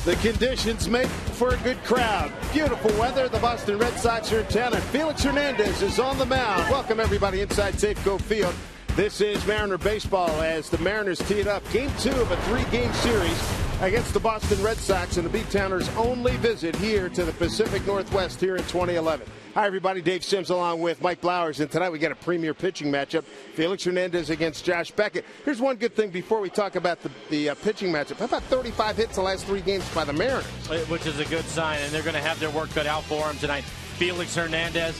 The conditions make for a good crowd. Beautiful weather. The Boston Red Sox are in town, and Felix Hernandez is on the mound. Welcome, everybody, inside Safeco Field. This is Mariner baseball as the Mariners tee it up. Game 2 of a 3-game series against the Boston Red Sox, and the B-Towners' only visit here to the Pacific Northwest here in 2011. Hi, everybody. Dave Sims along with Mike Blowers, and tonight we got a premier pitching matchup. Felix Hernandez against Josh Beckett. Here's one good thing before we talk about the pitching matchup. How about 35 hits the last 3 games by the Mariners? Which is a good sign, and they're going to have their work cut out for him tonight. Felix Hernandez,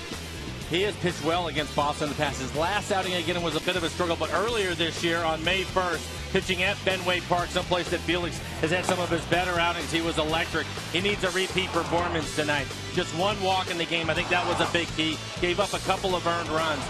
he has pitched well against Boston in the past. His last outing again was a bit of a struggle, but earlier this year on May 1st, pitching at Fenway Park, someplace that Felix has had some of his better outings, he was electric. He needs a repeat performance tonight. Just 1 walk in the game. I think that was a big key. Gave up a couple of earned runs,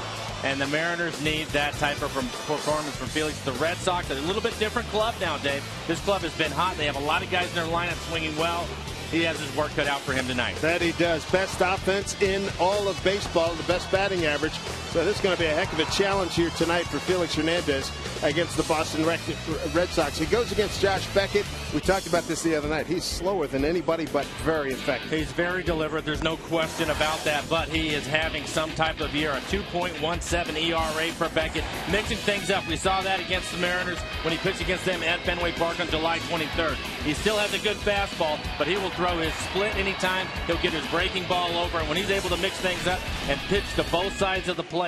and the Mariners need that type of performance from Felix. The Red Sox are a little bit different club now, Dave. This club has been hot. They have a lot of guys in their lineup swinging well. He has his work cut out for him tonight. That he does. Best offense in all of baseball, the best batting average. So this is going to be a heck of a challenge here tonight for Felix Hernandez against the Boston Red Sox. He goes against Josh Beckett. We talked about this the other night. He's slower than anybody, but very effective. He's very deliberate. There's no question about that, but he is having some type of year. A 2.17 ERA for Beckett, mixing things up. We saw that against the Mariners when he pitched against them at Fenway Park on July 23rd. He still has a good fastball, but he will throw his split anytime. He'll get his breaking ball over, and when he's able to mix things up and pitch to both sides of the plate,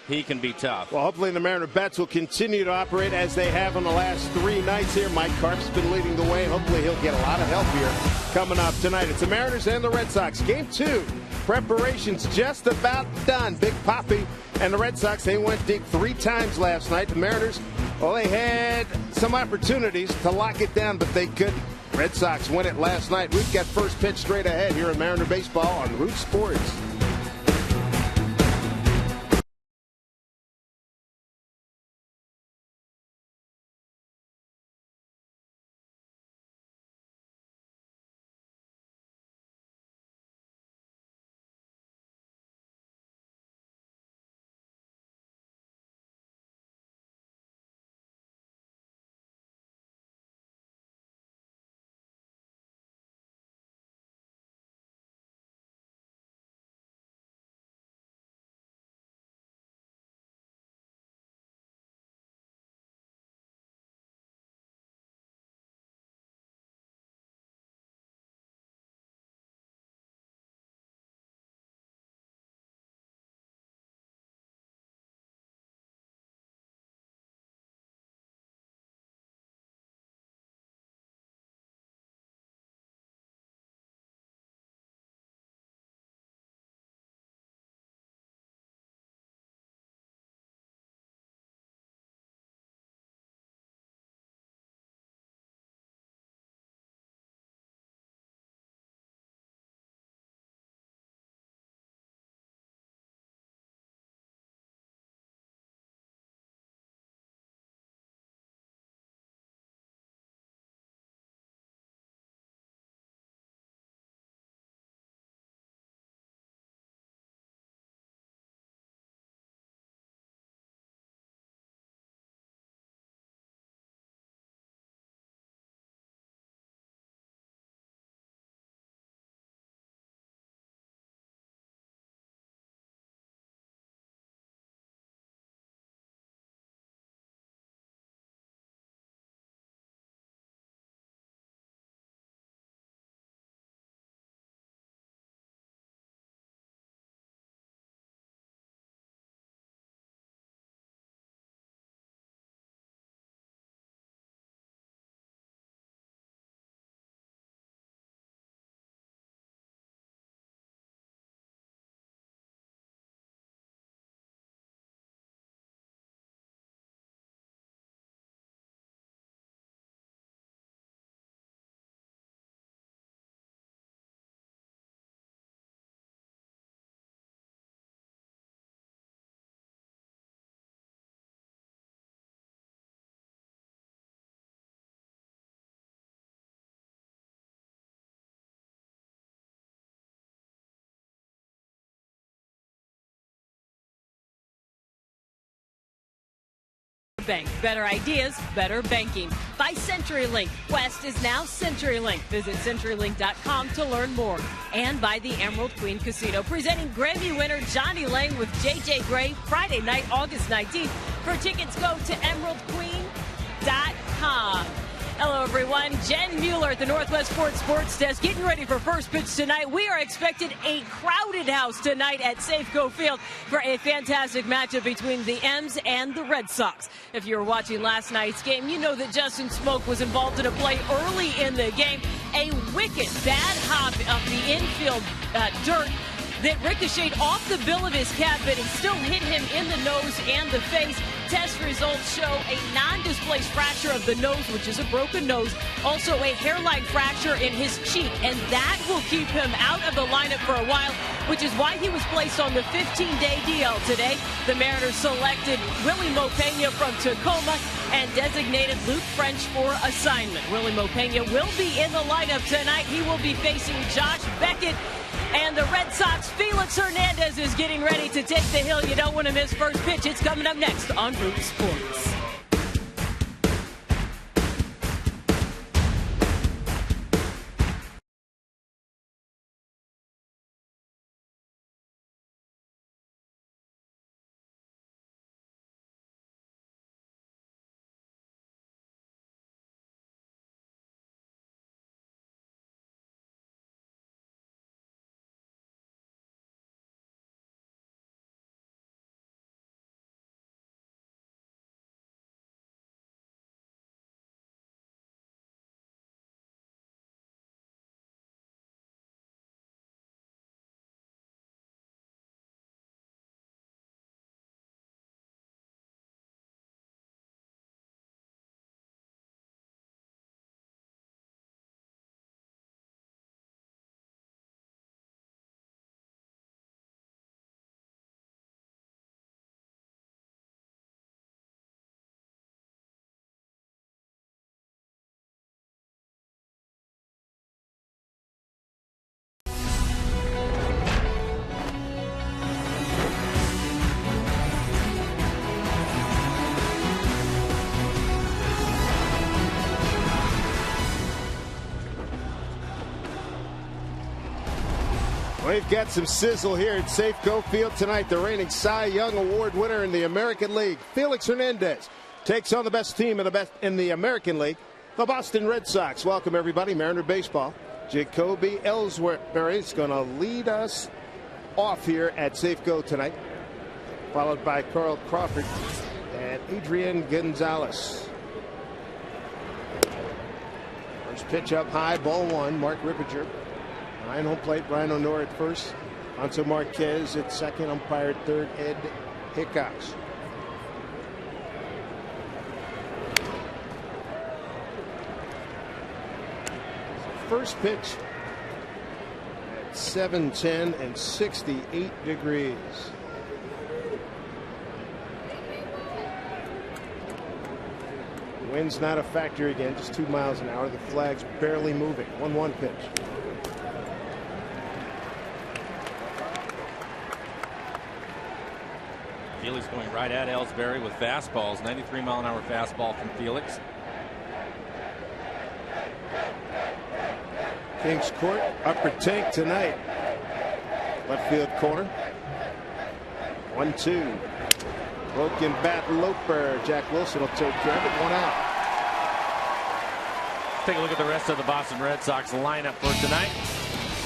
he can be tough. Well, hopefully the Mariner bats will continue to operate as they have on the last 3 nights here. Mike Carp's been leading the way. Hopefully he'll get a lot of help here coming up tonight. It's the Mariners and the Red Sox. Game 2. Preparations just about done. Big Papi and the Red Sox, they went deep 3 times last night. The Mariners, well, they had some opportunities to lock it down, but they couldn't. Red Sox win it last night. We've got first pitch straight ahead here in Mariner Baseball on Root Sports. Bank. Better ideas, better banking. By CenturyLink. Quest is now CenturyLink. Visit CenturyLink.com to learn more. And by the Emerald Queen Casino, presenting Grammy winner Johnny Lang with J.J. Gray Friday night, August 19th. For tickets, go to EmeraldQueen.com. Hello, everyone. Jen Mueller at the Northwest Sports Desk, getting ready for first pitch tonight. We are expected a crowded house tonight at Safeco Field for a fantastic matchup between the M's and the Red Sox. If you were watching last night's game, you know that Justin Smoak was involved in a play early in the game. A wicked bad hop of the infield dirt that ricocheted off the bill of his cap, but it still hit him in the nose and the face. Test results show a non-displaced fracture of the nose, which is a broken nose. Also a hairline fracture in his cheek, and that will keep him out of the lineup for a while, which is why he was placed on the 15-day DL today. The Mariners selected Willie Mopena from Tacoma and designated Luke French for assignment. Willie Mopena will be in the lineup tonight. He will be facing Josh Beckett. And the Red Sox, Felix Hernandez is getting ready to take the hill. You don't want to miss first pitch. It's coming up next on Root Sports. We've got some sizzle here at Safeco Field tonight. The reigning Cy Young Award winner in the American League, Felix Hernandez, takes on the best team in the American League, the Boston Red Sox. Welcome, everybody. Mariner Baseball. Jacoby Ellsbury is going to lead us off here at Safeco tonight, followed by Carl Crawford and Adrian Gonzalez. First pitch up high, ball one. Mark Rippinger. Ryan home plate, Ryan O'Nora at first. Anso Marquez at second. Umpire at third, Ed Hickox. First pitch at 7:10 and 68 degrees. Wind's not a factor again, just 2 miles an hour. The flag's barely moving. 1-1 pitch. Felix going right at Ellsbury with fastballs. 93-mile-an-hour fastball from Felix. Kings Court, upper tank tonight. Left field corner. 1-2. Broken bat Loper. Jack Wilson will take care of it. 1 out. Take a look at the rest of the Boston Red Sox lineup for tonight.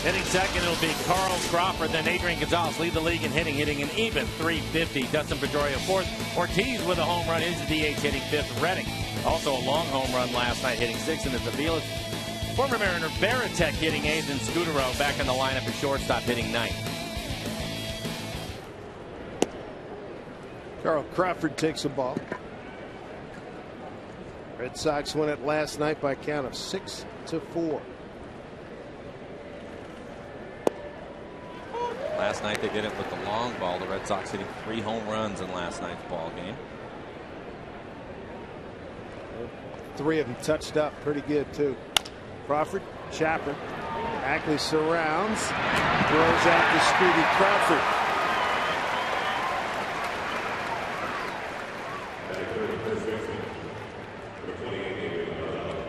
Hitting second, it'll be Carl Crawford. Then Adrian Gonzalez lead the league in hitting an even .350. Dustin Pedroia fourth. Ortiz with a home run is the DH, hitting fifth. Redding also a long home run last night, hitting sixth. And it's the Felix. Former Mariner Baratek hitting eighth, and Scudero back in the lineup at shortstop, hitting ninth. Carl Crawford takes the ball. Red Sox win it last night by a count of 6-4. Last night they did it with the long ball. The Red Sox hitting 3 home runs in last night's ball game. 3 of them touched up pretty good too. Crawford, Chapper, Ackley surrounds, throws out to Speedy Crawford.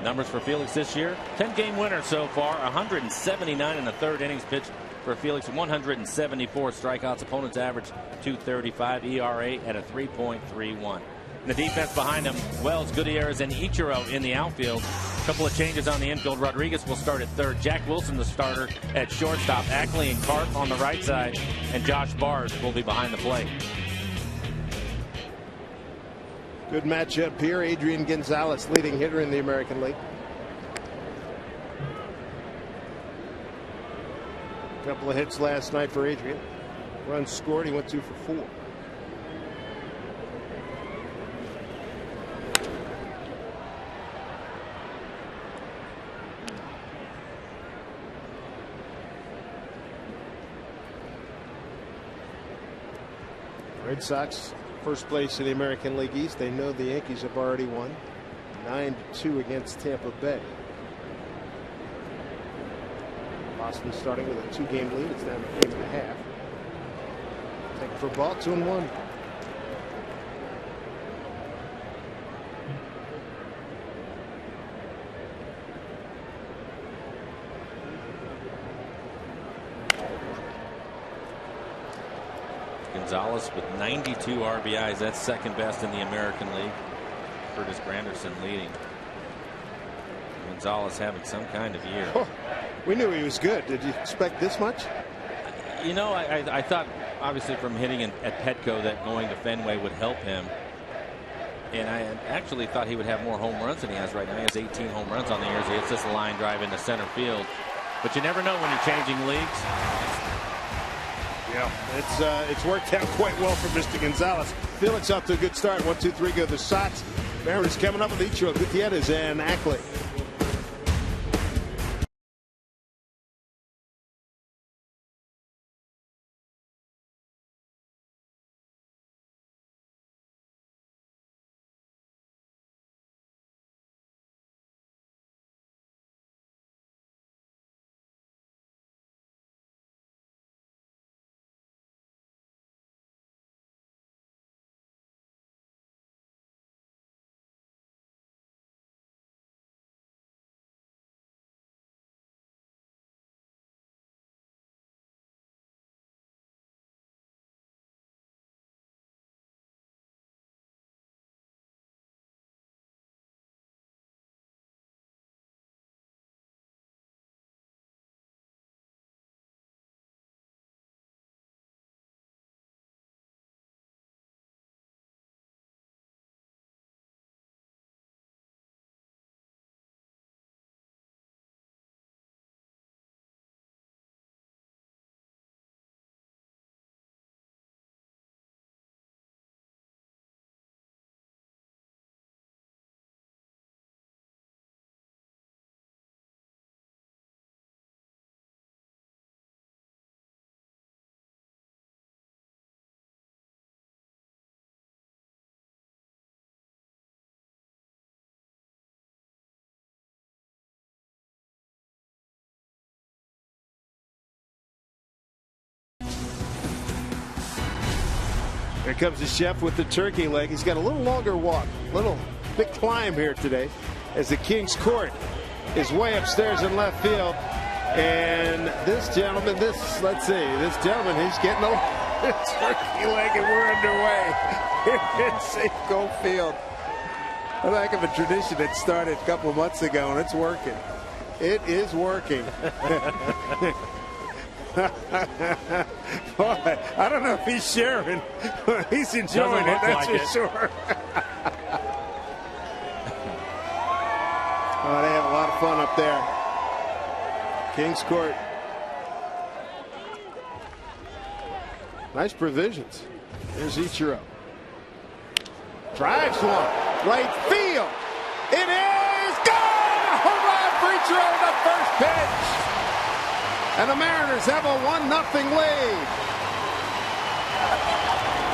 Numbers for Felix this year: 10-game winner so far, 179 in the third innings pitched for Felix, 174 strikeouts. Opponents average 2.35, ERA at a 3.31. The defense behind him: Wells, Gutierrez, and Ichiro in the outfield. A couple of changes on the infield. Rodriguez will start at third. Jack Wilson, the starter, at shortstop. Ackley and Karp on the right side, and Josh Bars will be behind the plate. Good matchup here. Adrian Gonzalez, leading hitter in the American League. A couple of hits last night for Adrian. Runs scored. He went 2 for 4. Red Sox first place in the American League East. They know the Yankees have already won 9-2 against Tampa Bay. Boston starting with a 2-game lead. It's down to 8.5. Take it for ball, 2-1. Gonzalez with 92 RBIs. That's second best in the American League. Curtis Granderson leading. Gonzalez having some kind of year. Oh, we knew he was good. Did you expect this much? You know, I thought, obviously, from hitting at Petco, that going to Fenway would help him. And I actually thought he would have more home runs than he has right now. He has 18 home runs on the year. He hits this line drive into center field. But you never know when you're changing leagues. Yeah, it's worked out quite well for Mr. Gonzalez. Felix off to a good start. 1-2-3 go the Sox. Mariners coming up with Ichiro, Gutierrez, and Ackley. Here comes the chef with the turkey leg. He's got a little longer walk, little big climb here today as the King's Court is way upstairs in left field. And this gentleman, this gentleman, he's getting a turkey leg, and we're underway here at Safeco Field. A heck of a tradition that started a couple of months ago, and it's working. It is working. Boy, I don't know if he's sharing. He's enjoying it, that's for sure. Oh, they have a lot of fun up there. King's Court. Nice provisions. There's Ichiro. Drives one. Right field. It is gone! Home run for Ichiro in the first pitch. And the Mariners have a 1-0 lead.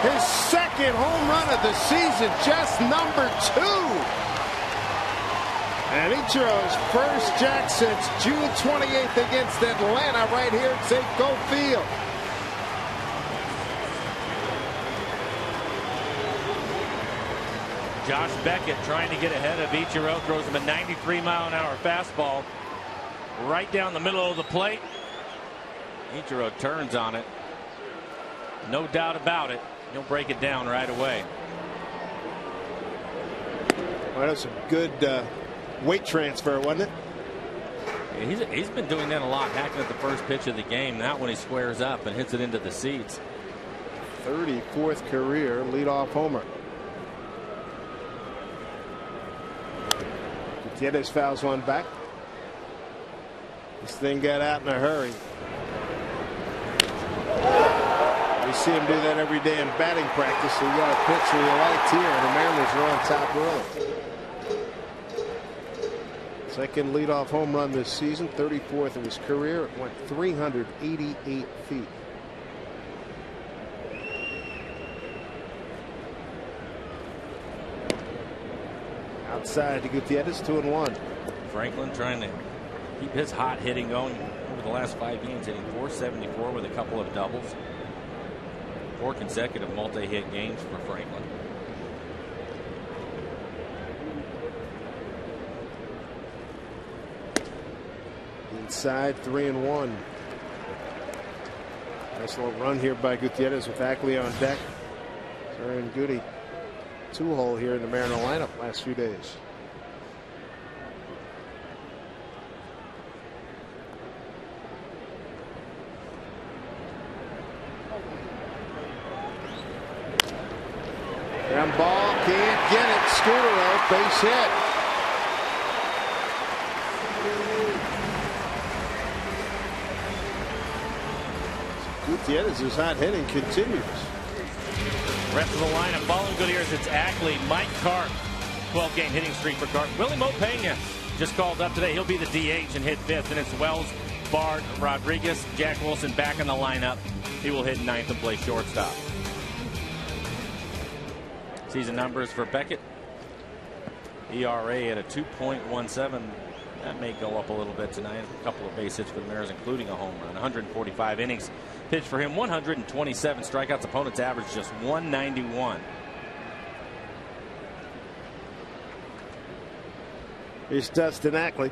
His second home run of the season, just number 2. And Ichiro's first jack since June 28th against Atlanta right here at Safeco Field. Josh Beckett trying to get ahead of Ichiro, throws him a 93-mile-an-hour fastball right down the middle of the plate. Ichiro turns on it. No doubt about it. He'll break it down right away. Well, that's a good weight transfer, wasn't it? He's been doing that a lot, hacking at the first pitch of the game. That one he squares up and hits it into the seats. 34th career leadoff homer. Gutierrez fouls one back. This thing got out in a hurry. We see him do that every day in batting practice. So you got a pitch that you liked here, and the Mariners are on top early. Second leadoff home run this season, 34th of his career. It went 388 feet. Outside to Gutierrez, 2-1. Franklin trying to keep his hot hitting going over the last 5 games, hitting .474 with a couple of doubles. 4 consecutive multi-hit games for Franklin. Inside, 3-1. Nice little run here by Gutierrez with Ackley on deck. Aaron Goody, 2-hole here in the Mariner lineup last few days. Ground ball, can't get it. Scooter, base hit. Gutierrez's hot hitting continues. Rest of the lineup following Gutierrez, it's Ackley, Mike Carp, 12-game hitting streak for Carp. Willie Mopena just called up today. He'll be the DH and hit 5th. And it's Wells, Bard, Rodriguez, Jack Wilson back in the lineup. He will hit 9th and play shortstop. Season numbers for Beckett. ERA at a 2.17. That may go up a little bit tonight. A couple of base hits for the Mariners, including a home run. 145 innings pitched for him. 127 strikeouts. Opponent's average just 191. Here's Dustin Ackley.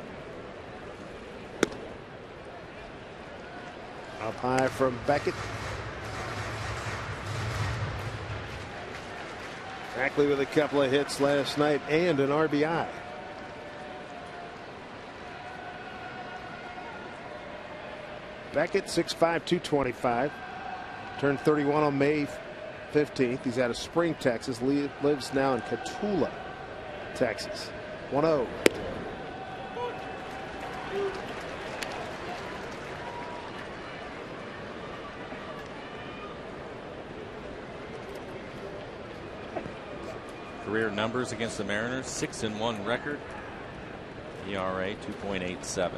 Up high from Beckett. Ackley with a couple of hits last night and an RBI. Beckett, 6'5", 225. Turned 31 on May 15th. He's out of Spring, Texas. Lives now in Catula, Texas. 1-0. Career numbers against the Mariners, 6-1 record. ERA 2.87.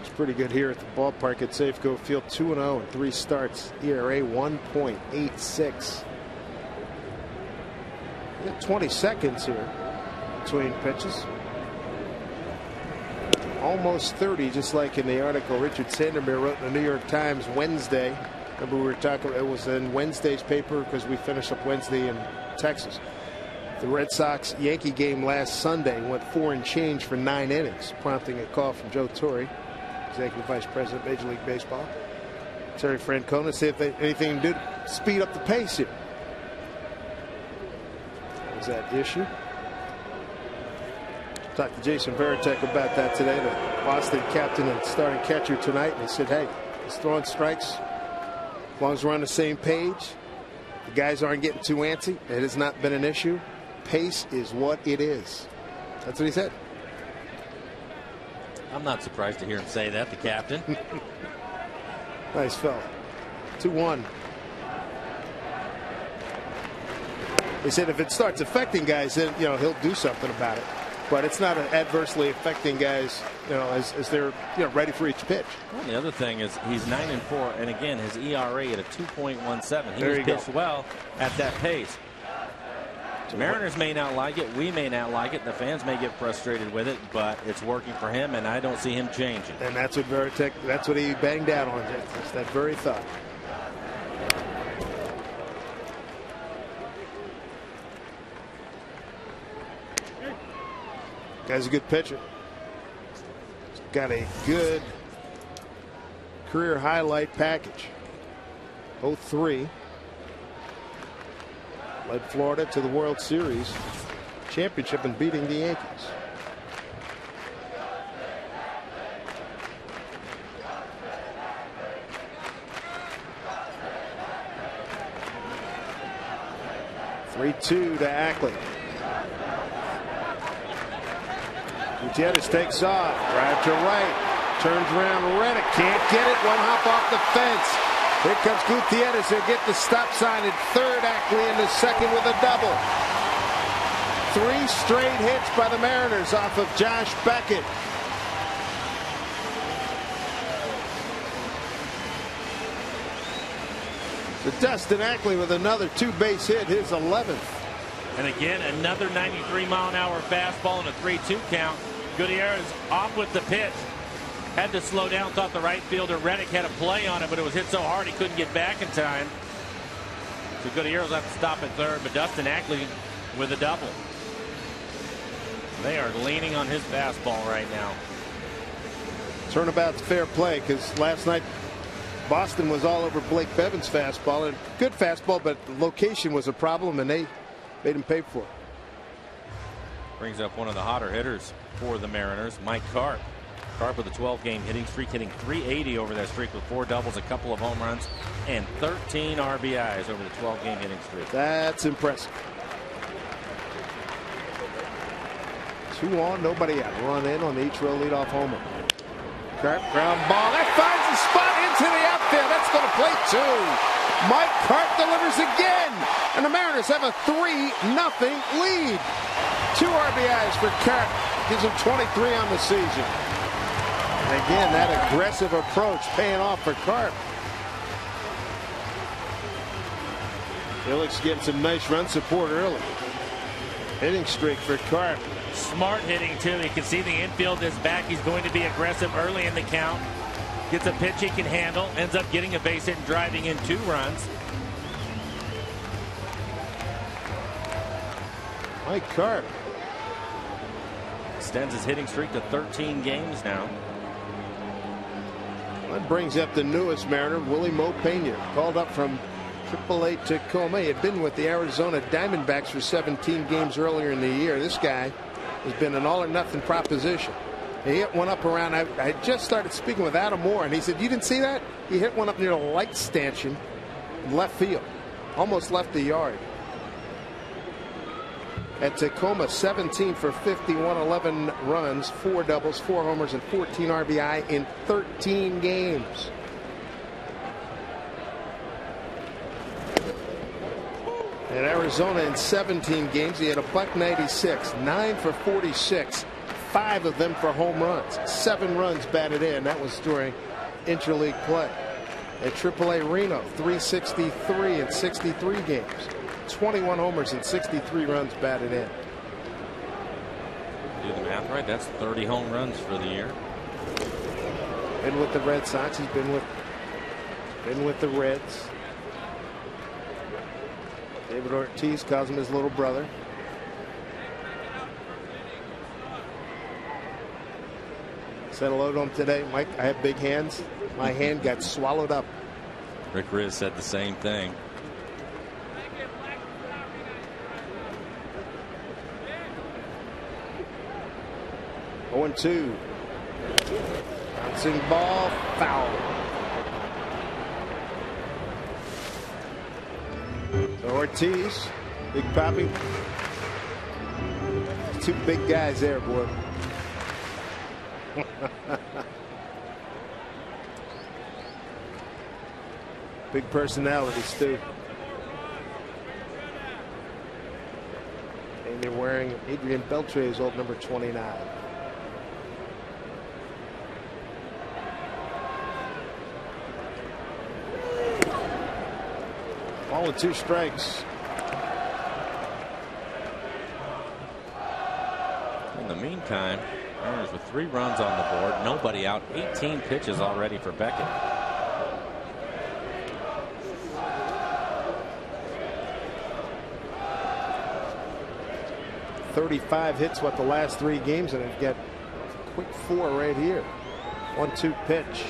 It's pretty good here at the ballpark at Safeco Field. 2-0 in 3 starts. ERA 1.86. 20 seconds here between pitches. Almost 30, just like in the article Richard Sandermeer wrote in the New York Times Wednesday. Remember we were talking, it was in Wednesday's paper because we finished up Wednesday in Texas. The Red Sox Yankee game last Sunday went 4 and change for 9 innings, prompting a call from Joe Torre, Executive Vice President, Major League Baseball. Terry Francona, see if they anything to do to speed up the pace here. That was that issue. Talked to Jason Varitek about that today, the Boston captain and starting catcher tonight. And he said, hey, he's throwing strikes. As long as we're on the same page, the guys aren't getting too antsy. It has not been an issue. Pace is what it is. That's what he said. I'm not surprised to hear him say that, the captain. Nice fella. 2-1. He said if it starts affecting guys, then he'll do something about it. But it's not adversely affecting guys, as they're ready for each pitch. Well, the other thing is he's 9-4, and again his ERA at a 2.17. He has pitched well at that pace. Mariners may not like it. We may not like it. The fans may get frustrated with it, but it's working for him, and I don't see him changing. And that's what Varitek, that's what he banged out on. It's that very thought. Guy's a good pitcher. He's got a good career highlight package. 03. Led Florida to the World Series championship and beating the Yankees. Three-two to Ackley. Gutierrez takes off. Drive to right. Turns around. Reddick can't get it. One hop off the fence. Here comes Gutierrez. He'll get the stop sign at third. Ackley in the second with a double. 3 straight hits by the Mariners off of Josh Beckett. So Dustin Ackley with another 2-base hit, his 11th. And again, another 93-mile-an-hour fastball and a 3-2 count. Gutierrez off with the pitch. Had to slow down, thought the right fielder Reddick had a play on it, but it was hit so hard he couldn't get back in time. So Gutierrez will have to stop at third, but Dustin Ackley with a double. They are leaning on his fastball right now. Turnabout's fair play, because last night Boston was all over Blake Bevan's fastball, and good fastball, but location was a problem, and they made him pay for it. Brings up one of the hotter hitters for the Mariners, Mike Carp. Carp with a 12-game hitting streak, hitting .380 over that streak with 4 doubles, a couple of home runs, and 13 RBIs over the 12-game hitting streak. That's impressive. 2 on, nobody out. Run in on the each-row leadoff homer. Carp, ground ball. That finds the spot into the outfield. That's going to play 2. Mike Carp delivers again, and the Mariners have a 3-0 lead. 2 RBIs for Carp. Gives him 23 on the season. And again, that aggressive approach paying off for Carp. Felix getting some nice run support early. Hitting streak for Carp. Smart hitting, too. You can see the infield is back. He's going to be aggressive early in the count. Gets a pitch he can handle. Ends up getting a base hit and driving in 2 runs. Mike Carp extends his hitting streak to 13 games now. That brings up the newest Mariner, Willie Mo Pena, called up from AAA Tacoma. He had been with the Arizona Diamondbacks for 17 games earlier in the year. This guy has been an all-or-nothing proposition. He hit one up around. I just started speaking with Adam Moore, and he said, "You didn't see that? He hit one up near the light stanchion, left field, almost left the yard." At Tacoma, 17 for 51, 11 runs, 4 doubles, 4 homers, and 14 RBI in 13 games. At Arizona in 17 games, he had a .196, 9 for 46, 5 of them for home runs, 7 runs batted in. That was during interleague play. At AAA Reno, 363 in 63 games. 21 homers and 63 runs batted in. Do the math right. That's 30 home runs for the year. Been with the Red Sox. He's been with the Reds. David Ortiz calls him his little brother. Said hello to him today. Mike, I have big hands. My hand got swallowed up. Rick Riz said the same thing. Oh, 0-2. Bouncing ball, foul. So Ortiz, Big Papi. 2 big guys there, boy. Big personalities, too. And they're wearing Adrian Beltre's old number 29. Ball with 2 strikes. In the meantime, Mariners with 3 runs on the board, nobody out, 18 pitches already for Beckett. 35 hits what the last 3 games, and they've got a quick 4 right here. 1-2 pitch.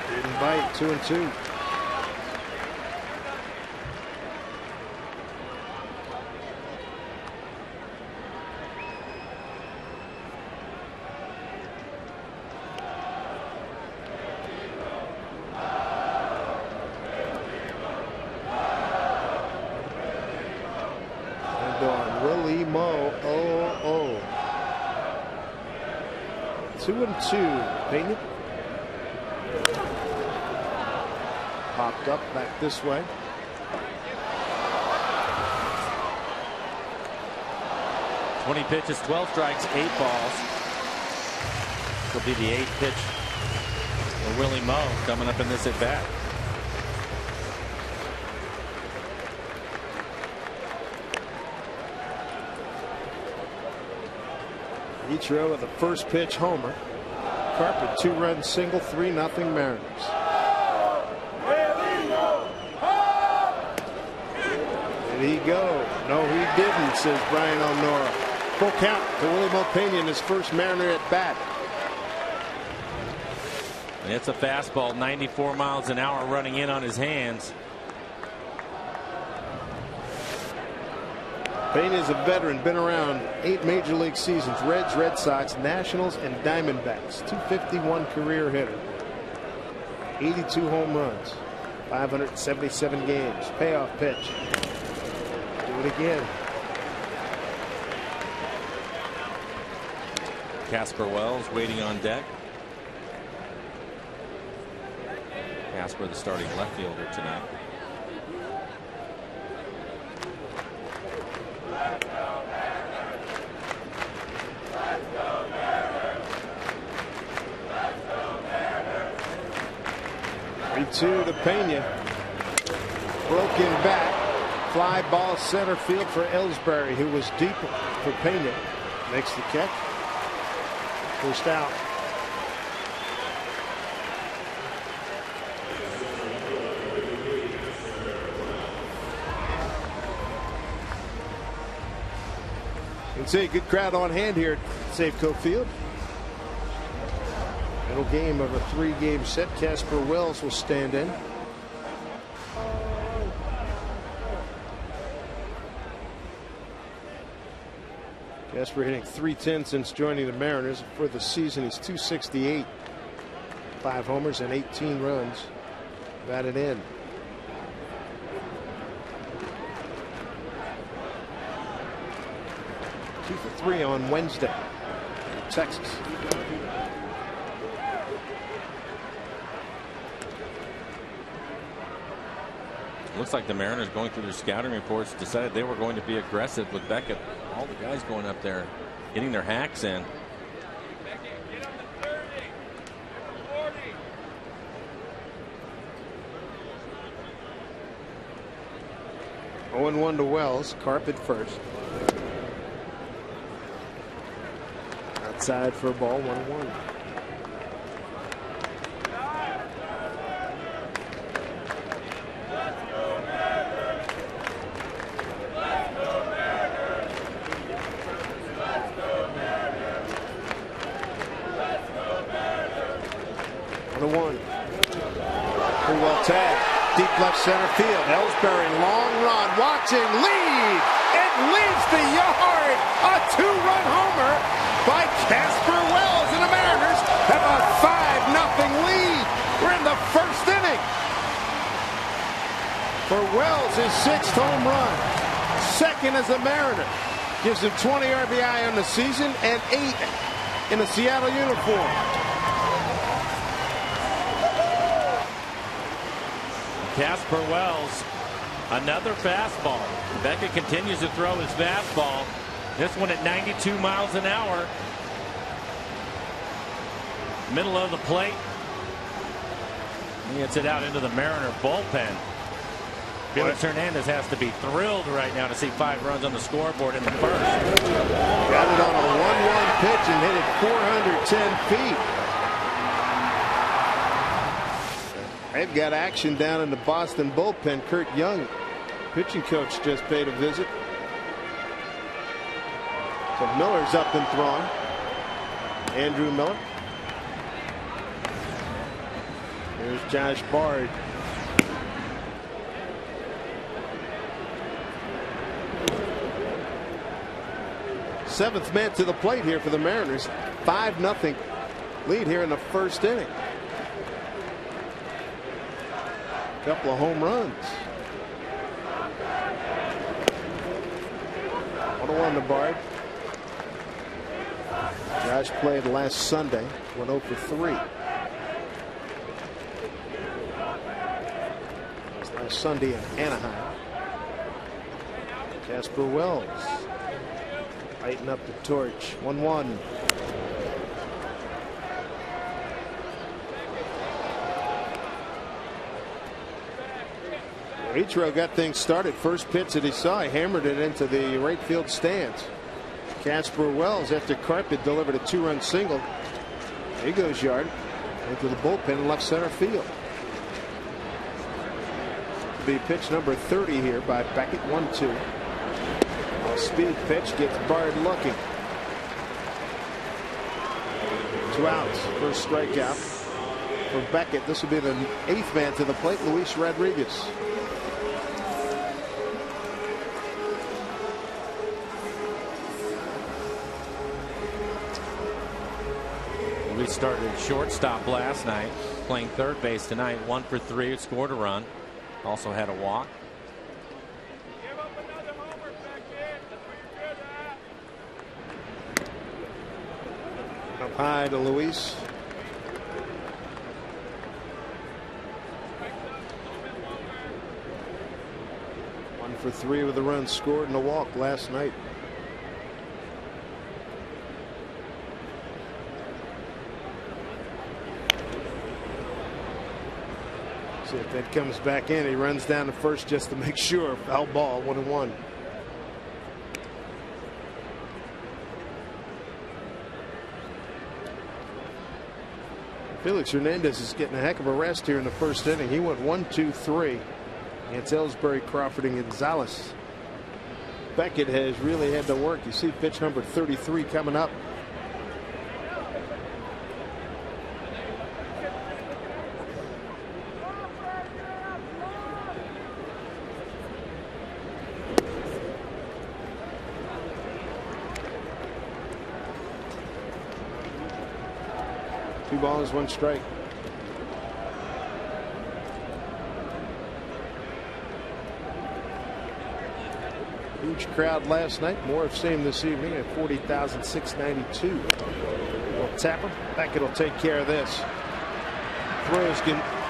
Didn't bite. 2-2. Willie Mo. 2-2. Pena. Popped up back this way. "20 pitches, 12 strikes, 8 balls." This will be the 8th pitch for Willie Mo coming up in this at bat. Ichiro with the first pitch homer. Carpet 2-run single. 3-0 Mariners. Did he go? No, he didn't, says Brian O'Nora. Full count to Willie Mo Pena in his first Mariner at bat. And it's a fastball, 94 miles an hour, running in on his hands. Pena is a veteran, been around 8 major league seasons. Reds, Red Sox, Nationals, and Diamondbacks. 251 career hitter. 82 home runs. 577 games. Payoff pitch. Do it again. Casper Wells waiting on deck. Casper, the starting left fielder tonight. To Pena. Broken back. Fly ball center field for Ellsbury, who was deep for Pena. Makes the catch. First out. You can see a good crowd on hand here at Safeco Field. Middle game of a 3-game set. Casper Wells will stand in. Casper hitting .310 since joining the Mariners. For the season, he's .268. 5 homers and 18 runs batted in. Two for 3 on Wednesday in Texas. Looks like the Mariners, going through their scouting reports, decided they were going to be aggressive with Beckett. All the guys going up there, getting their hacks in. Oh, 0-1 to Wells. Carpet first. Outside for a ball. 1-1. Deep left center field. Ellsbury, long run, watching, lead. It leaves the yard. A 2-run homer by Casper Wells, and the Mariners have a 5-0 lead. We're in the first inning. For Wells, his 6th home run. 2nd as a Mariner. Gives him 20 RBI on the season and 8 in the Seattle uniform. Casper Wells, another fastball. Beckett continues to throw his fastball. This one at 92 miles an hour. Middle of the plate. He gets it out into the Mariner bullpen. Felix Hernandez has to be thrilled right now to see 5 runs on the scoreboard in the first. Got it on a 1-1 pitch and hit it 410 feet. They've got action down in the Boston bullpen. Kurt Young, pitching coach, just paid a visit. So Miller's up and throwing. Andrew Miller. Here's Josh Bard. Seventh man to the plate here for the Mariners. 5-0 lead here in the first inning. Couple of home runs. 1-1 to Bard. Josh played last Sunday. Went 0 for 3. Last Sunday in Anaheim. Casper Wells lighting up the torch. 1-1. Ichiro got things started. First pitch that he saw, he hammered it into the right field stands. Casper Wells, after Carpet delivered a 2-run single, he goes yard into the bullpen in left center field. The pitch number 30 here by Beckett. 1-2. A speed pitch gets Bard looking. 2 outs. First strikeout for Beckett. This will be the 8th man to the plate, Luis Rodriguez. We started shortstop last night, playing third base tonight. 1 for 3, scored a run, also had a walk. Up high to Luis. One for 3 with a run scored and a walk last night. See if that comes back in. He runs down to first just to make sure. Foul ball. 1-1. Felix Hernandez is getting a heck of a rest here in the first inning. He went 1-2-3 against Ellsbury, Crawford, and Gonzalez. Beckett has really had to work. You see pitch number 33 coming up. Two balls, 1 strike. Huge crowd last night. More of same this evening at 40,692. Well, Tapper, Beckett will take care of this. Throws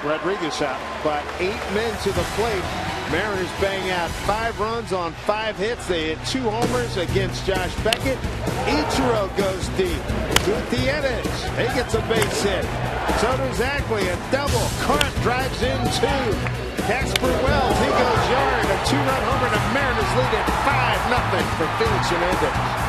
Rodriguez out, but 8 men to the plate. Mariners bang out 5 runs on 5 hits. They hit 2 homers against Josh Beckett. Ichiro goes deep. Gutierrez, he gets a base hit. So does Ackley, a double. Carp drives in 2. Casper Wells, he goes yard. A 2-run homer. The Mariners lead at 5-0 for Felix Hernandez.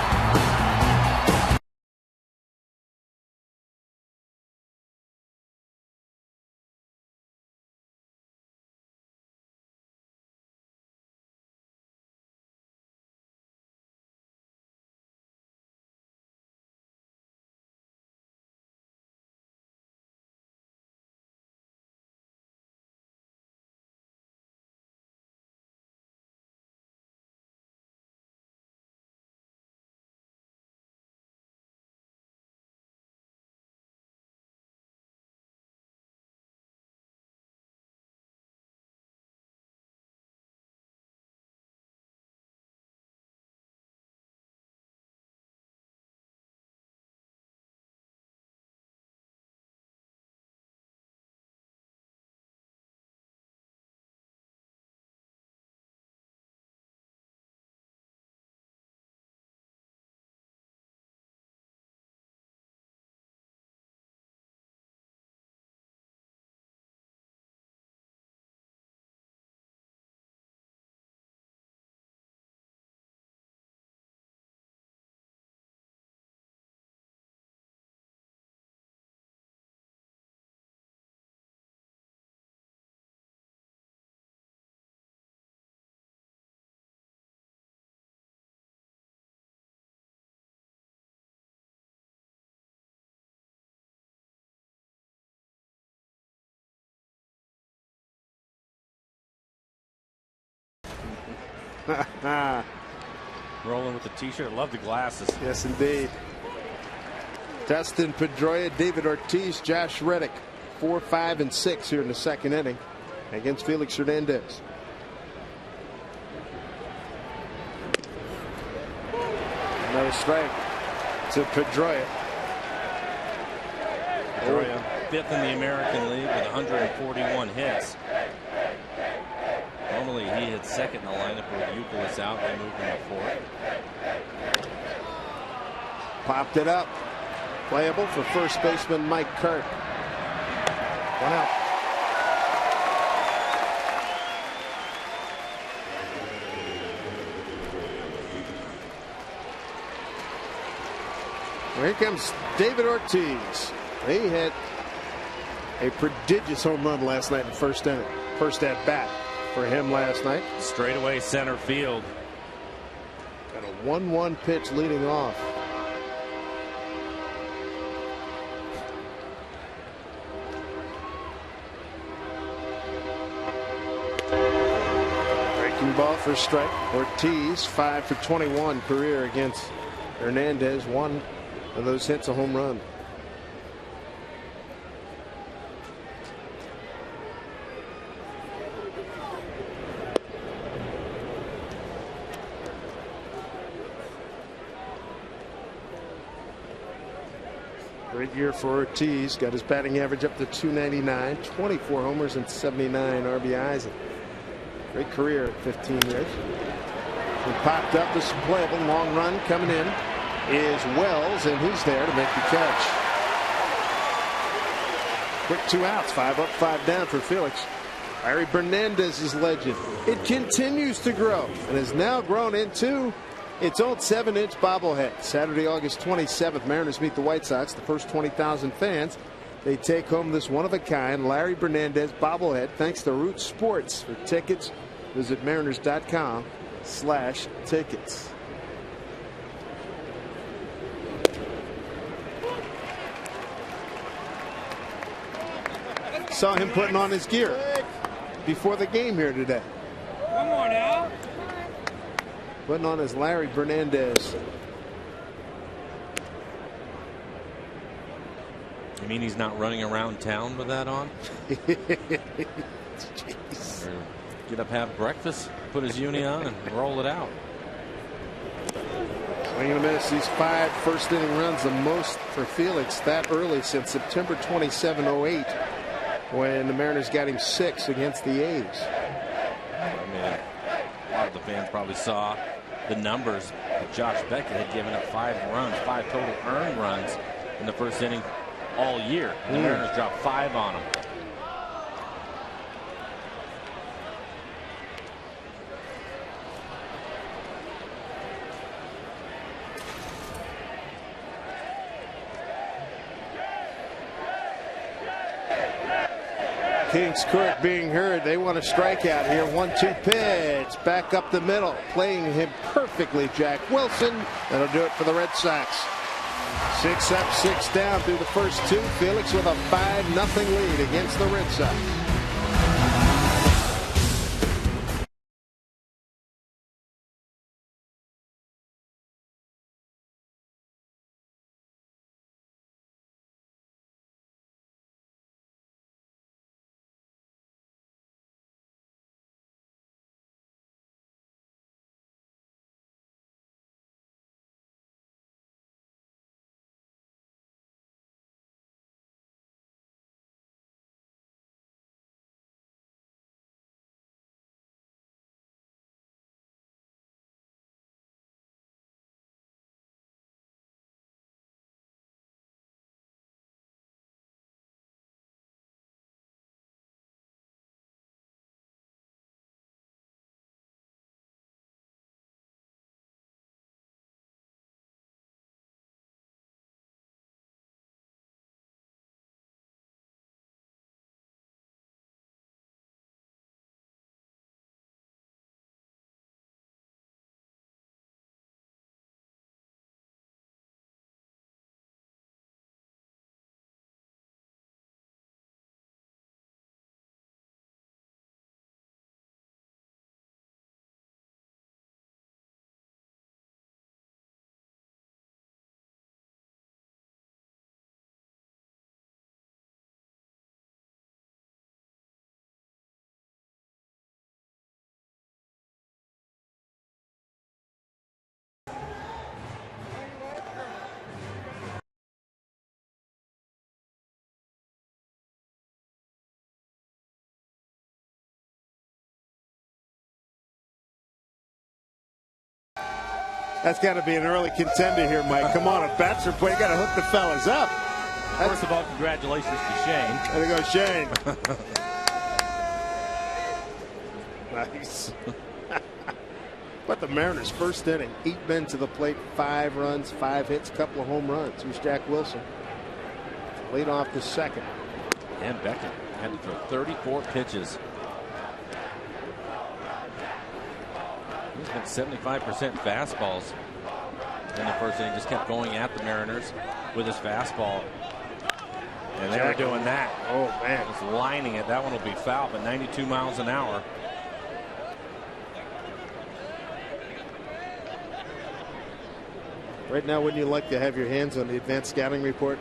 Rolling with the t-shirt. Love the glasses. Yes, indeed. Dustin Pedroia, David Ortiz, Josh Reddick. 4, 5, and 6 here in the second inning against Felix Hernandez. Another strike to Pedroia. Pedroia, 5th in the American League with 141 hits. Normally he hits second in the lineup with Euclid out. They moved him to 4th. Popped it up. Playable for first baseman Mike Kirk. 1 out. Here comes David Ortiz. He hit a prodigious home run last night in the first inning. First at bat for him last night. Straightaway center field. Got a 1-1 pitch leading off. Breaking ball for a strike. Ortiz 5 for 21 career against Hernandez. One of those hits a home run. Great year for Ortiz. Got his batting average up to .299, 24 homers and 79 RBIs. Great career at 15 years. He popped up. This is playable. Long run coming in is Wells, and he's there to make the catch. Quick 2 outs. 5 up, 5 down for Felix. Larry Hernandez's legend. It continues to grow and has now grown into its own 7-inch bobblehead. Saturday, August 27th, Mariners meet the White Sox. The first 20,000 fans. They take home this one-of-a-kind Larry Hernandez bobblehead thanks to Root Sports. For tickets, visit mariners.com/tickets. Saw him putting on his gear before the game here today. One more now. Putting on his Larry Hernandez. You mean he's not running around town with that on? Jeez. Or get up, have breakfast, put his uni on, and roll it out. Swing and a miss. These 5 first inning runs, the most for Felix that early since September 27, 08, when the Mariners got him 6 against the A's. I mean, a lot of the fans probably saw the numbers. Josh Beckett had given up 5 runs, 5 total earned runs in the first inning all year. And the Mariners dropped 5 on him. King's Court being heard. They want a strikeout here. 1-2 pitch. Back up the middle. Playing him perfectly, Jack Wilson. That'll do it for the Red Sox. 6 up, 6 down through the first 2. Felix with a 5-0 lead against the Red Sox. That's got to be an early contender here, Mike. Come on, a bachelor play. You got to hook the fellas up. First of all, congratulations to Shane. There you go, Shane. Nice. But the Mariners' first inning, 8 men to the plate, 5 runs, 5 hits, couple of home runs. Here's Jack Wilson. Lead off the second. And Beckett had to throw 34 pitches. He's been 75% fastballs in the first inning. Just kept going at the Mariners with his fastball. And they were doing that. Oh, man. Just lining it. That one will be foul, but 92 miles an hour. Right now, wouldn't you like to have your hands on the advanced scouting report?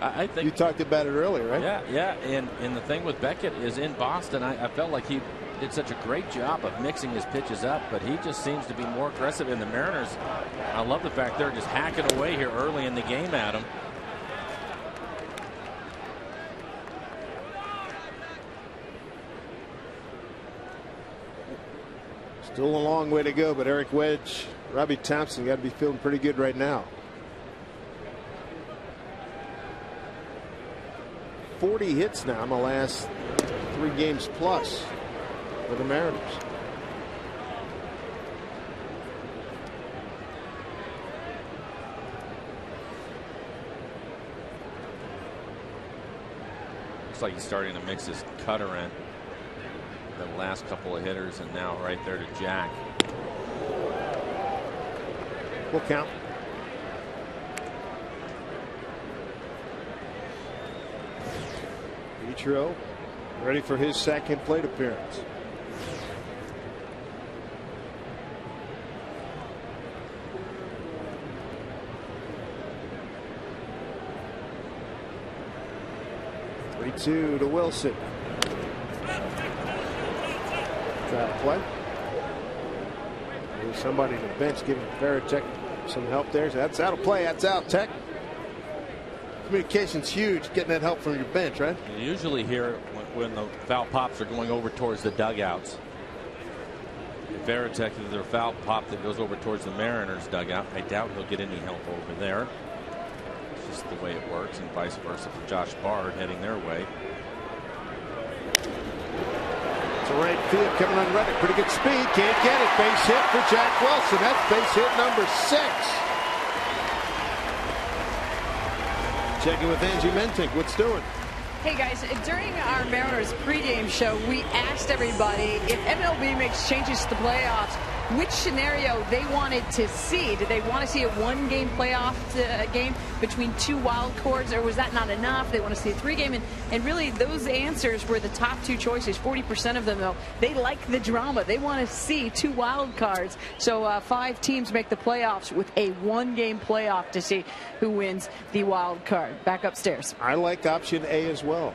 I think you talked about it earlier, right? Yeah. And the thing with Beckett is in Boston, I felt like he did such a great job of mixing his pitches up, but he just seems to be more aggressive in the Mariners. I love the fact they're just hacking away here early in the game at him. Still a long way to go, but Eric Wedge, Robbie Thompson got to be feeling pretty good right now. 40 hits now in the last 3 games plus for the Mariners. Looks like he's starting to mix his cutter in. The last couple of hitters, and now right there to Jack. Full count. Ichiro ready for his second plate appearance. Two to Wilson. Play. There's somebody on the bench giving Veritek some help there. So that's out of play. That's out. Tech. Communication's huge. Getting that help from your bench, right? You usually hear when the foul pops are going over towards the dugouts. Veritek, if there's a foul pop that goes over towards the Mariners dugout, I doubt he'll get any help over there. It's just the way it works, and vice versa for Josh Bard heading their way. To right field, coming on Reddick. Pretty good speed. Can't get it. Base hit for Jack Wilson. That's base hit number 6. Checking with Angie Mentink. What's doing? Hey guys, during our Mariners pregame show, we asked everybody if MLB makes changes to the playoffs, which scenario they wanted to see. Did they want to see a 1-game playoff game between 2 wild cards, or was that not enough? They want to see a 3-game, and really those answers were the top 2 choices. 40% of them, though, they like the drama. They want to see 2 wild cards. So 5 teams make the playoffs with a 1-game playoff to see who wins the wild card. Back upstairs. I like option A as well.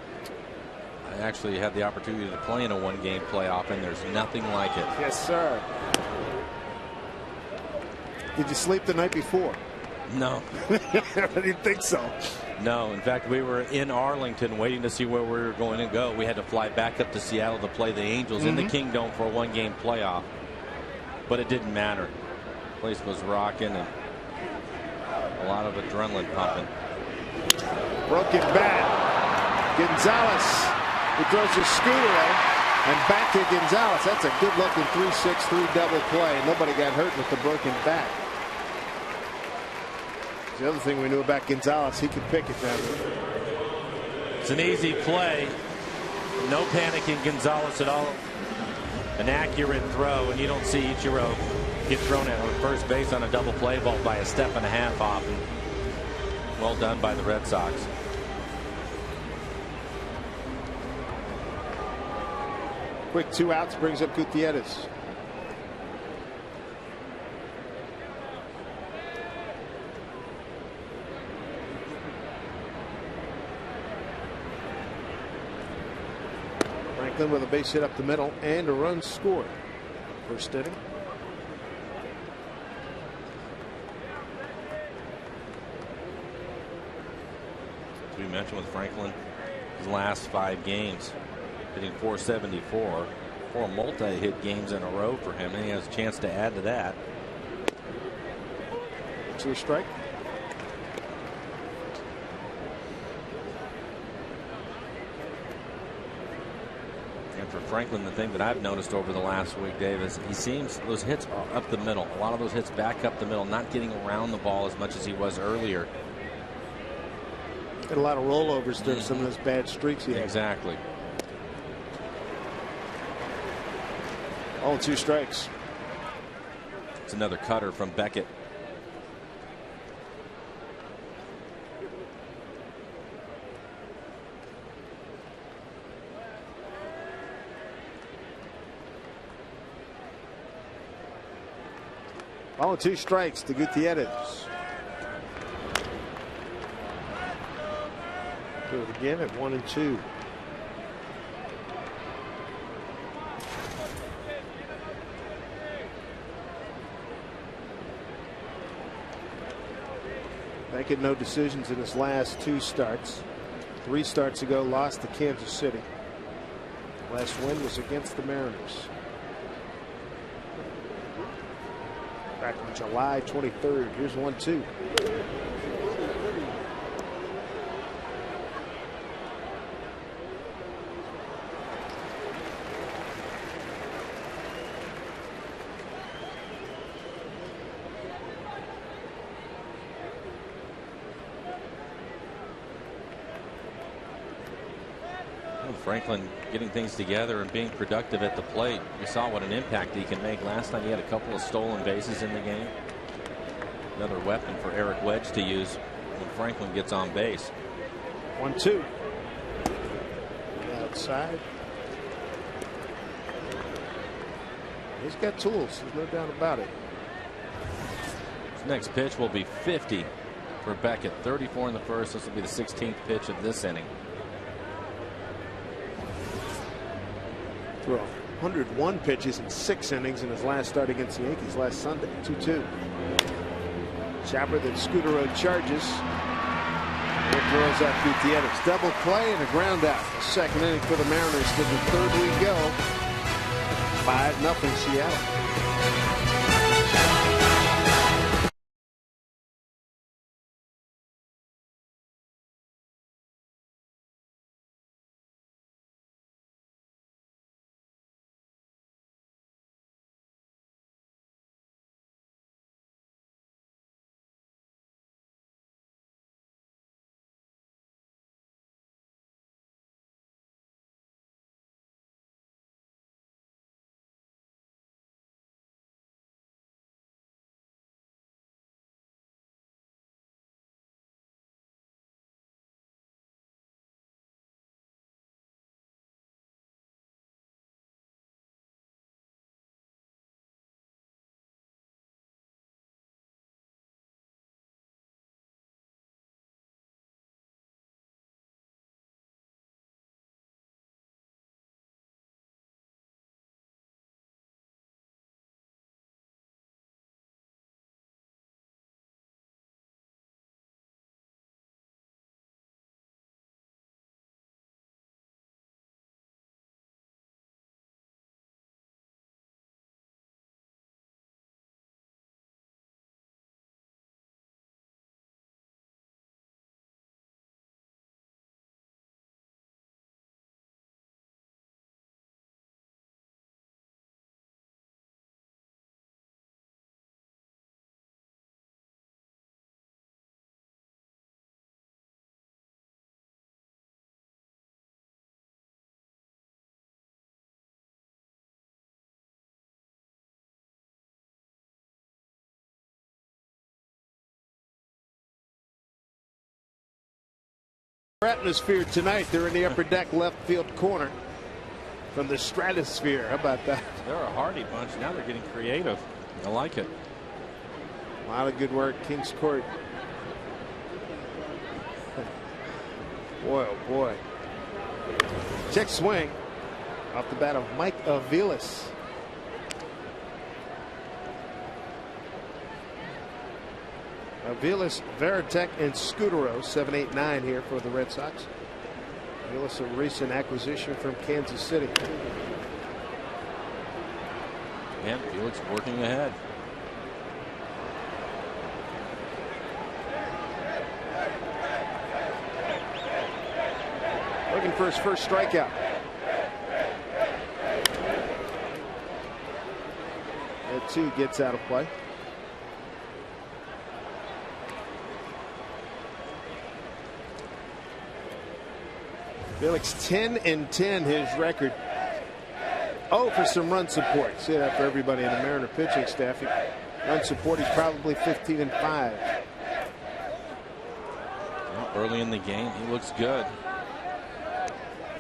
I actually had the opportunity to play in a 1-game playoff, and there's nothing like it. Yes, sir. Did you sleep the night before? No. I didn't think so. No. In fact, we were in Arlington waiting to see where we were going to go. We had to fly back up to Seattle to play the Angels in the Kingdome for a 1-game playoff. But it didn't matter. The place was rocking and a lot of adrenaline pumping. Broken bat. Gonzalez. He throws his scooter away. And back to Gonzalez. That's a good-looking 3-6-3 double play. Nobody got hurt with the broken bat. The other thing we knew about Gonzalez, he could pick it down there. It's an easy play. No panic in Gonzalez at all. An accurate throw, and you don't see Ichiro get thrown at first base on a double play ball by a step and a half off. And well done by the Red Sox. Quick 2 outs brings up Gutierrez. Franklin with a base hit up the middle and a run scored. First inning. As we mentioned with Franklin, his last 5 games, hitting .474, 4 multi-hit games in a row for him, and he has a chance to add to that. 2 a strike. And for Franklin, the thing that I've noticed over the last week, Dave, is he seems those hits are up the middle. A lot of those hits back up the middle, not getting around the ball as much as he was earlier. Had a lot of rollovers during some of those bad streaks he had. Exactly. 0-2 strikes. It's another cutter from Beckett. Ball and 2 strikes to Gutierrez. Do it again at 1-2. Beckett no decisions in his last 2 starts. 3 starts ago, lost to Kansas City. Last win was against the Mariners. Back on July 23rd. Here's 1-2. Franklin getting things together and being productive at the plate. We saw what an impact he can make. Last night he had a couple of stolen bases in the game. Another weapon for Eric Wedge to use when Franklin gets on base. 1-2. Outside. He's got tools. There's no doubt about it. His next pitch will be 50 for Beckett. 34 in the first. This will be the 16th pitch of this inning. Threw 101 pitches in 6 innings in his last start against the Yankees last Sunday. 2-2. Chopper that Scudero charges. It throws out Gutierrez. Double play and a ground out. The second inning for the Mariners. To the 3rd we go. 5-0 Seattle. Atmosphere tonight. They're in the upper deck left field corner from the stratosphere. How about that? They're a hardy bunch. Now they're getting creative. I like it. A lot of good work. Kings Court. Boy, oh boy. Check swing off the bat of Mike Aviles. Aviles, Veritek, and Scudero, 7, 8, 9 here for the Red Sox. Aviles, a recent acquisition from Kansas City. And Felix working ahead. looking for his first strikeout. That 2 gets out of play. Felix 10-10 his record. Oh, for some run support. See that for everybody in the Mariner pitching staff. Run support, he's probably 15-5. Well, early in the game, he looks good.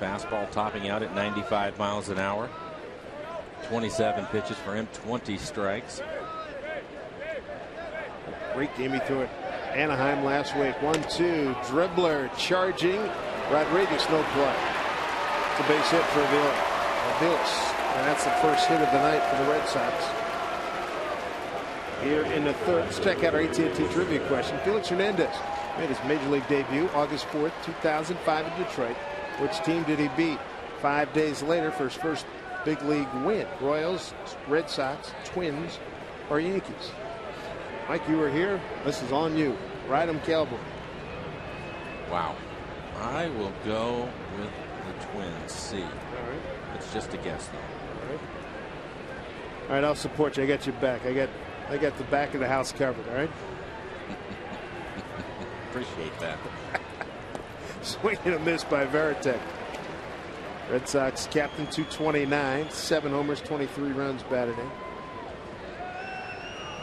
Fastball topping out at 95 miles an hour. 27 pitches for him, 20 strikes. Great game he threw it. Anaheim last week. 1-2. Dribbler charging. Rodriguez, no play. It's a base hit for Aviles. And that's the first hit of the night for the Red Sox. Here in the third, let's check out our AT&T trivia question. Felix Hernandez made his major league debut August 4th, 2005 in Detroit. Which team did he beat 5 days later for his first big league win? Royals, Red Sox, Twins, or Yankees? Mike, you were here. This is on you. Ride 'em, Cowboy. Wow. I will go with the Twins. C. All right. It's just a guess, though. All right, I'll support you. I got your back. I got the back of the house covered. All right. Appreciate that. Swing and a miss by Veritek. Red Sox captain, 229, 7 homers, 23 runs batted in.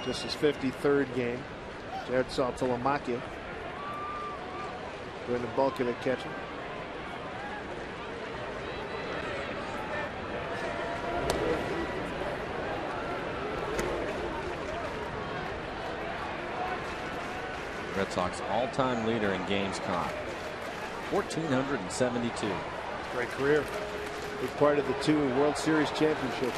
Just his 53rd game. Jared Saltalamacchia doing the bulk of the catching. Red Sox all-time leader in games caught. 1,472. Great career. Big part of the 2 World Series championships.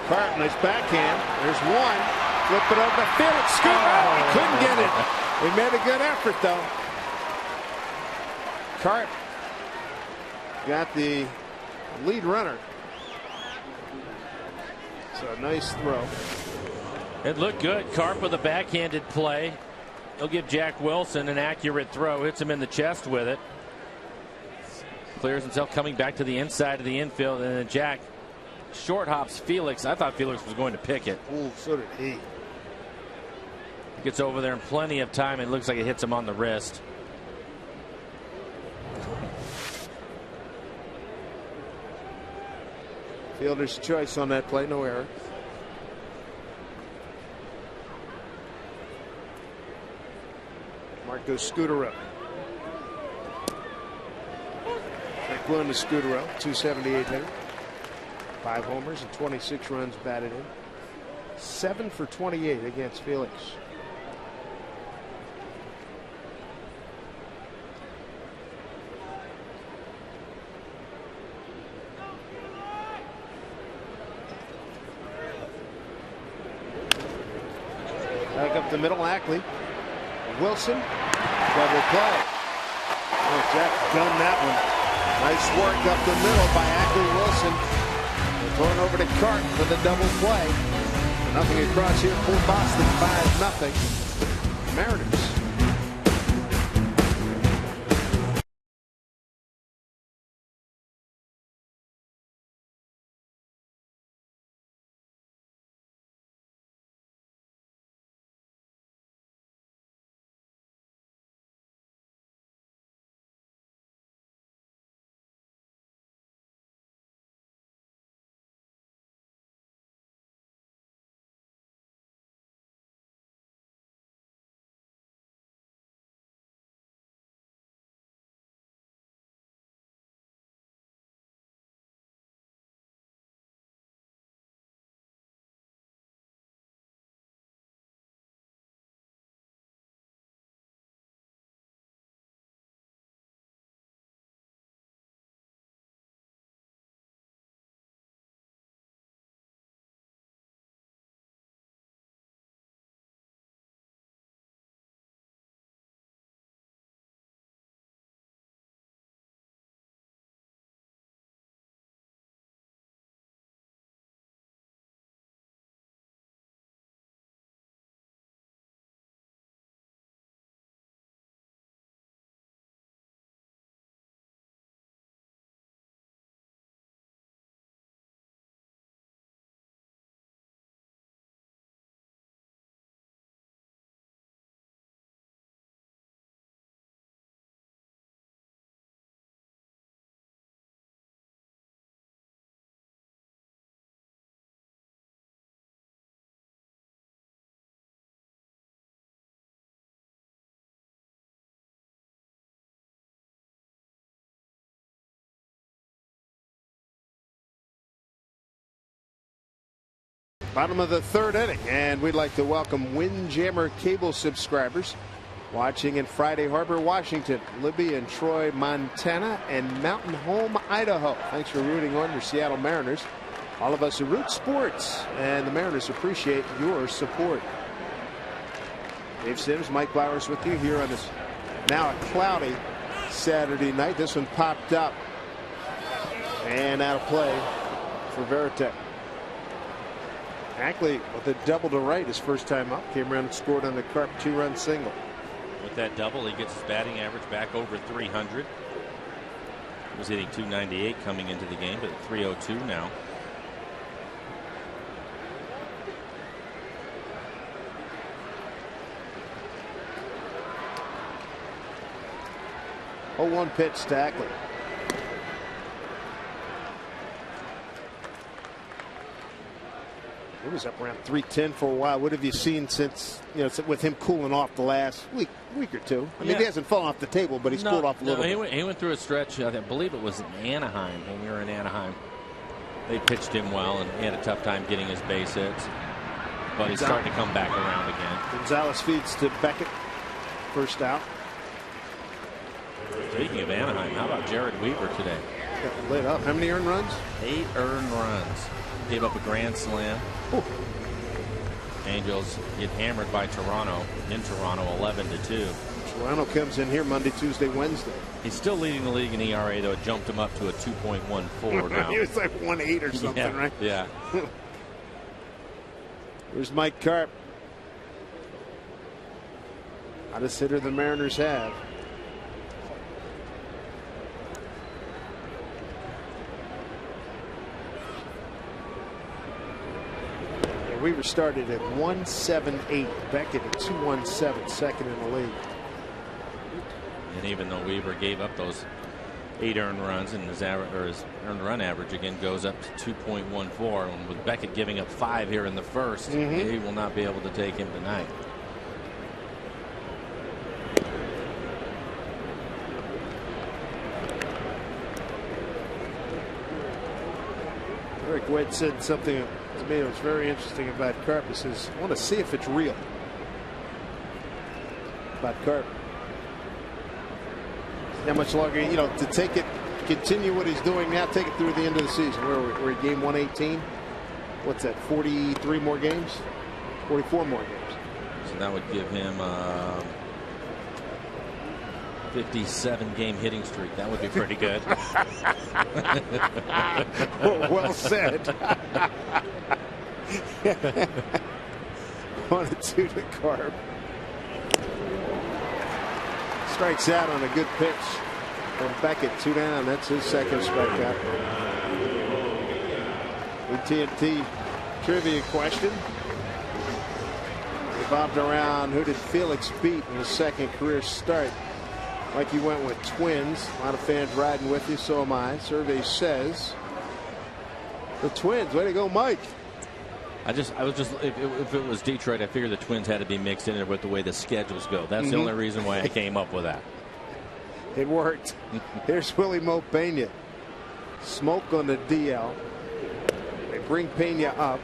Carp, nice backhand. There's one. Flip it over. Felix scoop. He couldn't get it. He made a good effort, though. Carp got the lead runner. So a nice throw. It looked good. Carp with a backhanded play. He'll give Jack Wilson an accurate throw. Hits him in the chest with it. Clears himself coming back to the inside of the infield. And then Jack short hops Felix. I thought Felix was going to pick it. Ooh, so did he. Gets over there in plenty of time. It looks like it hits him on the wrist. Fielder's choice on that play. No error. Marco Scutaro. Check one to Scutaro. 278 hitter. 5 homers and 26 runs batted in. 7 for 28 against Felix. Back up the middle, Ackley. Wilson, double play. Oh, Jack gunned that one. Nice work up the middle by Ackley Wilson. Thrown over to Cart for the double play. Nothing across here for Boston, 5-0. Mariners. Bottom of the third inning, and we'd like to welcome Windjammer Cable subscribers watching in Friday Harbor, Washington, Libby and Troy, Montana, and Mountain Home, Idaho. Thanks for rooting on your Seattle Mariners. All of us who root sports, and the Mariners appreciate your support. Dave Sims, Mike Blowers with you here on this now a cloudy Saturday night. This one popped up and out of play for Veritek. Ackley with a double to right his first time up. Came around and scored on the Carp 2-run single. With that double, he gets his batting average back over 300. He was hitting 298 coming into the game, but 302 now. Oh, 1 pitch to Ackley. It was up around 310 for a while. What have you seen since, with him cooling off the last week or two? I mean, he hasn't fallen off the table, but he's cooled off a little bit. He went through a stretch, I believe it was in Anaheim, when we were in Anaheim. They pitched him well, and he had a tough time getting his base hits. But he's starting to come back around again. Gonzalez feeds to Beckett. First out. Speaking of Anaheim, how about Jared Weaver today? Got lit up. How many earned runs? 8 earned runs. Gave up a grand slam. Ooh. Angels get hammered by Toronto in Toronto 11-2. Toronto comes in here Monday, Tuesday, Wednesday. He's still leading the league in ERA, though. It jumped him up to a 2.14 now. He was like 1.8 or something, right? Yeah. Here's Mike Carp. Hottest hitter the Mariners have. Weaver started at 178. Beckett at 217, second in the league. And even though Weaver gave up those 8 earned runs, and his earned run average again goes up to 2.14, and with Beckett giving up 5 here in the first, he will not be able to take him tonight. Eric Wade said something to me that was very interesting about Carp. He says, I want to see if it's real. About Carp. How much longer, to take it, continue what he's doing now, take it through the end of the season. We're at game 118. What's that, 43 more games? 44 more games. So that would give him 57-game hitting streak. That would be pretty good. Well said. 1-2 to Carp. Strikes out on a good pitch from Beckett. 2 down. That's his second strikeout. AT&T trivia question revolved around who did Felix beat in his second career start. Like you went with Twins. A lot of fans riding with you. So am I. Survey says the Twins. Way to go, Mike. If it was Detroit, I figured the Twins had to be mixed in there with the way the schedules go. That's the only reason why I came up with that. It worked. Here's Willie Mo Pena. Smoke on the DL. They bring Pena up.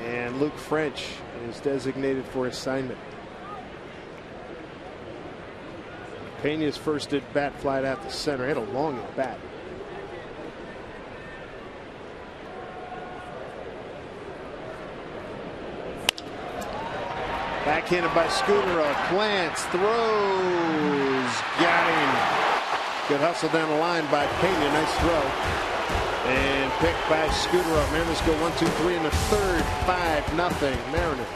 And Luke French is designated for assignment. Pena's first at bat flied out to center. He had a long at bat. Backhanded by Scudero. Plants, throws, got him. Good hustle down the line by Pena. Nice throw. And picked by Scudero. Mariners go 1-2-3 in the third. 5-0 Mariners.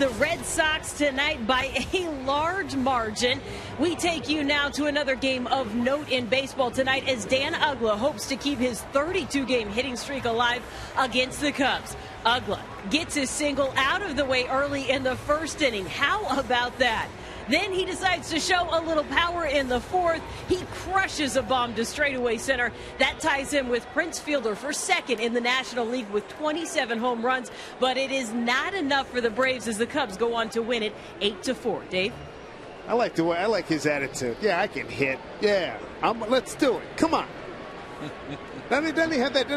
the Red Sox tonight by a large margin. We take you now to another game of note in baseball tonight as Dan Uggla hopes to keep his 32-game hitting streak alive against the Cubs. Uggla gets his single out of the way early in the first inning. How about that? Then he decides to show a little power in the fourth. He crushes a bomb to straightaway center. That ties him with Prince Fielder for second in the National League with 27 home runs. But it is not enough for the Braves as the Cubs go on to win it 8-4. Dave? I like his attitude. Yeah, I can hit. Yeah, let's do it. Come on. Doesn't he have that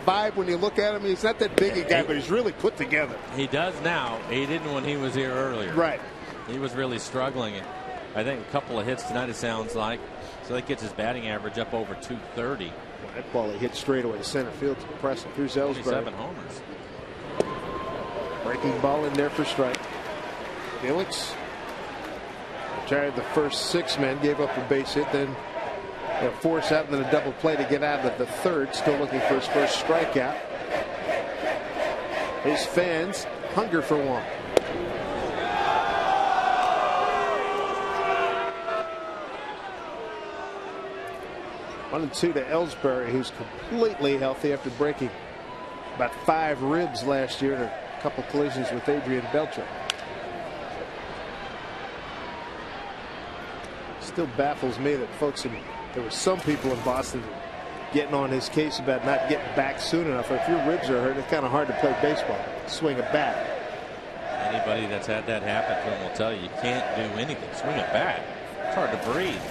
vibe when you look at him? He's not that big a guy, but he's really put together. He does now. He didn't when he was here earlier. Right. He was really struggling. I think a couple of hits tonight, it sounds like. So that gets his batting average up over 230. Well, that ball he hit straight away to center field. It's impressive. Here's Ellsbury. 7 homers. Breaking ball in there for strike. Felix retired the first 6 men, gave up a base hit, then a force out and then a double play to get out of the third. Still looking for his first strikeout. His fans hunger for one. 1-2 to Ellsbury, who's completely healthy after breaking about 5 ribs last year in a couple collisions with Adrian Beltre. Still baffles me that there were some people in Boston getting on his case about not getting back soon enough. If your ribs are hurt, it's kind of hard to play baseball, swing a bat. Anybody that's had that happen to him will tell you can't do anything. Swing a bat. It's hard to breathe.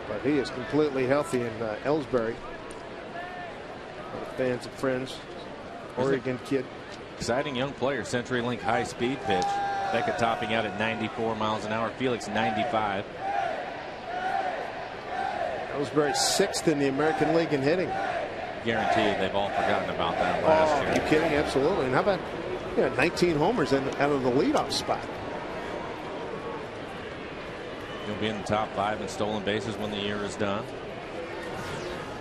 But he is completely healthy in Ellsbury. Fans and friends. Oregon kid. Exciting young player. CenturyLink high speed pitch. Beckett topping out at 94 miles an hour. Felix 95. Ellsbury 6th in the American League in hitting. Guarantee you they've all forgotten about that last year. Are you kidding? Absolutely. And how about 19 homers out of the leadoff spot? He'll be in the top 5 in stolen bases when the year is done.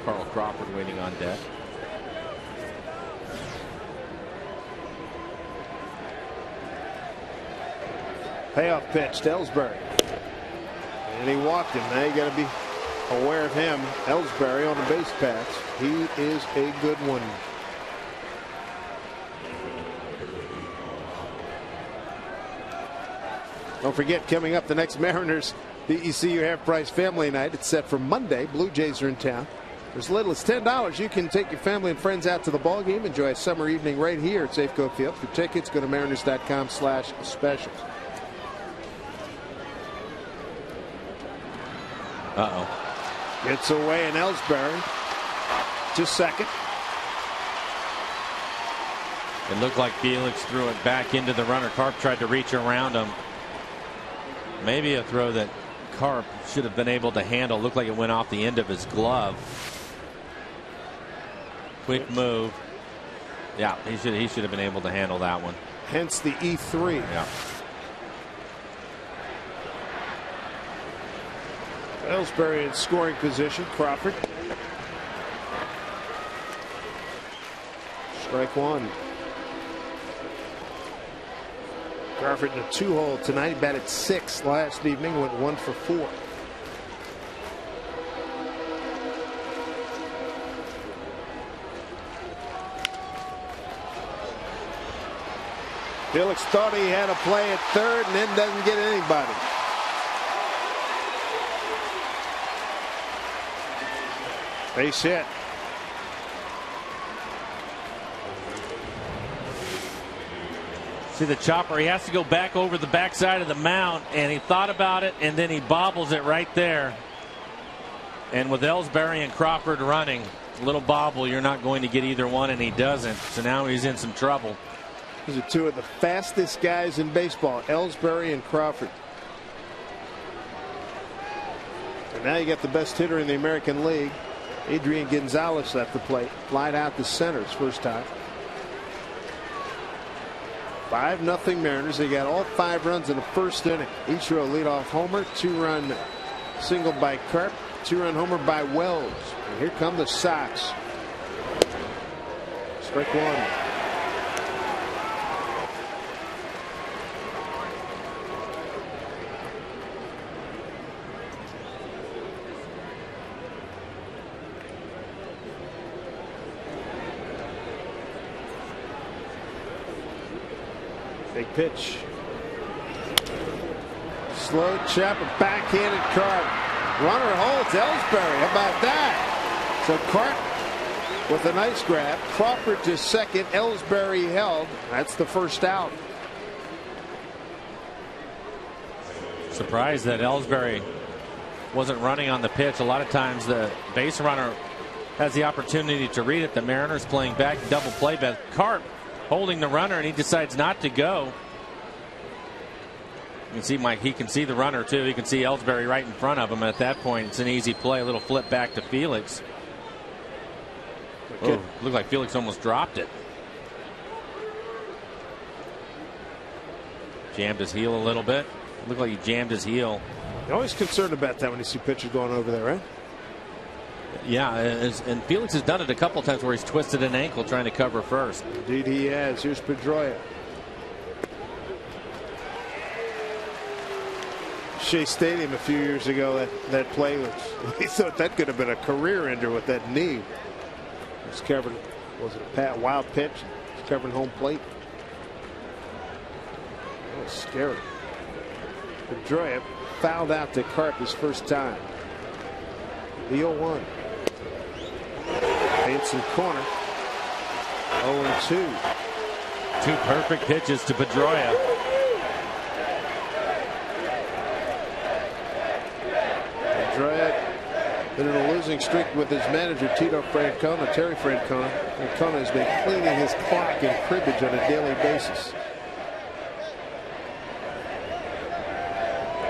Carl Crawford waiting on deck. Payoff pitch to Ellsbury. And he walked him. Now you got to be aware of him. Ellsbury on the base paths. He is a good one. Don't forget, coming up, the next Mariners BECU Half Price Family Night. It's set for Monday. Blue Jays are in town. For as little as $10, you can take your family and friends out to the ball game. Enjoy a summer evening right here at Safeco Field. For tickets, go to mariners.com/specials. Gets away, and Ellsbury to second. It looked like Felix threw it back into the runner. Carp tried to reach around him. Maybe a throw that Carp should have been able to handle. Looked like it went off the end of his glove. Quick move. Yeah, he should have been able to handle that one. Hence the E3. Yeah. Ellsbury in scoring position. Crawford. Strike one. Crawford in a 2-hole tonight. He batted 6 last evening. Went 1 for 4. Felix thought he had a play at third and then doesn't get anybody. Base hit. See the chopper, he has to go back over the backside of the mound, and he thought about it, and then he bobbles it right there. And with Ellsbury and Crawford running, little bobble, you're not going to get either one, and he doesn't. So now he's in some trouble. These are 2 of the fastest guys in baseball, Ellsbury and Crawford. And now you got the best hitter in the American League. Adrian Gonzalez at the plate. Flied out to center his first time. 5-0 Mariners. They got all 5 runs in the first inning. Ichiro leadoff homer. 2-run single by Carp. 2-run homer by Wells. And here come the Sox. Strike one. 2-3 pitch. Slow chop, a backhanded Carp. Runner holds Ellsbury. How about that? So Carp with a nice grab. Crawford to second. Ellsbury held. That's the first out. Surprised that Ellsbury wasn't running on the pitch. A lot of times the base runner has the opportunity to read it. The Mariners playing back double play, but Carp holding the runner, and he decides not to go. You can see Mike. He can see the runner too. He can see Ellsbury right in front of him. At that point, it's an easy play. A little flip back to Felix. Oh, looked like Felix almost dropped it. Jammed his heel a little bit. Looked like he jammed his heel. You're always concerned about that when you see pitchers going over there, right? Yeah, and Felix has done it a couple times where he's twisted an ankle trying to cover first. Indeed he has. Here's Pedroia. Shea Stadium a few years ago, that play was, he thought that could have been a career ender with that knee. It was covering, was it a wild pitch? It was covering home plate. That was scary. Pedroia fouled out to Carp his first time. The 0-1. Paints in corner. 0-2. Two perfect pitches to Pedroia. Pedroia been in a losing streak with his manager Terry Francona. Francona has been cleaning his clock and cribbage on a daily basis.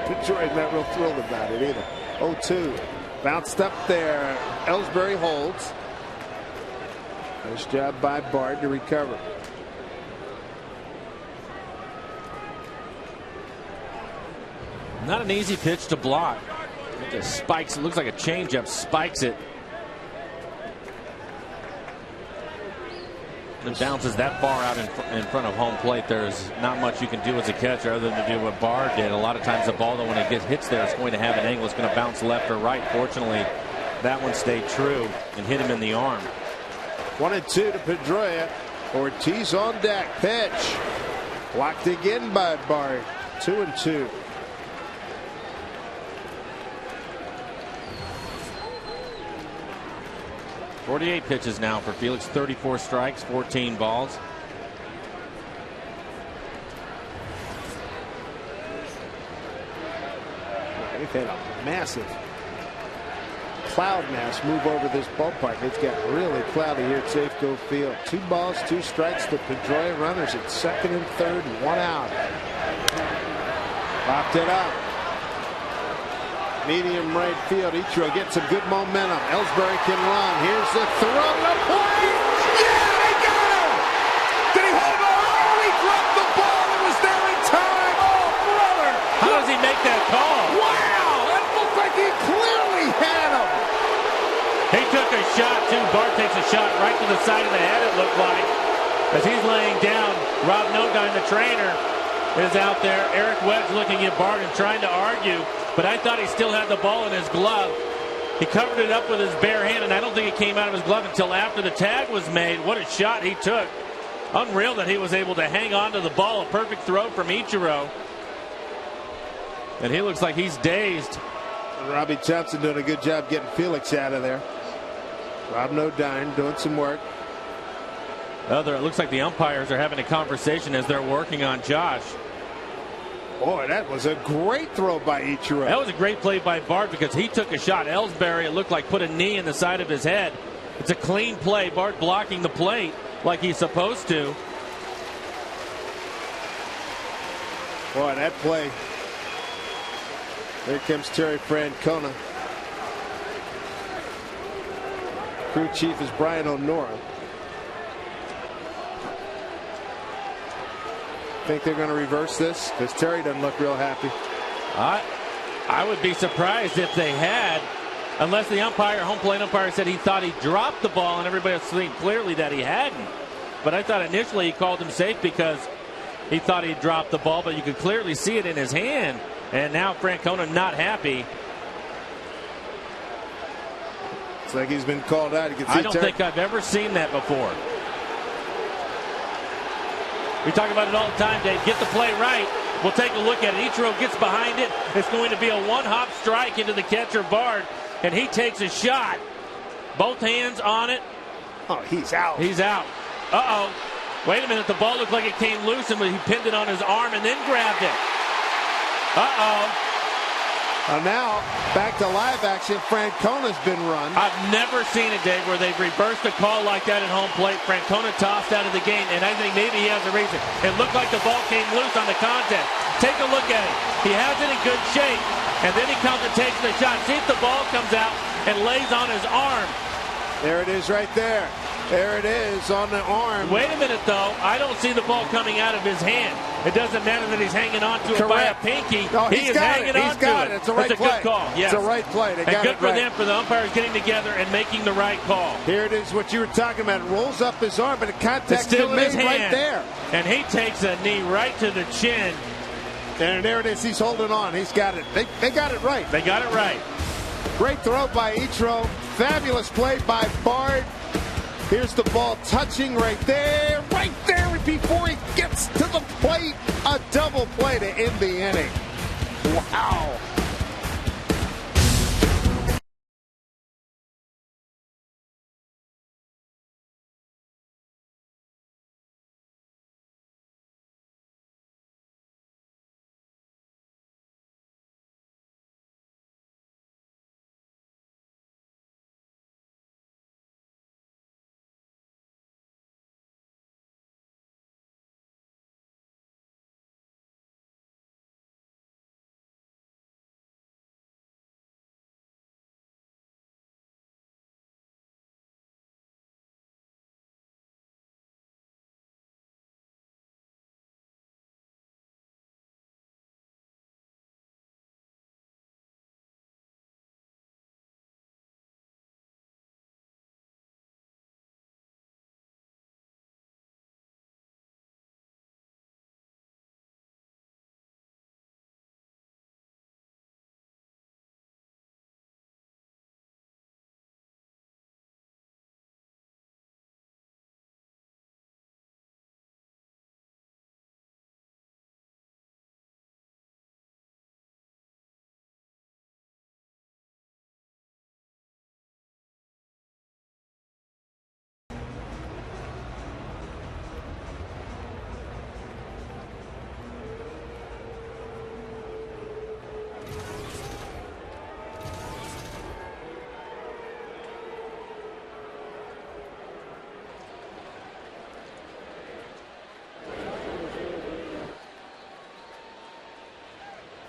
Pedroia's not real thrilled about it either. 0-2. Bounced up there. Ellsbury holds. Nice job by Bard to recover. Not an easy pitch to block. It just spikes. It looks like a changeup. Spikes it. And bounces that far out in front of home plate. There's not much you can do as a catcher other than to do what Bard did. A lot of times the ball, though, when it hits there, it's going to have an angle. It's going to bounce left or right. Fortunately, that one stayed true and hit him in the arm. 1-2 to Pedroia. Ortiz on deck. Pitch. Blocked again by Bard. 2-2. .48 pitches now for Felix. 34 strikes, 14 balls. They've had a massive cloud mass move over this ballpark. It's got really cloudy here at Safeco Field. 2 balls, 2 strikes to Pedroia. Runners at second and third, 1 out. Popped it up. Medium right field. Ichiro gets some good momentum. Ellsbury can run. Here's the throw. The play. Yeah, he got him. Did he hold on? Oh, he dropped the ball. It was there in time. Oh, brother. How does he make that call? Wow. That looked like he clearly had him. He took a shot, too. Bart takes a shot right to the side of the head, it looked like. As he's laying down, Rob Nodine, the trainer, is out there. Eric Webb's looking at Bart and trying to argue. But I thought he still had the ball in his glove. He covered it up with his bare hand, and I don't think it came out of his glove until after the tag was made. What a shot he took. Unreal that he was able to hang on to the ball. A perfect throw from Ichiro. And he looks like he's dazed. Robbie Thompson doing a good job getting Felix out of there. Rob Nodine doing some work. It looks like the umpires are having a conversation as they're working on Josh. Boy, that was a great throw by Ichiro. That was a great play by Bart because he took a shot. Ellsbury, it looked like, put a knee in the side of his head. It's a clean play. Bart blocking the plate like he's supposed to. Boy, that play. Here comes Terry Francona. Crew chief is Brian O'Nora. Think they're going to reverse this? Because Terry doesn't look real happy. I would be surprised if they had, unless the home plate umpire said he thought he dropped the ball and everybody was seeing clearly that he hadn't. But I thought initially he called him safe because he thought he dropped the ball, but you could clearly see it in his hand. And now Francona not happy. It's like he's been called out. You can see I don't think I've ever seen that before. We talk about it all the time, Dave. Get the play right. We'll take a look at it. Ichiro gets behind it. It's going to be a one-hop strike into the catcher, Bard, and he takes a shot. Both hands on it. Oh, he's out. He's out. Uh-oh. Wait a minute. The ball looked like it came loose, and he pinned it on his arm and then grabbed it. Uh-oh. Now, back to live action. Francona's been run. I've never seen it, Dave, where they've reversed a call like that at home plate. Francona tossed out of the game, and I think maybe he has a reason. It looked like the ball came loose on the contact. Take a look at it. He has it in good shape, and then he comes and takes the shot. See if the ball comes out and lays on his arm. There it is right there. There it is on the arm. Wait a minute, though. I don't see the ball coming out of his hand. It doesn't matter that he's hanging on to it by a pinky. No, he is hanging on to it. He's got it. It's a right play. That's a good call. Yes. It's a right play. They got it right. And good for them, for the umpires getting together and making the right call. Here it is, what you were talking about. It rolls up his arm, but the contact's still been in his made hand. right there. And he takes a knee right to the chin. And there it is. He's holding on. He's got it. They got it right. They got it right. Great throw by Ichiro. Fabulous play by Bard. Here's the ball touching right there before he gets to the plate. A double play to end the inning. Wow.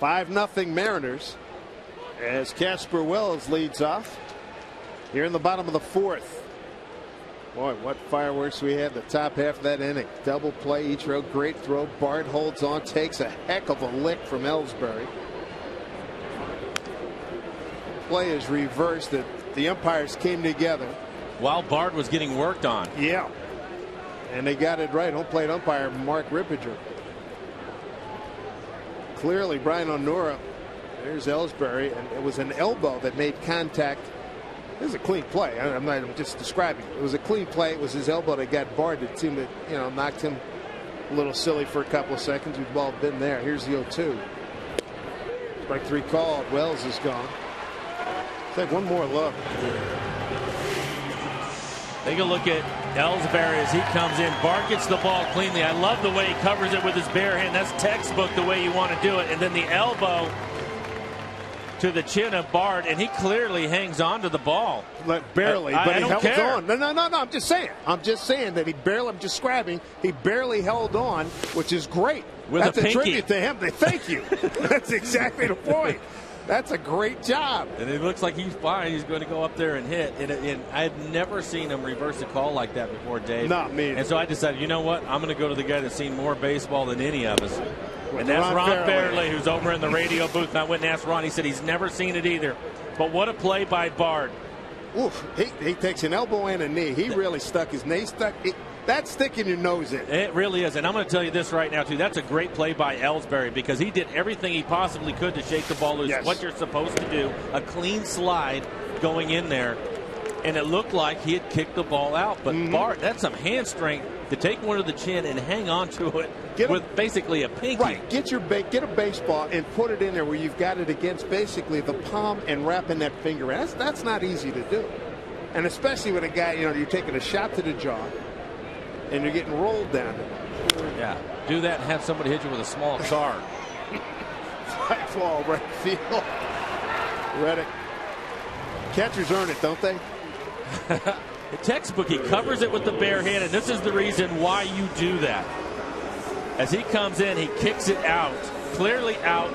"5-0 Mariners as Casper Wells leads off here in the bottom of the fourth. Boy, what fireworks we had the top half of that inning. Double play, Ichiro, great throw. Bard holds on, takes a heck of a lick from Ellsbury. Play is reversed. The umpires came together while Bard was getting worked on. Yeah, and they got it right. Home plate umpire Mark Rippinger. Clearly, Brian Onora, there's Ellsbury, and it was an elbow that made contact. This is a clean play. I'm just describing it. It was a clean play. It was his elbow that got Bard that seemed to, knocked him a little silly for a couple of seconds. We've all been there. Here's the 0-2. Strike 3 called. Wells is gone. Take one more look. Take a look at Ellsbury as he comes in. Bard gets the ball cleanly. I love the way he covers it with his bare hand. That's textbook the way you want to do it. And then the elbow to the chin of Bard, and he clearly hangs on to the ball. Barely, but he held on. No, I'm just saying. That he barely, I'm just describing, he barely held on, which is great. That's a tribute to him. Thank you. That's exactly the point. That's a great job. And it looks like he's fine. He's going to go up there and hit. And I had never seen him reverse a call like that before, Dave. Not me. And so I decided, you know what? I'm going to go to the guy that's seen more baseball than any of us. And that's Ron Fairley, who's over in the radio booth. And I went and asked Ron. He said he's never seen it either. But what a play by Bard. Oof. He takes an elbow and a knee. He really stuck his knee. That's sticking your nose in. It really is. And I'm going to tell you this right now, too. That's a great play by Ellsbury because he did everything he possibly could to shake the ball loose. Yes. What you're supposed to do. A clean slide going in there. And it looked like he had kicked the ball out. But Bard, that's some hand strength to take one to the chin and hang on to it with basically a pinky. Right. Get a baseball and put it in there where you've got it against basically the palm and wrapping that finger around. That's not easy to do. And especially with a guy, you're taking a shot to the jaw and you're getting rolled down. Yeah. Do that and have somebody hit you with a small car. Fly ball right field. Reddick. Catchers earn it, don't they? The textbook, he covers it with the bare hand, and this is the reason why you do that. As he comes in, he kicks it out. Clearly out.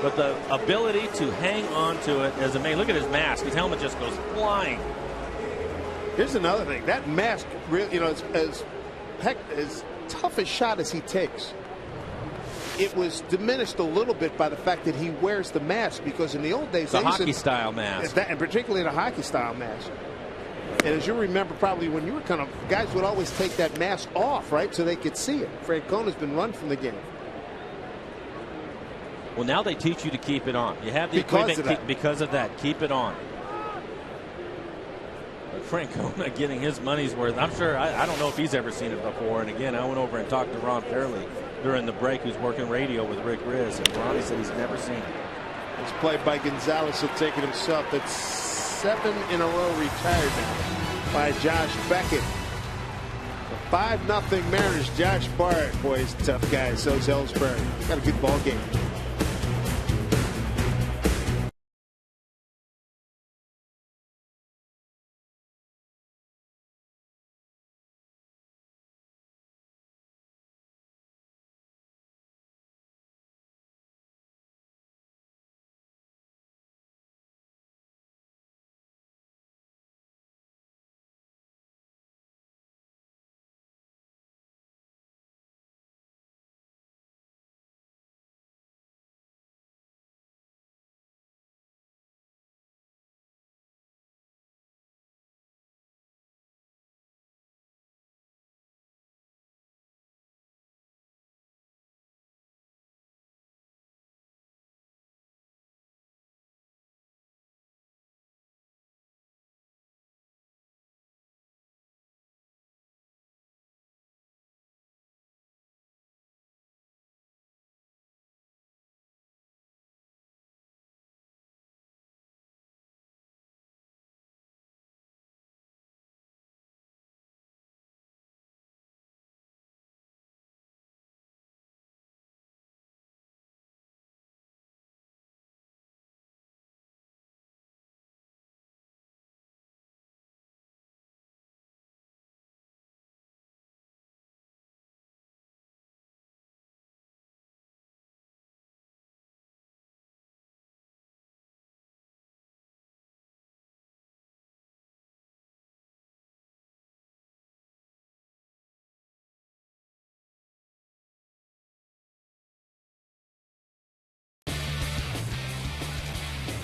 But the ability to hang on to it as a man. Look at his mask. His helmet just goes flying. Here's another thing. That mask, really, as tough a shot as he takes, it was diminished a little bit by the fact that he wears the mask, because in the old days, the hockey style mask, and particularly the hockey style mask. And as you remember, probably when you were guys would always take that mask off, right, so they could see it. Francona's been run from the game. Well, now they teach you to keep it on. You have the equipment because of that. Keep it on. But Francona getting his money's worth. I'm sure. I don't know if he's ever seen it before. And again, I went over and talked to Ron Fairley during the break, who's working radio with Rick Riz, and Ronnie said he's never seen it. It's played by Gonzalez. He'll take it himself. That's 7 in a row retired now by Josh Beckett. 5-0 Mariners. Josh Bart, boy, he's a tough guy. So's Ellsbury. Got a good ball game.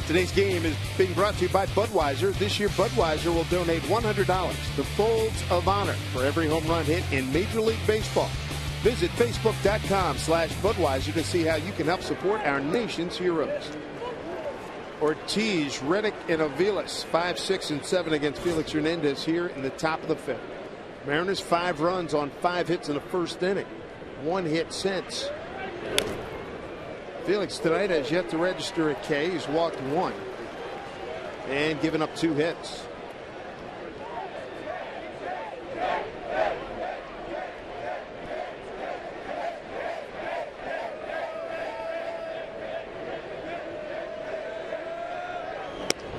Today's game is being brought to you by Budweiser. This year, Budweiser will donate $100 to Folds of Honor for every home run hit in Major League Baseball. Visit Facebook.com/Budweiser to see how you can help support our nation's heroes. Ortiz, Reddick, and Aviles, 5, 6, and 7 against Felix Hernandez here in the top of the 5th. Mariners 5 runs on 5 hits in the first inning. 1 hit since. Felix tonight has yet to register a K. He's walked 1 and given up 2 hits.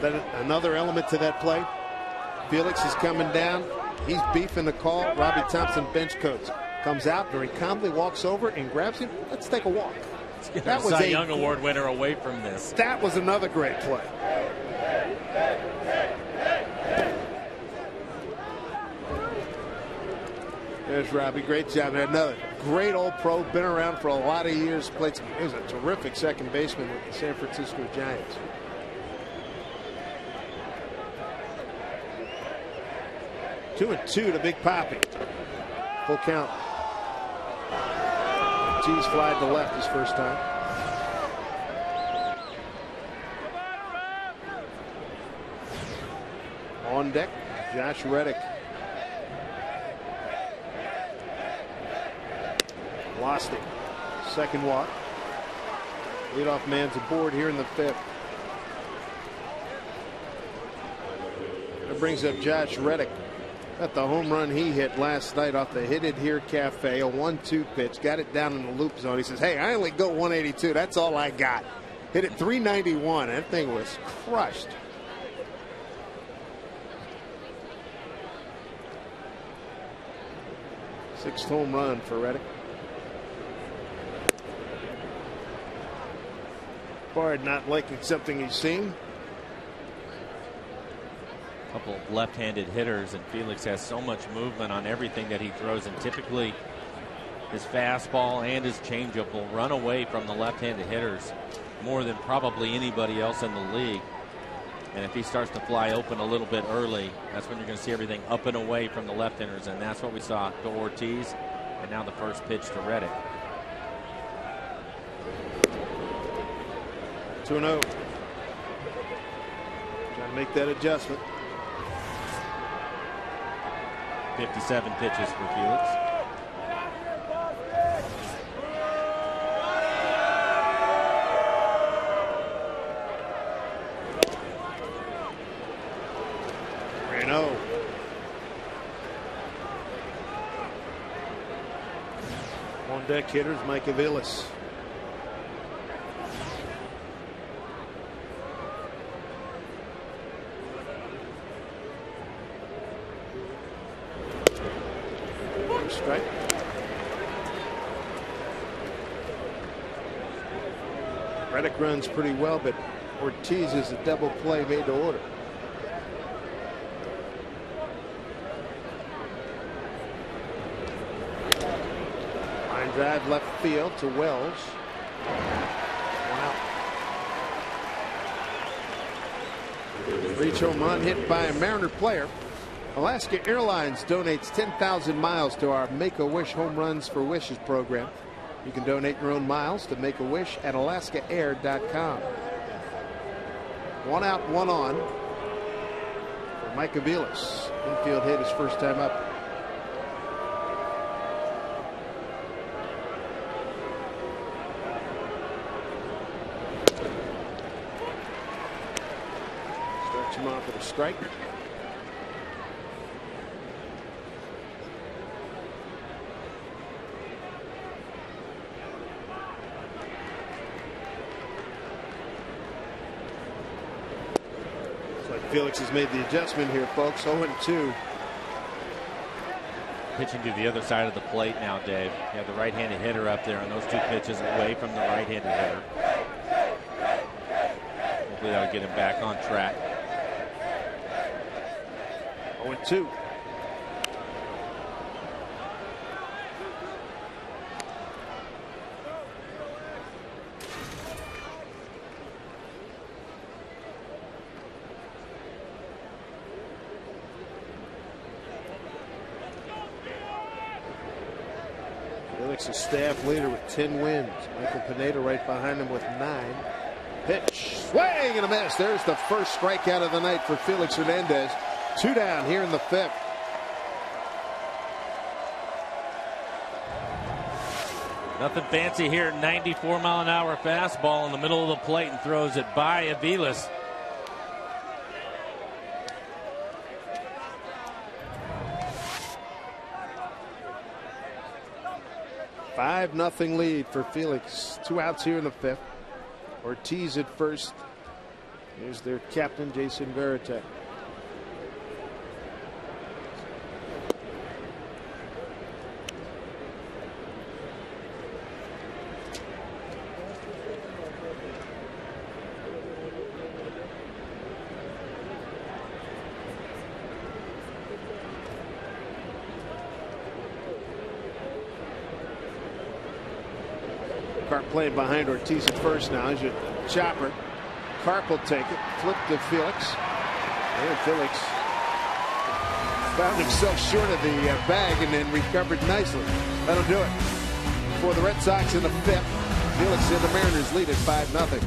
Then another element to that play. Felix is coming down. He's beefing the call. Robbie Thompson, bench coach, comes out and he calmly walks over and grabs him. Let's take a walk. That was a Young Award winner away from this. That was another great play. There's Robbie. Great job. Another great old pro. Been around for a lot of years. Played. He was a terrific second baseman with the San Francisco Giants. Two and 2 to Big Papi. Full count. Ortiz fly to left his first time. On deck, Josh Reddick. Lost him. Second walk. Leadoff man's aboard here in the 5th. That brings up Josh Reddick. Got the home run he hit last night off the Hit It Here Cafe, a 1-2 pitch. Got it down in the loop zone. He says, hey, I only go 182. That's all I got. Hit it 391. That thing was crushed. Sixth home run for Reddick. Bard not liking something he's seen. Couple of left-handed hitters, and Felix has so much movement on everything that he throws, and typically his fastball and his changeup will run away from the left-handed hitters more than probably anybody else in the league. And if he starts to fly open a little bit early, that's when you're going to see everything up and away from the left-handers, and that's what we saw to Ortiz, and now the first pitch to Reddick. 2-0. Trying to make that adjustment. 57 pitches for Felix. Reno. On deck hitters, Mike Aviles. Strike. Reddick runs pretty well, but Ortiz is a double play made to order. Line drive left field to Wells. Wow. Reach home run hit by a Mariner player. Alaska Airlines donates 10,000 miles to our Make-A-Wish Home Runs for Wishes program. You can donate your own miles to Make-A-Wish at alaskaair.com. One out, one on for Mike Aviles. Infield hit his first time up. Starts him off with a strike. Felix has made the adjustment here, folks. 0-2. Pitching to the other side of the plate now, Dave. You have the right-handed hitter up there on those two pitches away from the right-handed hitter. Hopefully that'll get him back on track. 0-2. Felix is staff leader with 10 wins. Michael Pineda right behind him with 9. Pitch, swing and a miss. There's the first strikeout of the night for Felix Hernandez. 2 down here in the 5th. Nothing fancy here. 94-mile-an-hour fastball in the middle of the plate and throws it by Aviles. Nothing lead for Felix. 2 outs here in the 5th. Ortiz at first. Here's their captain, Jason Varitek. Carp playing behind Ortiz at first now. He's a chopper. Carp will take it. Flip to Felix. And Felix found himself short of the bag and then recovered nicely. That'll do it for the Red Sox in the 5th. Felix and the Mariners lead at 5-0.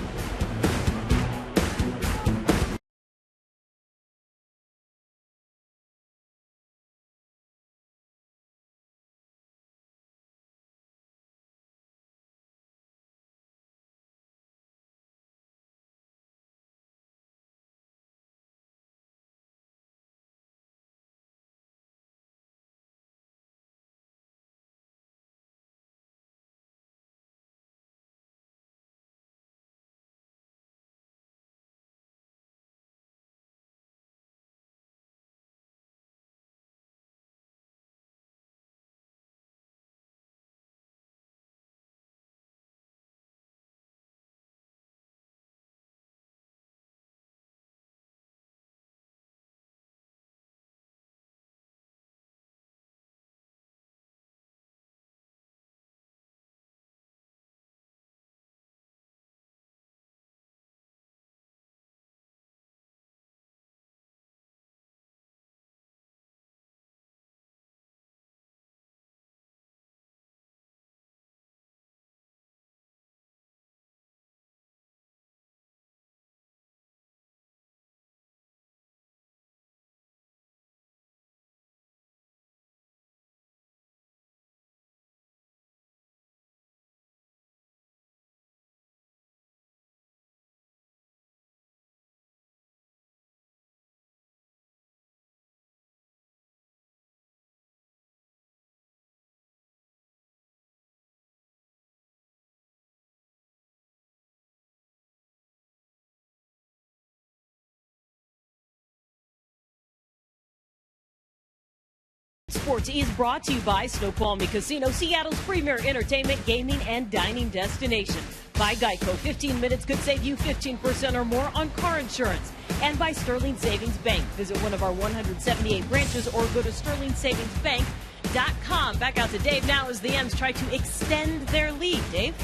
Sports is brought to you by Snoqualmie Casino, Seattle's premier entertainment, gaming, and dining destination. By Geico, 15 minutes could save you 15% or more on car insurance. And by Sterling Savings Bank. Visit one of our 178 branches or go to sterlingsavingsbank.com. Back out to Dave now as the M's try to extend their lead. Dave?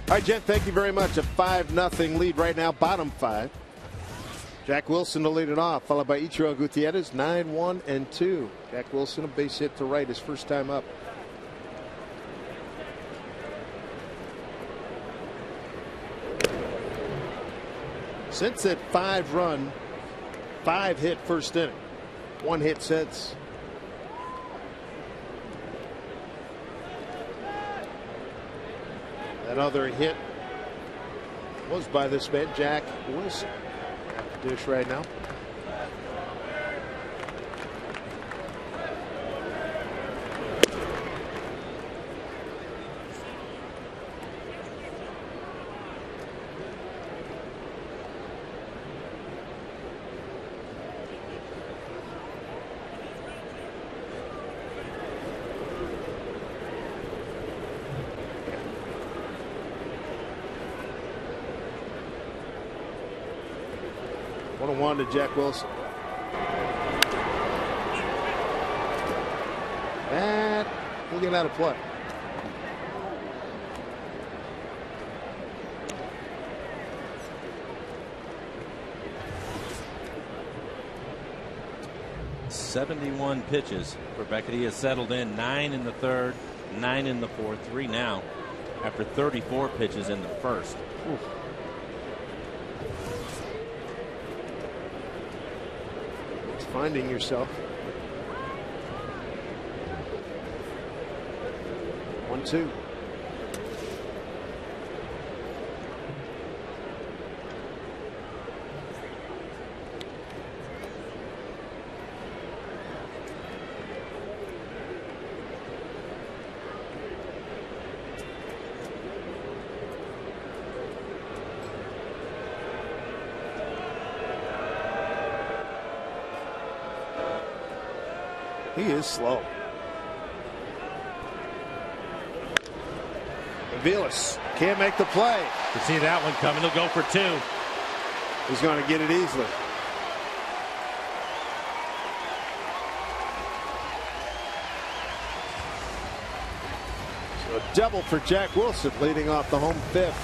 All right, Jen, thank you very much. A 5-0 lead right now, bottom 5. Jack Wilson to lead it off, followed by Ichiro Gutierrez, 9-1-2. Jack Wilson, a base hit to right, his first time up. Since that 5-run, 5-hit first inning, 1 hit since. That other hit was by this man, Jack Wilson. At the dish right now. One to Jack Wilson. That will get out of play. "71 pitches for Beckett. He has settled in 9 in the third, 9 in the fourth, 3 now after 34 pitches in the first. Oof. Finding yourself. 1-2. He is slow. Aviles can't make the play. You see that one coming. He'll go for 2. He's going to get it easily. So a double for Jack Wilson, leading off the home 5th.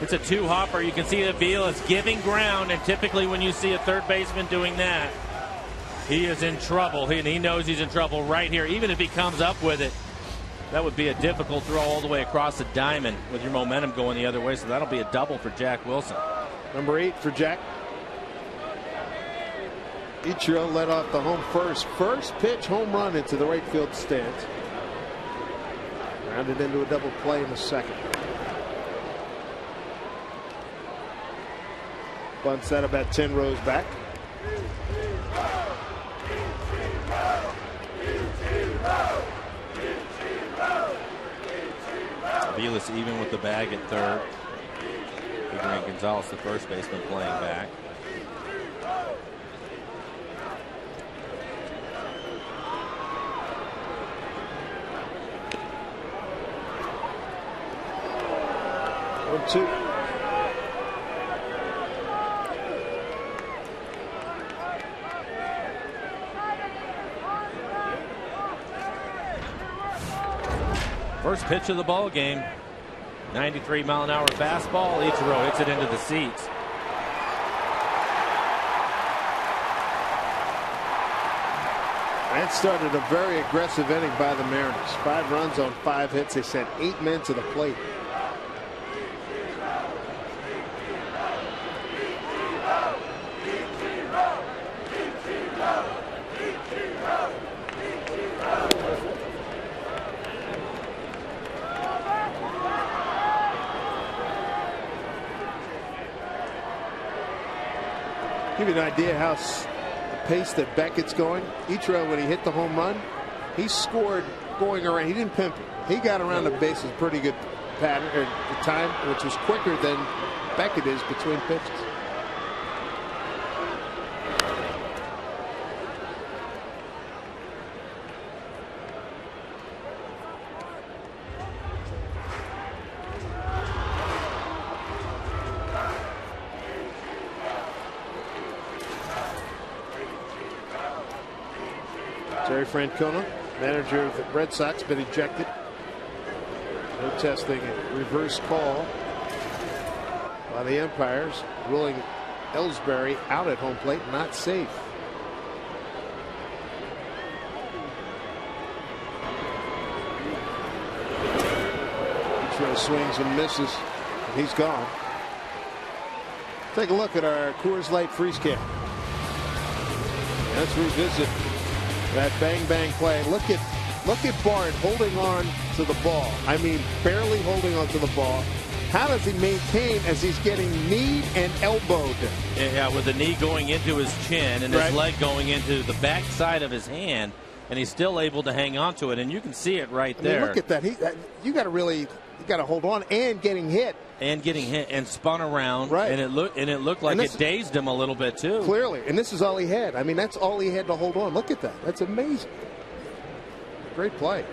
It's a 2-hopper. You can see Aviles giving ground, and typically when you see a third baseman doing that, he is in trouble. He knows he's in trouble right here. Even if he comes up with it, that would be a difficult throw all the way across the diamond with your momentum going the other way. So that'll be a double for Jack Wilson. Number 8 for Jack. Ichiro led off the home first. First pitch home run into the right field stands. Rounded into a double play in the second. Bunts that about 10 rows back. Aviles even with the bag at third. Adrian Gonzalez, the first baseman, playing back. One, two. First pitch of the ball game. 93-mile-an-hour fastball. Ichiro hits it into the seats. That started a very aggressive inning by the Mariners. 5 runs on 5 hits. They sent 8 men to the plate. Give you an idea how the pace that Beckett's going. Ichiro, when he hit the home run, he scored going around. He didn't pimp it. He got around the bases pretty good pattern or the time, which was quicker than Beckett is between pitches. Terry Francona, manager of the Red Sox, been ejected. No testing, a reverse call by the umpires, ruling Ellsbury out at home plate, not safe. Ichiro swings and misses, and he's gone. Take a look at our Coors Light freeze cam. Let's revisit that bang bang play. Look at Bart holding on to the ball. I mean, barely holding on to the ball. How does he maintain as he's getting kneed and elbowed? Yeah, with the knee going into his chin and his leg going into the back side of his hand, and he's still able to hang on to it, and you can see it right there. I mean, look at that. You got to hold on, and getting hit. And spun around. Right. And it looked like it dazed him a little bit too. Clearly. And this is all he had. I mean, that's all he had to hold on. Look at that. That's amazing. Great play.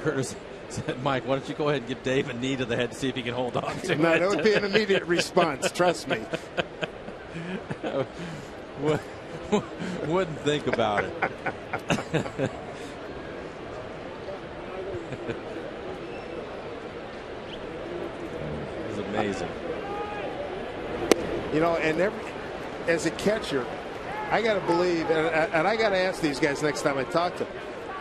Curtis said, Mike, why don't you go ahead and give Dave a knee to the head to see if he can hold on to it. No, that would be an immediate response. Trust me. Wouldn't think about it. It was amazing. You know, and as a catcher, I got to believe, and I got to ask these guys next time I talk to them,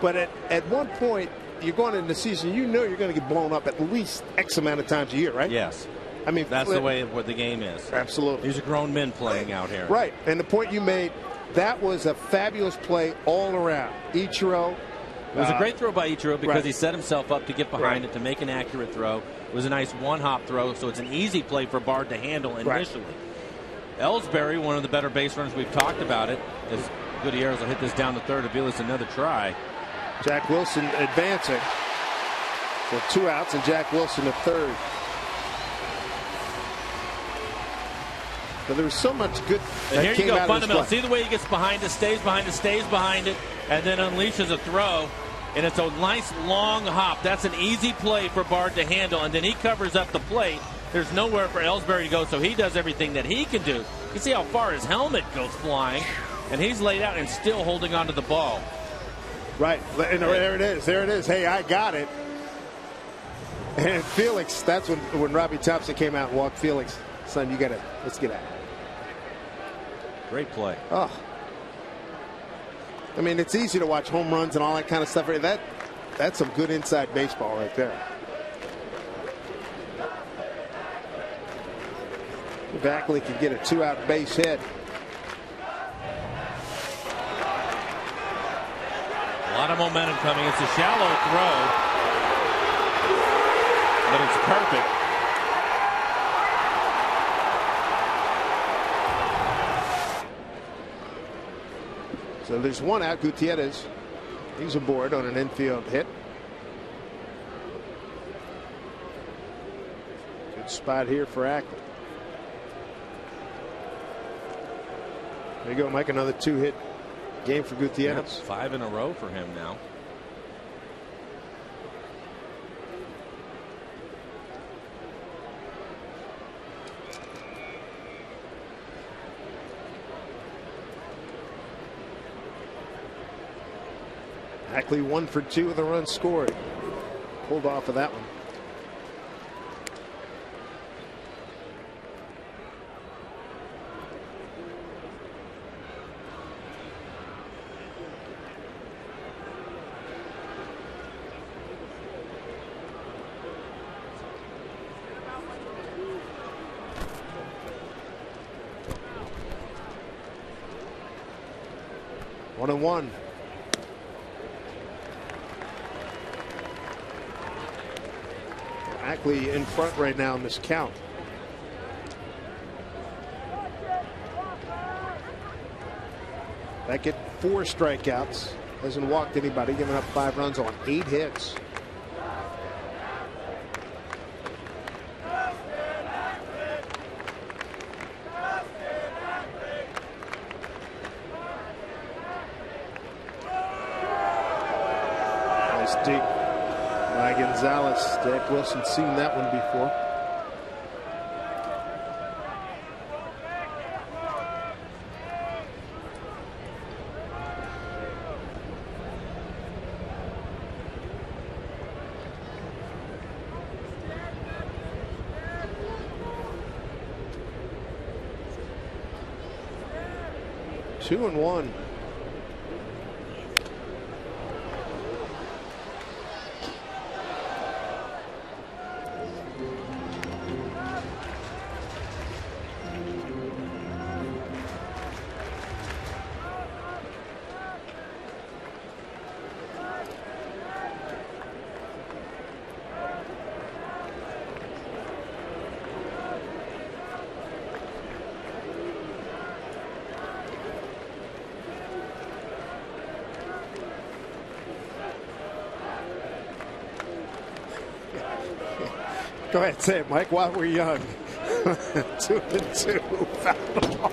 but at one point, you're going into the season, you know you're going to get blown up at least X amount of times a year, right? Yes. I mean, that's the way what the game is. Absolutely. These are grown men playing out here. Right. And the point you made, that was a fabulous play all around. Ichiro. It was a great throw by Ichiro because he set himself up to get behind it to make an accurate throw. It was a nice one-hop throw, so it's an easy play for Bard to handle initially. Ellsbury, one of the better base runners, we've talked about it, as Gutierrez will hit this down the third. Aviles another try. Jack Wilson advancing. So 2 outs and Jack Wilson at third. But there was so much good. And here you go, fundamental. See the way he gets behind it, stays behind it, and then unleashes a throw. And it's a nice long hop. That's an easy play for Bard to handle. And then he covers up the plate. There's nowhere for Ellsbury to go, so he does everything that he can do. You can see how far his helmet goes flying. And he's laid out and still holding onto the ball. Right. And there it is. There it is. Hey, I got it. And Felix, that's when Robbie Thompson came out and walked Felix. Son, let's get out. Great play. Oh. I mean, it's easy to watch home runs and all that kind of stuff. That's some good inside baseball right there. Backley can get a 2-out base hit. A lot of momentum coming. It's a shallow throw, but it's perfect. So there's 1 out. Gutierrez, he's aboard on an infield hit. Good spot here for Ackley. There you go, Mike. Another 2-hit game for Gutierrez. Yep, 5 in a row for him now. Ackley 1 for 2 with a run scored. Pulled off of that one. One and one. Ackley in front right now in this count. Beckett 4 strikeouts. Hasn't walked anybody, giving up 5 runs on 8 hits. Nice deep by Gonzalez. Jack Wilson seen that one before. 2-1. Go ahead, say it, Mike. While we're young. 2-2. Foul.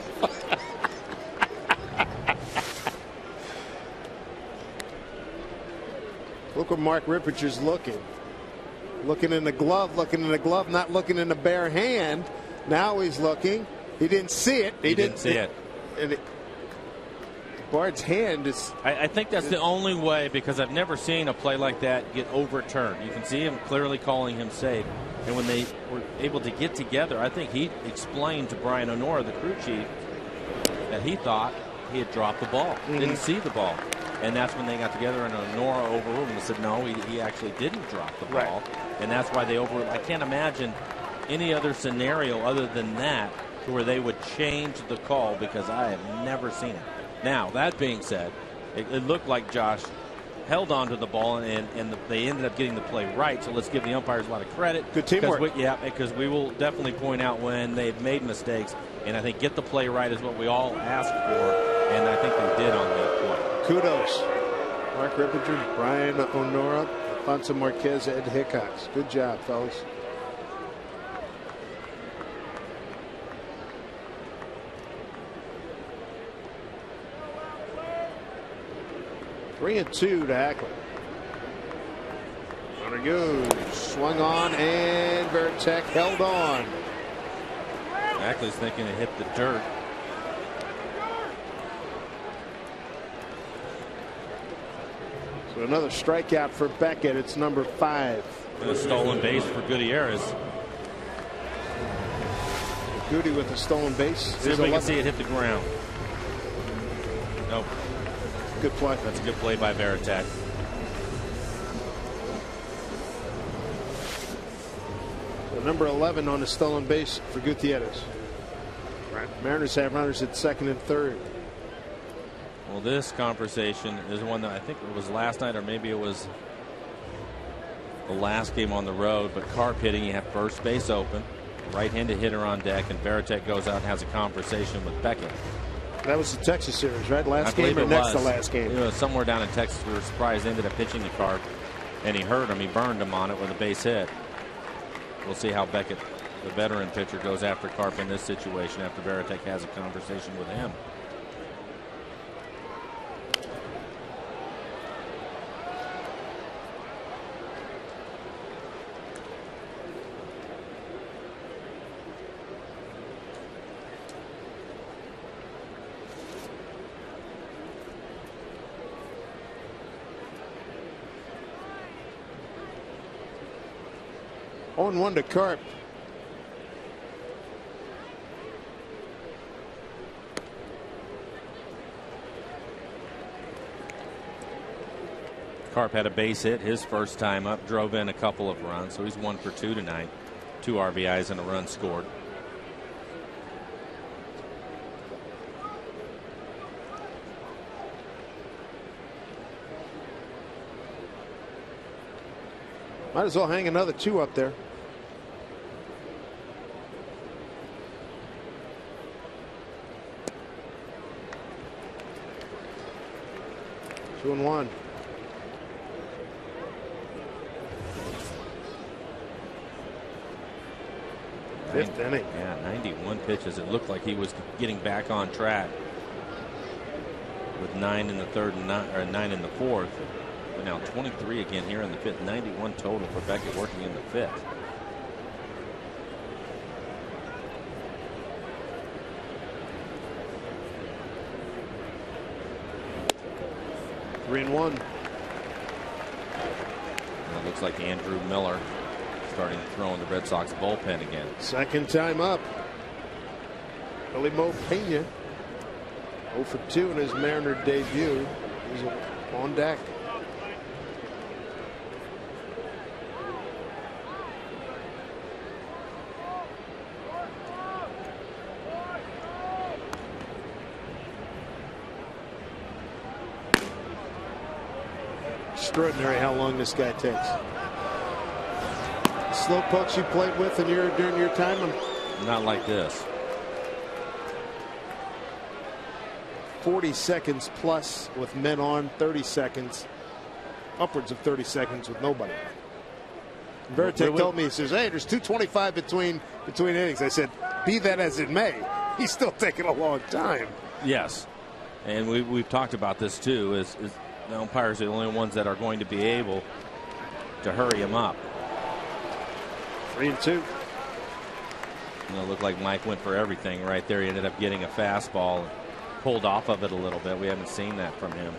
Look where Mark Ripperger's looking. Looking in the glove, not looking in the bare hand. Now he's looking. He didn't see it. He didn't see it. And Bard's hand is... I think that's the only way, because I've never seen a play like that get overturned. You can see him clearly calling him safe. And when they were able to get together, I think he explained to Brian Honora, the crew chief, that he thought he had dropped the ball. Didn't see the ball. And that's when they got together, and Honora overruled him and said, no, he actually didn't drop the ball. Right. And that's why they overruled. I can't imagine any other scenario other than that where they would change the call, because I have never seen it. Now, that being said, it looked like Josh held on to the ball, and they ended up getting the play right. So let's give the umpires a lot of credit. Good teamwork. Because we will definitely point out when they've made mistakes. And I think get the play right is what we all asked for, and I think they did on that play. Kudos. Mark Ripperger, Brian Honora, Alfonso Marquez, Ed Hickox. Good job, fellas. Three and 2 to Hackley. Runner goes. Swung on, and Veritek held on. Hackley's thinking it hit the dirt. So another strikeout for Beckett. It's number 5. And a stolen base for Gutierrez. Goody with a stolen base. See if we can see it hit the ground. Nope. Good play. That's a good play by Veritek. So number 11 on the stolen base for Gutierrez. Right. Mariners have runners at second and third. Well, this conversation is one that I think it was last night, or maybe it was the last game on the road. But Carp hitting, you have first base open, right-handed hitter on deck, and Veritek goes out and has a conversation with Beckett. That was the Texas series, right? Last game or next to last game? It was somewhere down in Texas. We were surprised they ended up pitching to Carp, and he hurt him. He burned him on it with a base hit. We'll see how Beckett, the veteran pitcher, goes after Carp in this situation after Veritek has a conversation with him. On 1 to Carp. Carp had a base hit his first time up, drove in a couple of runs, so he's 1 for 2 tonight. 2 RBIs and a run scored. Might as well hang another 2 up there. Two and 1. Fifth inning. Yeah, 91 pitches. It looked like he was getting back on track with 9 in the third and 9 in the fourth. But now 23 again here in the fifth. 91 total for Beckett working in the fifth. Three and 1. It looks like Andrew Miller starting to throw in the Red Sox bullpen again. Second time up. Billy Mo Pena 0 for 2 in his Mariner debut. He's on deck. Extraordinary how long this guy takes. Slow pokes you played with during your time? Not like this. 40 seconds plus with men on, 30 seconds, upwards of 30 seconds with nobody. Veritek told me, he says, hey, there's 2:25 between innings. I said, be that as it may, he's still taking a long time. Yes, and we've talked about this too. Is the umpires are the only ones that are going to be able to hurry him up. 3-2. It looked like Mike went for everything right there. He ended up getting a fastball and pulled off of it a little bit. We haven't seen that from him.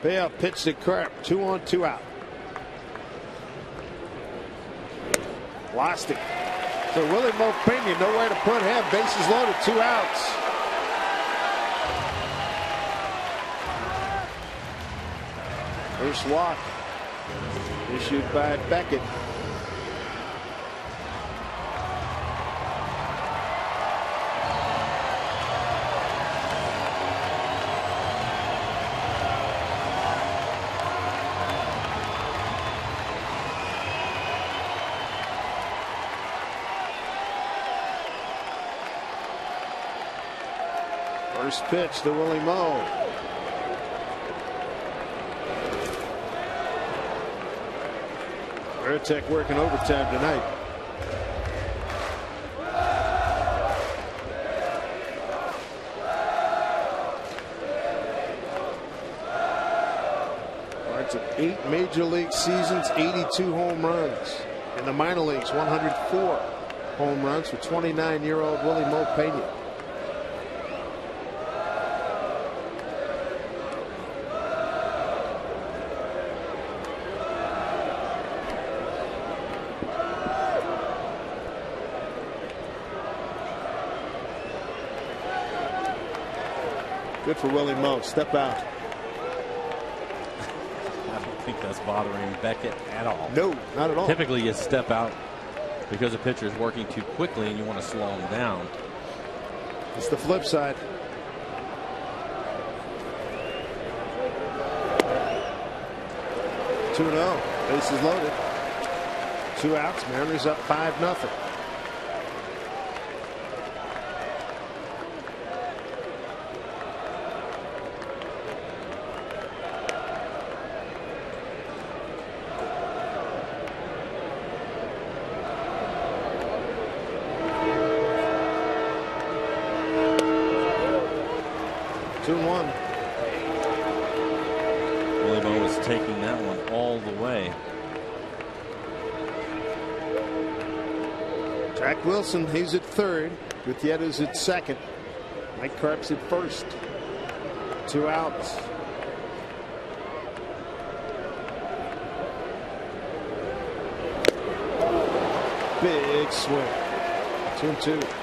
Payoff pitch to Carp. 2 on, 2 out. Lost it. So Willie Mopena, nowhere to put him. Bases loaded, 2 outs. First walk issued by Beckett. First pitch to Willie Moe. Veritek working overtime tonight. Marks of 8 major league seasons, 82 home runs. In the minor leagues, 104 home runs for 29-year-old Willie Mopena. Good for Willie Moe. Step out. I don't think that's bothering Beckett at all. No, not at all. Typically you step out because the pitcher is working too quickly and you want to slow him down. It's the flip side. Two 2-0. Bases loaded. 2 outs. Mariners up 5-0. Willie Moe was taking that one all the way. Jack Wilson, he's at third. Gutierrez at second. Mike Carp's at first. 2 outs. Big swing. 2-2.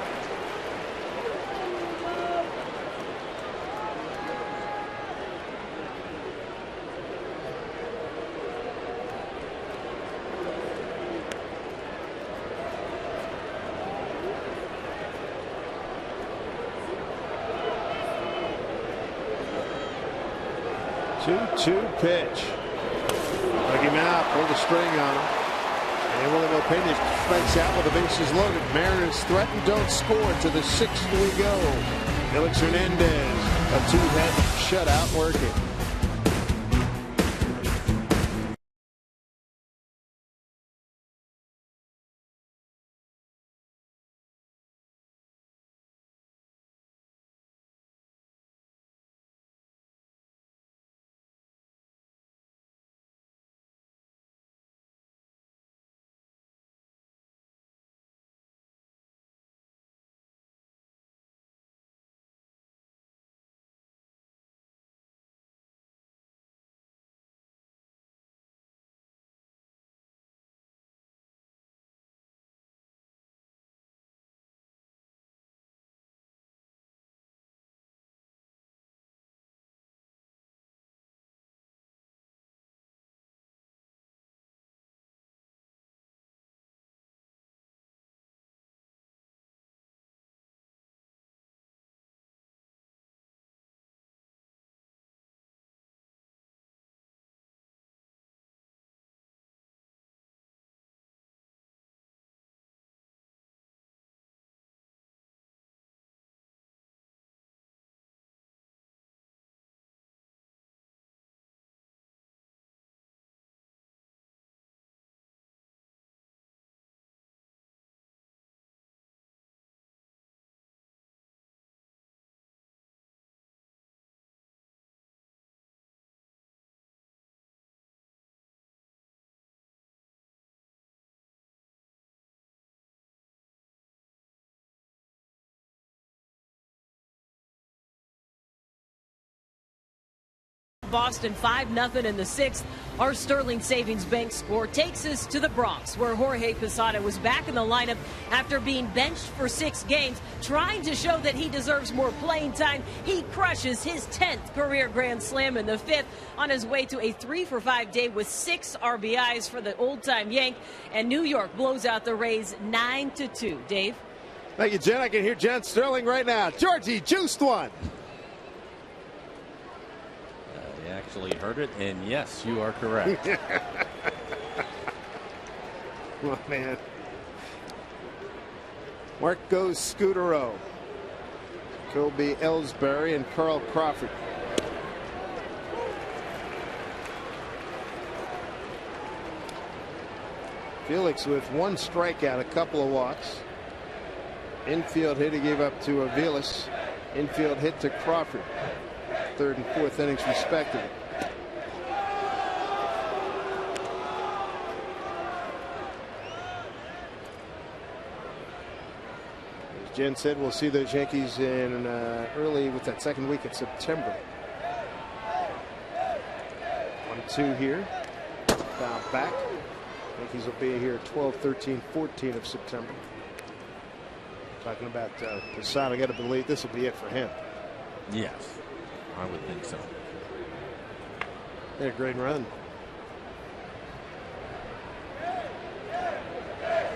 Two pitch. Took him out, pulled the string on him. And Willie Mopena strikes out with the bases loaded. Mariners threaten, don't score. To the 6th we go. Felix Hernandez, a 2-hit shutout working. Boston 5-0 in the 6th. Our Sterling Savings Bank score takes us to the Bronx, where Jorge Posada was back in the lineup after being benched for 6 games, trying to show that he deserves more playing time. He crushes his 10th career grand slam in the 5th on his way to a 3-for-5 day with 6 RBIs for the old-time Yank, and New York blows out the Rays 9-2. Dave? Thank you, Jen. I can hear John Sterling right now. Georgie juiced one. You actually heard it, and yes, you are correct. Oh, man. Marco Scutaro, Kobe Ellsbury, and Carl Crawford. Felix with 1 strikeout, a couple of walks. Infield hit he gave up to Aviles. Infield hit to Crawford. 3rd and 4th innings respectively. As Jen said, we'll see those Yankees in early with that 2nd week in September. 1-2 here. Foul back. Yankees will be here 12, 13, 14 of September. Talking about Posada, I got to believe this will be it for him. Yes, I would think so. Had a great run.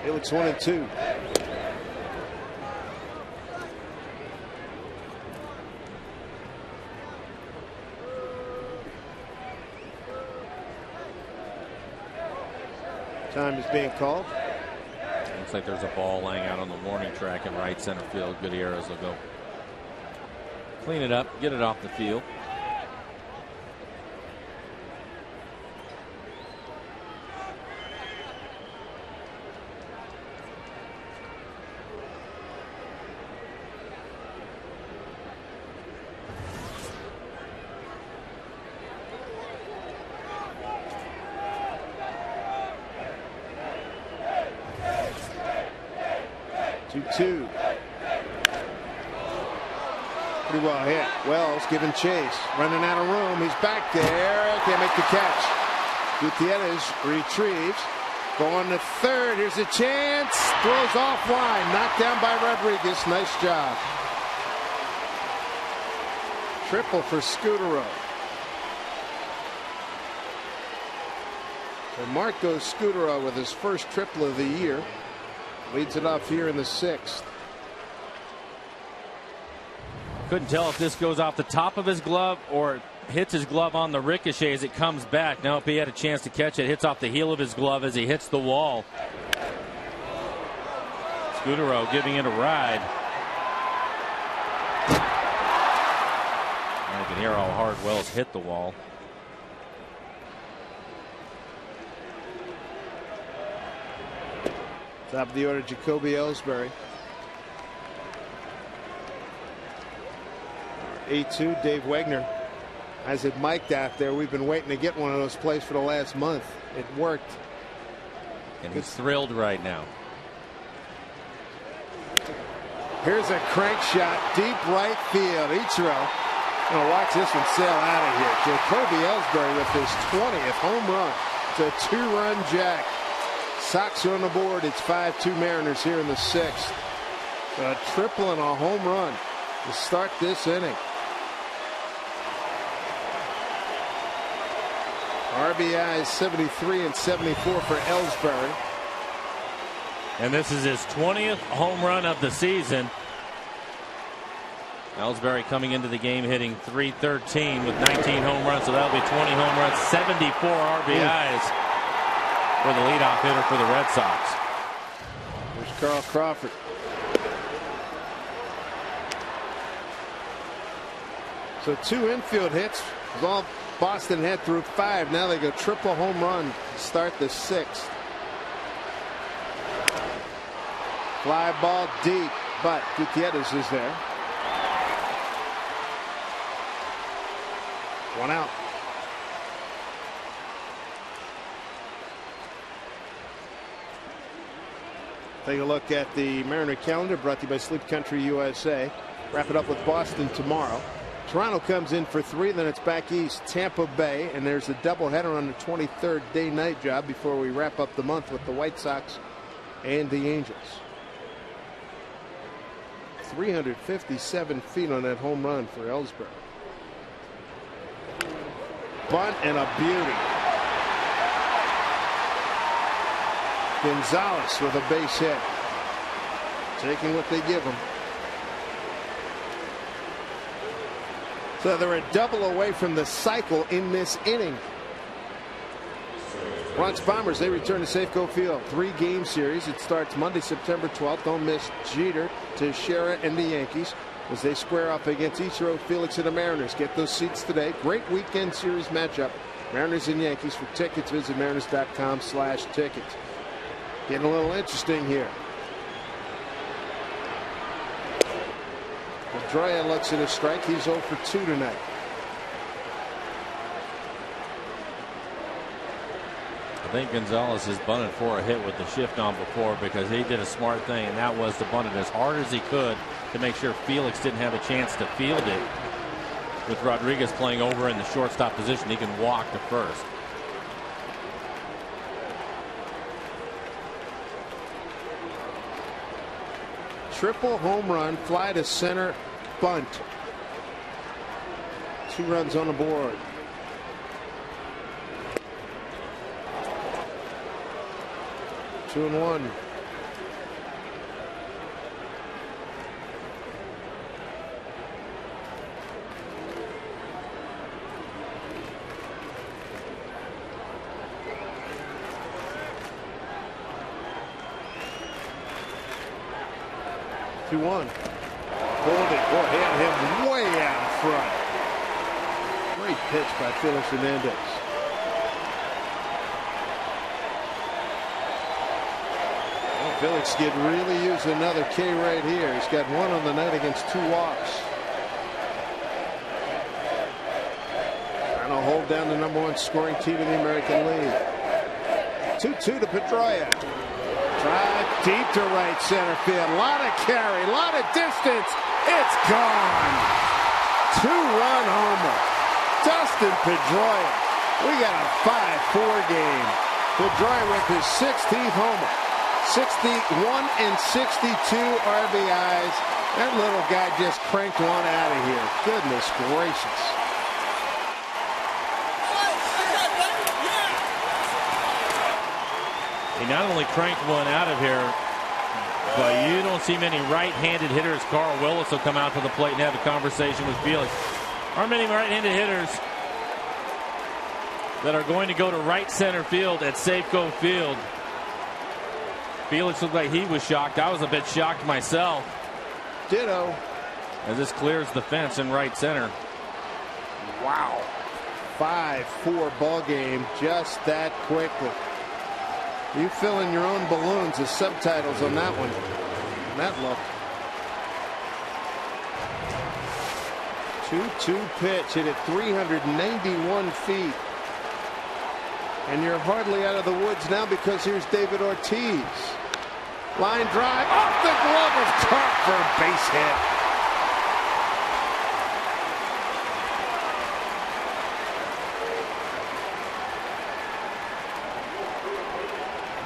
Felix 1-2. Time is being called. Looks like there's a ball laying out on the warning track in right center field. Gutierrez will go clean it up, get it off the field. Two. Pretty well hit. Wells giving chase. Running out of room. He's back there. Can't make the catch. Gutierrez retrieves. Going to 3rd. Here's a chance. Throws offline. Knocked down by Rodriguez. Nice job. Triple for Scutaro. So Marco Scutaro with his first triple of the year. Leads it off here in the 6th. Couldn't tell if this goes off the top of his glove or hits his glove on the ricochet as it comes back. Now if he had a chance to catch it, hits off the heel of his glove as he hits the wall. Scutaro giving it a ride. You can hear how hard Wells hit the wall. Top of the order, Jacoby Ellsbury. 8-2, Dave Wegner has it mic'd out there. We've been waiting to get one of those plays for the last month. It worked. And he's thrilled right now. Here's a crank shot, deep right field. Ichiro. Gonna watch this one sail out of here. Jacoby Ellsbury with his 20th home run. It's a 2-run jack. Sox are on the board. It's 5-2 Mariners here in the 6th. A triple and a home run to start this inning. RBIs 73 and 74 for Ellsbury. And this is his 20th home run of the season. Ellsbury coming into the game hitting .313 with 19 home runs, so that'll be 20 home runs, 74 RBIs. For the leadoff hitter for the Red Sox. There's Carl Crawford. So 2 infield hits. All Boston had through 5. Now they go triple home run to start the 6th. Fly ball deep, but Gutierrez is there. 1 out. Take a look at the Mariner calendar brought to you by Sleep Country USA. Wrap it up with Boston tomorrow. Toronto comes in for 3, then it's back east, Tampa Bay, and there's a doubleheader on the 23rd day night job before we wrap up the month with the White Sox and the Angels. 357 feet on that home run for Ellsbury. Bunt and a beauty. Gonzalez with a base hit. Taking what they give him. So they're a double away from the cycle in this inning. Bronx Bombers, they return to Safeco Field. 3-game series. It starts Monday, September 12th. Don't miss Jeter, Teixeira, and the Yankees as they square off against Ichiro, Felix, and the Mariners. Get those seats today. Great weekend series matchup. Mariners and Yankees. For tickets, visit mariners.com/tickets. Getting a little interesting here. Pedroia looks at a strike. He's 0 for 2 tonight. I think Gonzalez has bunted for a hit with the shift on before because he did a smart thing, and that was to bunt it as hard as he could to make sure Felix didn't have a chance to field it. With Rodriguez playing over in the shortstop position, he can walk to first. Triple home run, fly to center, bunt. 2 runs on the board. Two and one. Goldie, boy, had him way out in front. Great pitch by Felix Hernandez. Well, Felix could really use another K right here. He's got 1 on the night against 2 walks. Trying to hold down the #1 scoring team in the American League. 2-2 to Pedroia. Drive deep to right center field. A lot of carry, a lot of distance. It's gone. 2-run homer. Dustin Pedroia. We got a 5-4 game. Pedroia with his 16th homer. 61 and 62 RBIs. That little guy just cranked one out of here. Goodness gracious. He not only cranked one out of here, but you don't see many right-handed hitters. Carl Willis will come out to the plate and have a conversation with Felix. Aren't many right-handed hitters that are going to go to right center field at Safeco Field. Felix looked like he was shocked. I was a bit shocked myself. Ditto. As this clears the fence in right center. Wow. 5-4 ball game just that quickly. You fill in your own balloons as subtitles on that one. That look. 2-2 pitch hit at 391 feet. And you're hardly out of the woods now because here's David Ortiz. Line drive off the glove of Carp for a base hit.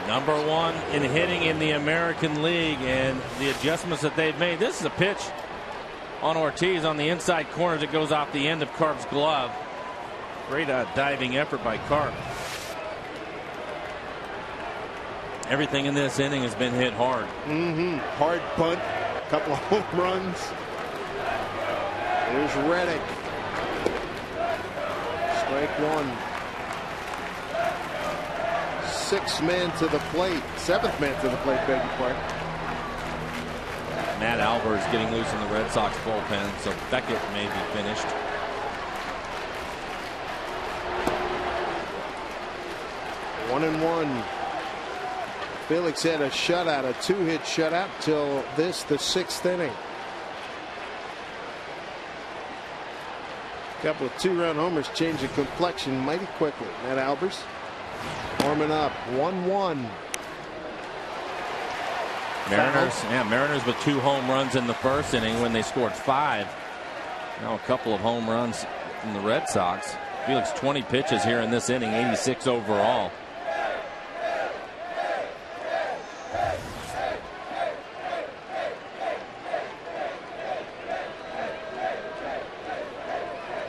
#1 in hitting in the American League, and the adjustments that they've made. This is a pitch on Ortiz on the inside corner that goes off the end of Carp's glove. Great diving effort by Carp. Everything in this inning has been hit hard. Hard bunt, a couple of home runs. There's Reddick. Strike 1. 6th man to the plate. 7th man to the plate, beg your pardon. Matt Albers getting loose in the Red Sox bullpen, so Beckett may be finished. One and one. Felix had a shutout, a 2-hit shutout till this, the 6th inning. A couple of 2-run homers change the complexion mighty quickly. Matt Albers warming up. 1-1. Mariners with 2 home runs in the 1st inning when they scored 5 Now a couple of home runs from the Red Sox. Felix 20 pitches here in this inning, 86 overall.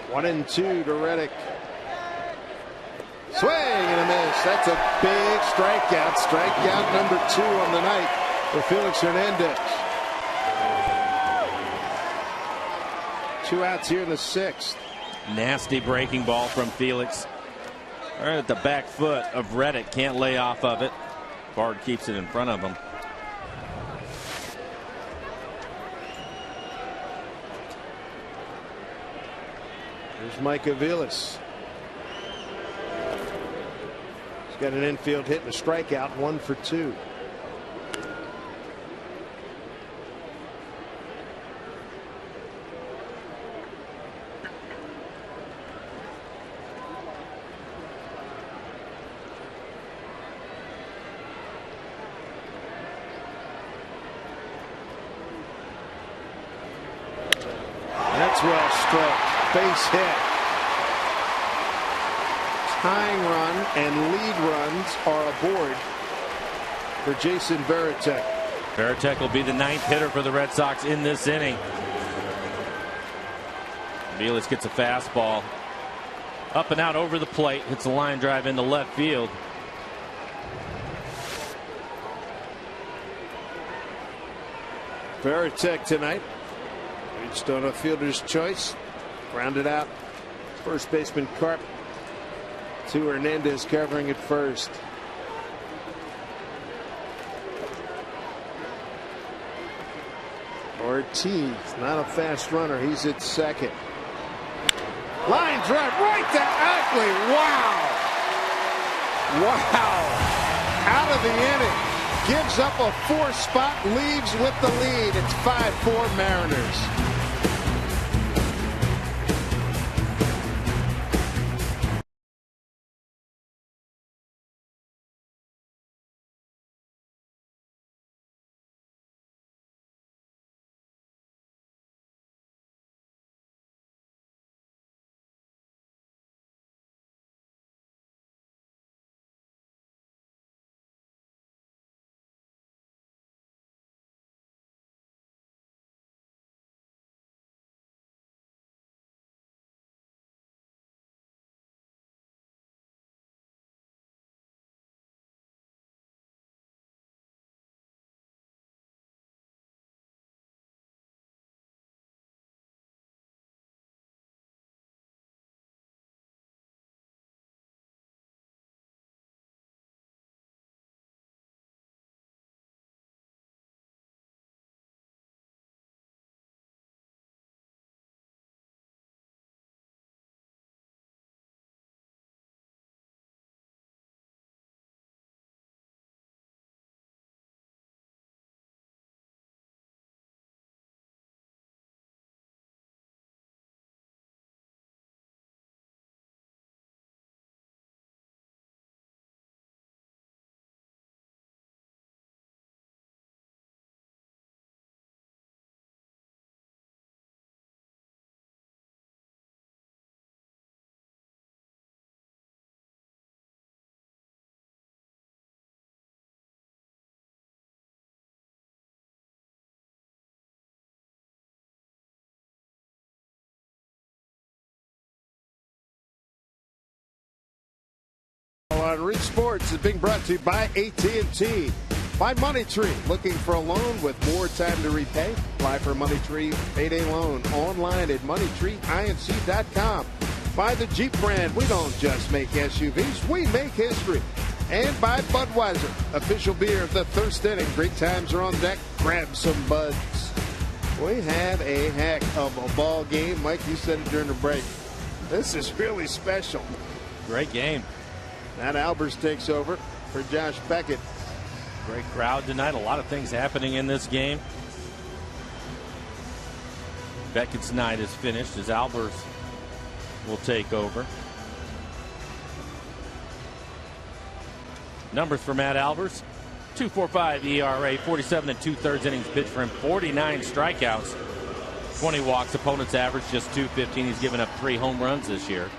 One and two to Reddick. Swing and a miss. That's a big strikeout. Strikeout number 2 on the night for Felix Hernandez. 2 outs here in the 6th. Nasty breaking ball from Felix. Right at the back foot of Reddick. Can't lay off of it. Bard keeps it in front of him. Here's Mike Aviles. He's got an infield hit and a strikeout, 1 for 2. That's well struck. Base hit. Tying run and lead runs are aboard for Jason Varitek. Varitek will be the 9th hitter for the Red Sox in this inning. Felix gets a fastball up and out over the plate. Hits a line drive into left field. Varitek tonight reached on a fielder's choice. Grounded out. First baseman Carp to Hernandez covering at first. Ortiz, not a fast runner. He's at second. Line drive right to Ackley. Wow. Wow. Out of the inning. Gives up a 4 spot. Leaves with the lead. It's 5-4 Mariners. Reach Sports is being brought to you by AT&T. By Money Tree. Looking for a loan with more time to repay? Apply for a Money Tree payday loan online at moneytreeinc.com. By the Jeep brand. We don't just make SUVs, we make history. And by Budweiser, official beer of the first inning. Great times are on deck. Grab some buds. We had a heck of a ball game. Mike, you said it during the break. This is really special. Great game. Matt Albers takes over for Josh Beckett. Great crowd tonight. A lot of things happening in this game. Beckett's night is finished as Albers will take over. Numbers for Matt Albers: 2.45 ERA, 47 2/3 innings pitched for him, 49 strikeouts, 20 walks. Opponent's average just 215. He's given up 3 home runs this year.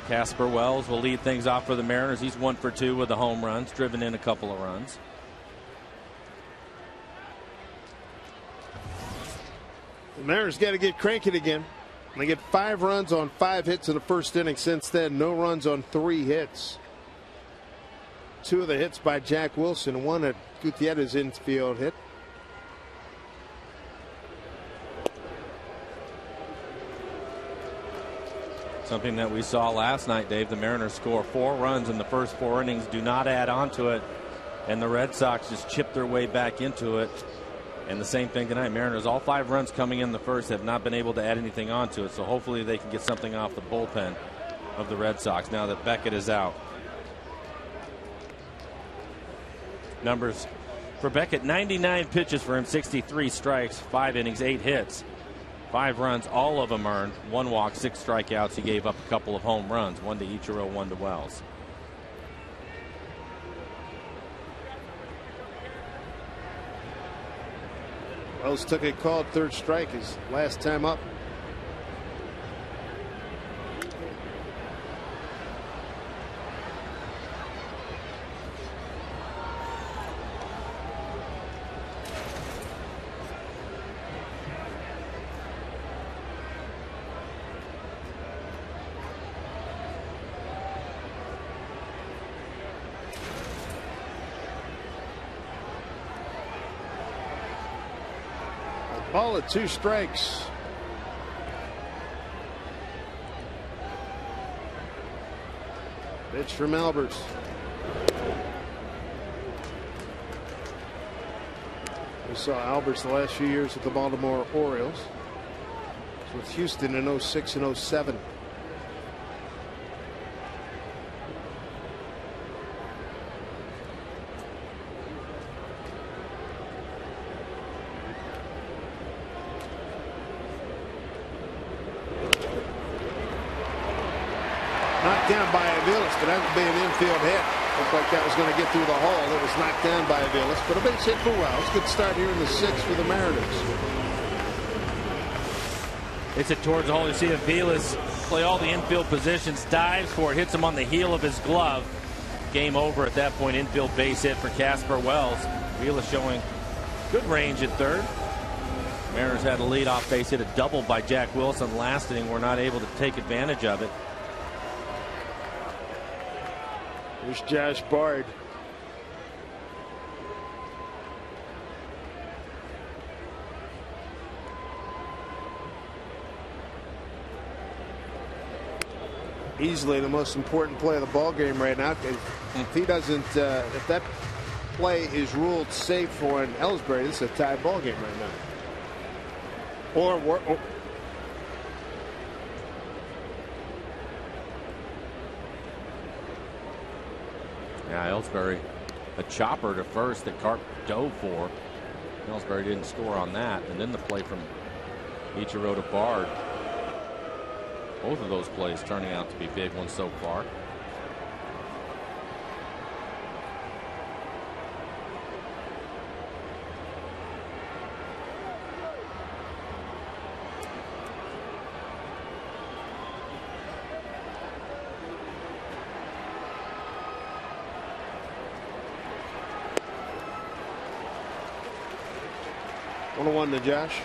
Casper Wells will lead things off for the Mariners. He's 1 for 2 with the home runs, driven in a couple of runs. The Mariners got to get cranking again. They get 5 runs on 5 hits in the first inning. Since then, no runs on 3 hits. 2 of the hits by Jack Wilson, 1 at Gutierrez's infield hit. Something that we saw last night, Dave. The Mariners score 4 runs in the first 4 innings, do not add on to it, and the Red Sox just chip their way back into it. And the same thing tonight. Mariners, all 5 runs coming in the first, have not been able to add anything onto it. So hopefully they can get something off the bullpen of the Red Sox now that Beckett is out. Numbers for Beckett: 99 pitches for him, 63 strikes, 5 innings, 8 hits, 5 runs, all of them earned, 1 walk, 6 strikeouts. He gave up a couple of home runs, 1 to Ichiro, 1 to Wells. Wells took a called 3rd strike his last time up. Ball at 2 strikes. Pitch from Albers. We saw Albers the last few years with the Baltimore Orioles. He was with Houston in 06 and 07. Down by Aviles, but that would be an infield hit. Looked like that was going to get through the hole. It was knocked down by Aviles, but a base hit for Wells. Good start here in the 6th for the Mariners. It's it towards the hole. You see Aviles play all the infield positions, dives for it, hits him on the heel of his glove. Game over at that point. Infield base hit for Casper Wells. Aviles showing good range at 3rd. Mariners had a leadoff base hit, a double by Jack Wilson last inning. Were not able to take advantage of it. Here's Josh Bard. Easily the most important play of the ball game right now. If he doesn't, if that play is ruled safe for an Ellsbury, this is a tie ball game right now. Or yeah, Ellsbury, a chopper to first that Carp dove for. Ellsbury didn't score on that. And then the play from Ichiro to Bard. Both of those plays turning out to be big ones so far. One to Josh.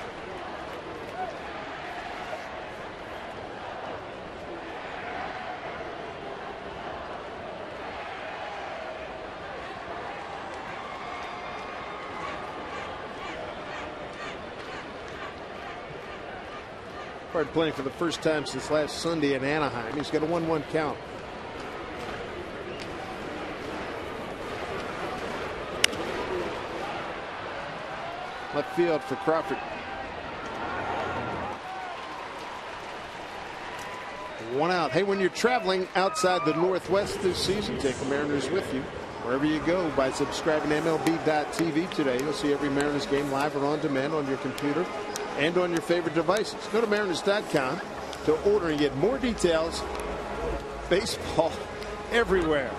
Bard playing for the first time since last Sunday in Anaheim. He's got a 1-1 count. Left field for Crawford. 1 out. Hey, when you're traveling outside the Northwest this season, take the Mariners with you wherever you go by subscribing to MLB.tv today. You'll see every Mariners game live or on demand on your computer and on your favorite devices. Go to Mariners.com to order and get more details. Baseball everywhere.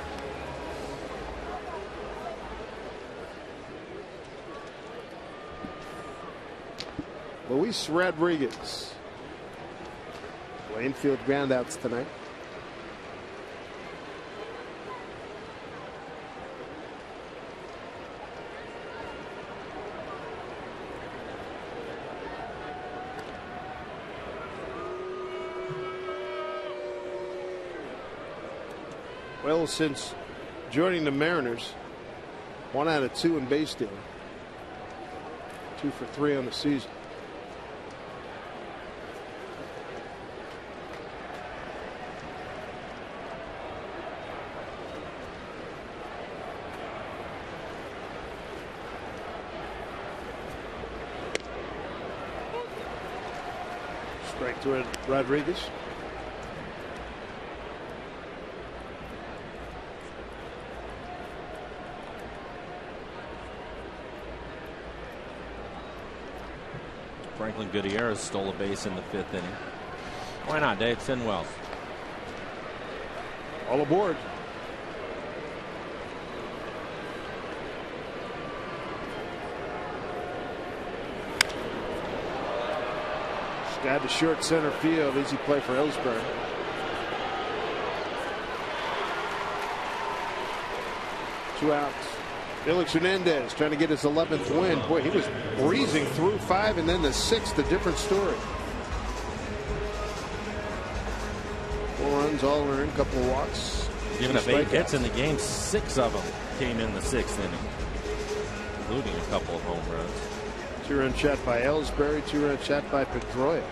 Luis Rodriguez. Infield groundouts tonight. Well, since joining the Mariners, 1 out of 2 in base stealing. 2 for 3 on the season. Strike to Rodriguez. Franklin Gutierrez stole a base in the 5th inning. Why not, Dave? Send Wells. All aboard. Got to short center field. Easy play for Ellsbury. Two outs. Felix Hernandez trying to get his 11th win. Boy, he was breezing through 5 and then the 6th, a different story. 4 runs, all earned, couple of walks. Giving up 8 hits in the game, 6 of them came in the 6th inning, including a couple of home runs. 2-run shot by Ellsbury, 2-run shot by Pedroia.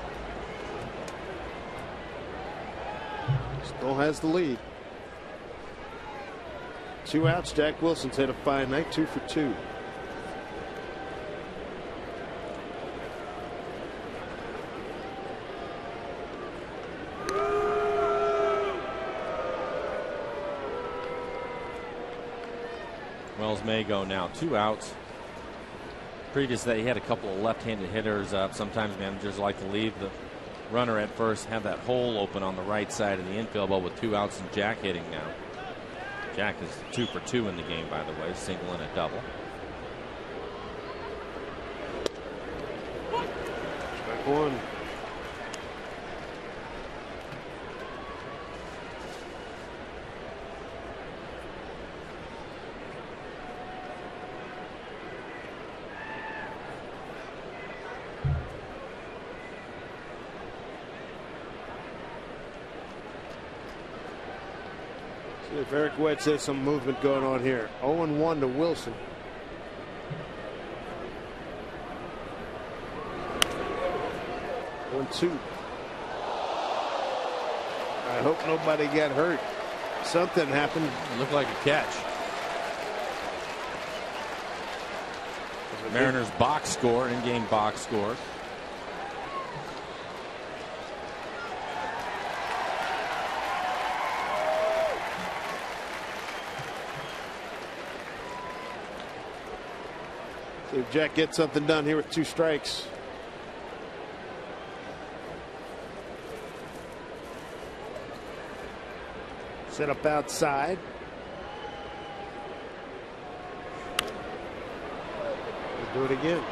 Still has the lead. 2 outs. Jack Wilson's had a fine night, 2 for 2. Wells may go now. 2 outs. Previous to that, he had a couple of left-handed hitters up. Sometimes managers like to leave the runner at first, have that hole open on the right side of the infield, but with 2 outs and Jack hitting now. Jack is 2 for 2 in the game, by the way, single and a double. Strike 1. If Eric White says some movement going on here. 0-1 to Wilson. One, 2. I hope nobody got hurt. Something happened. It looked like a catch. Mariners box score, in-game box score. If Jack gets something done here with 2 strikes. Set up outside. We'll do it again.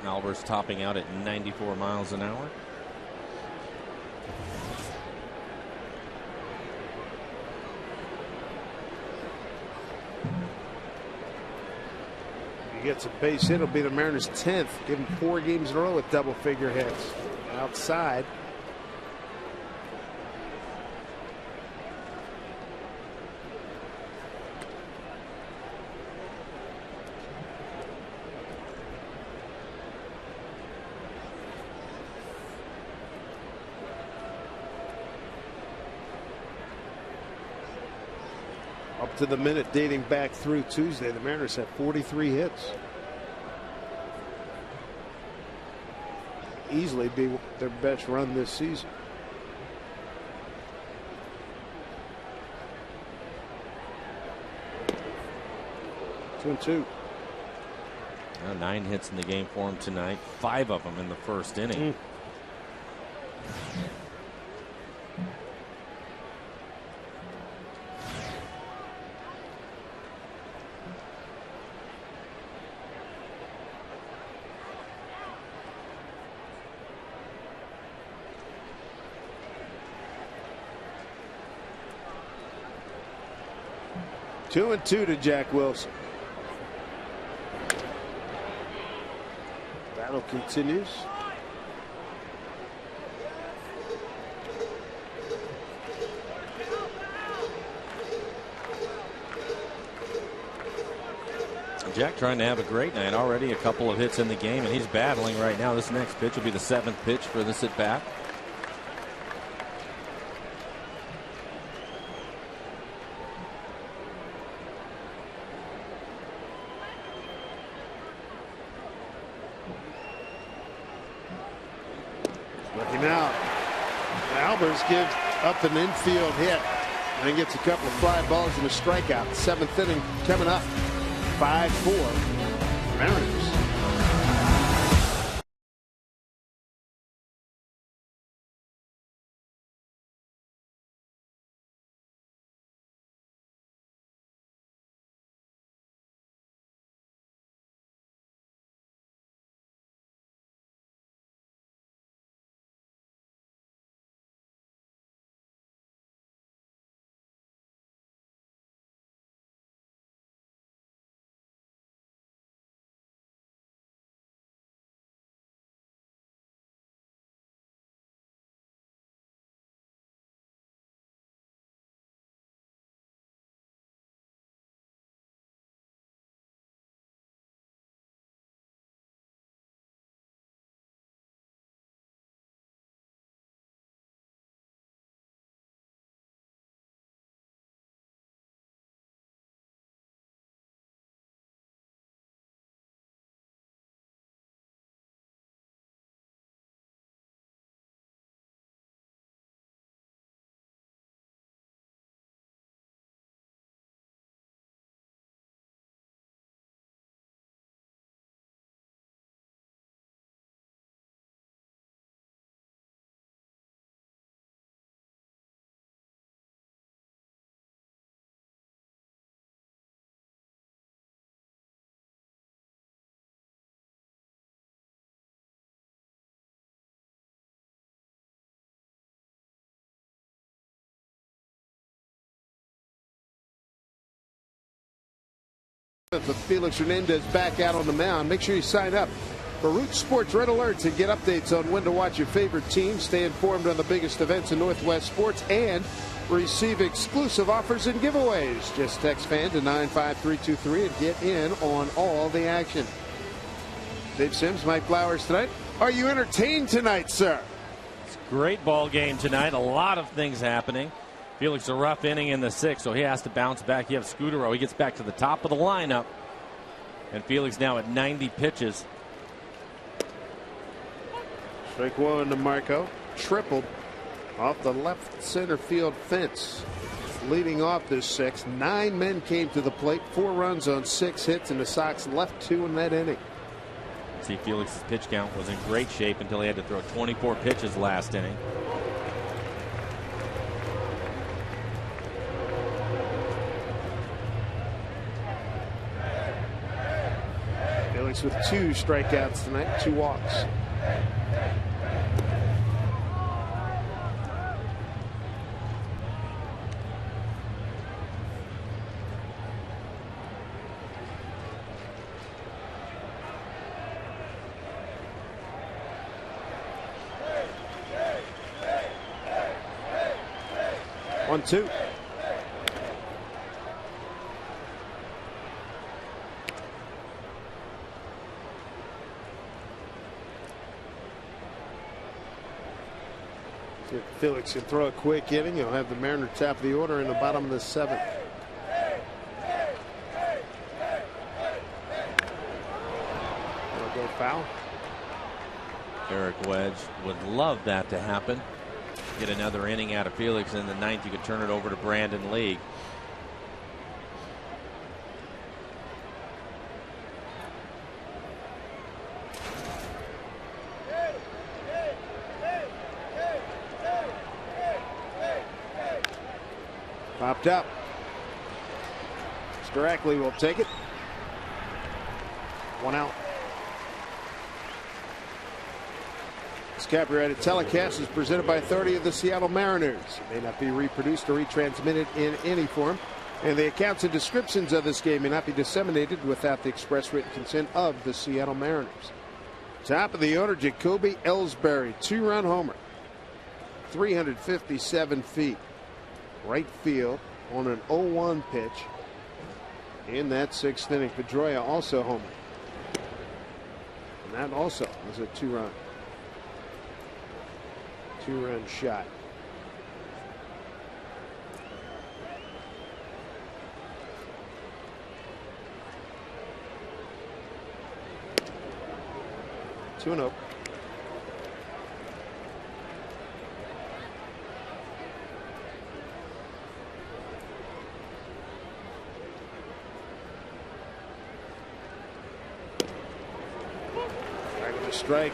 Albers topping out at 94 miles an hour. If he gets a base hit, it'll be the Mariners' 10th. Give him 4 games in a row with double figure hits. Outside. Up to the minute dating back through Tuesday, the Mariners have 43 hits. Easily be their best run this season. Two and 2. 9 hits in the game for him tonight, 5 of them in the first inning. 2-2 to Jack Wilson. Battle continues. Jack trying to have a great night. Already a couple of hits in the game, and he's battling right now. This next pitch will be the 7th pitch for this at bat. Looking out. Albers gives up an infield hit and then gets a couple of fly balls and a strikeout. 7th inning coming up. 5-4 Mariners. With Felix Hernandez back out on the mound. Make sure you sign up for Root Sports Red Alerts and get updates on when to watch your favorite team. Stay informed on the biggest events in Northwest sports and receive exclusive offers and giveaways. Just text FAN to 95323 and get in on all the action. Dave Sims, Mike Flowers tonight. Are you entertained tonight, sir? It's a great ball game tonight. A lot of things happening. Felix a rough inning in the 6th, so he has to bounce back. You have Scudero. He gets back to the top of the lineup. And Felix now at 90 pitches. Strike one to Marco. Tripled off the left center field fence. Leading off this 6th, 9 men came to the plate. 4 runs on 6 hits, and the Sox left 2 in that inning. See, Felix's pitch count was in great shape until he had to throw 24 pitches last inning. With 2 strikeouts tonight, 2 walks. One, 2. If Felix can throw a quick inning, he'll have the Mariners top of the order in the bottom of the 7th. That'll go foul. Eric Wedge would love that to happen. Get another inning out of Felix in the 9th. You could turn it over to Brandon Lee. Popped up. Directly will take it. 1 out. This copyrighted telecast is presented by authority of the Seattle Mariners. It may not be reproduced or retransmitted in any form, and the accounts and descriptions of this game may not be disseminated without the express written consent of the Seattle Mariners. Top of the order, Jacoby Ellsbury, 2-run homer. 357 feet. Right field on an 0-1 pitch. In that 6th inning, Pedroia also homered. And that also was a 2-run shot. Two and 0. Strike.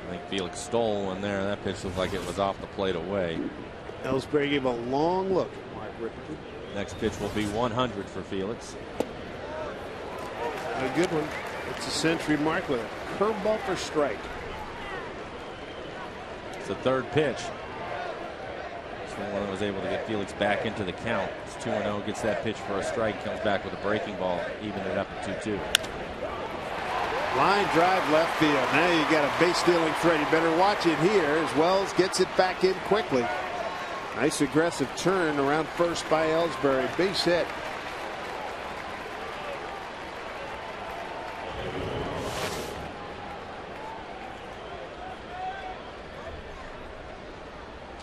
I think Felix stole one there. That pitch looked like it was off the plate away. Ellsbury gave a long look at Mark Ripperton. Next pitch will be 100 for Felix. A good one. It's a century mark with a curveball for strike. It's the 3rd pitch. It's the one that was able to get Felix back into the count. It's 2-0, gets that pitch for a strike, comes back with a breaking ball, even it up at 2-2. Line drive left field. Now you got a base stealing threat. You better watch it here as Wells gets it back in quickly. Nice aggressive turn around first by Ellsbury. Base hit.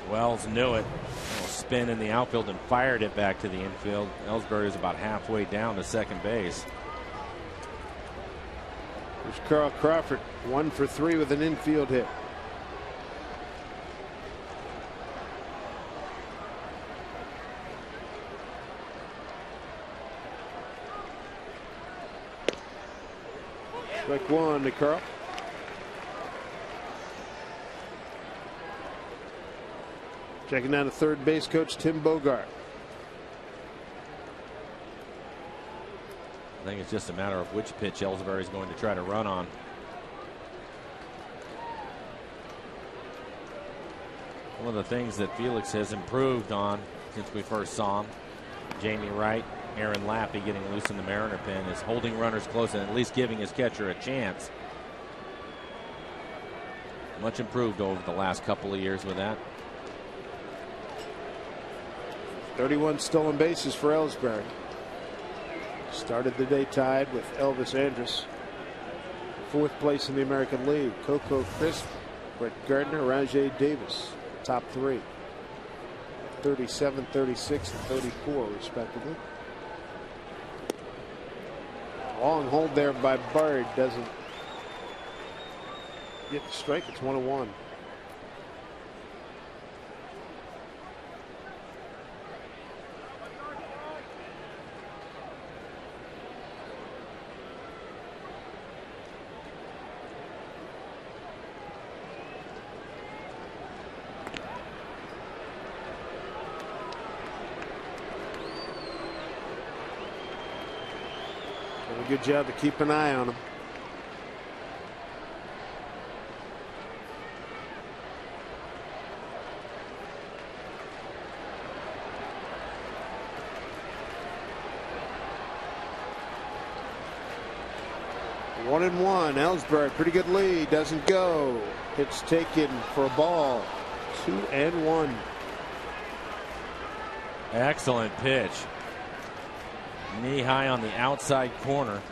Wells knew it. A spin in the outfield and fired it back to the infield. Ellsbury is about halfway down to second base. There's Carl Crawford, 1 for 3 with an infield hit. Strike 1 to Carl. Checking down to third base coach Tim Bogart. I think it's just a matter of which pitch Ellsbury is going to try to run on. One of the things that Felix has improved on since we first saw him, Jamie Wright, Aaron Lappy getting loose in the Mariner pen, is holding runners close and at least giving his catcher a chance. Much improved over the last couple of years with that. 31 stolen bases for Ellsbury. Started the day tied with Elvis Andrus. 4th place in the American League. Coco Crisp, Brett Gardner, Rajay Davis. Top 3. 37, 36, and 34 respectively. Long hold there by Bard. Doesn't get the strike. It's 1-1. Good job to keep an eye on him. One and one. Ellsbury, pretty good lead. Doesn't go. Pitch taken for a ball. 2-1. Excellent pitch. Knee high on the outside corner.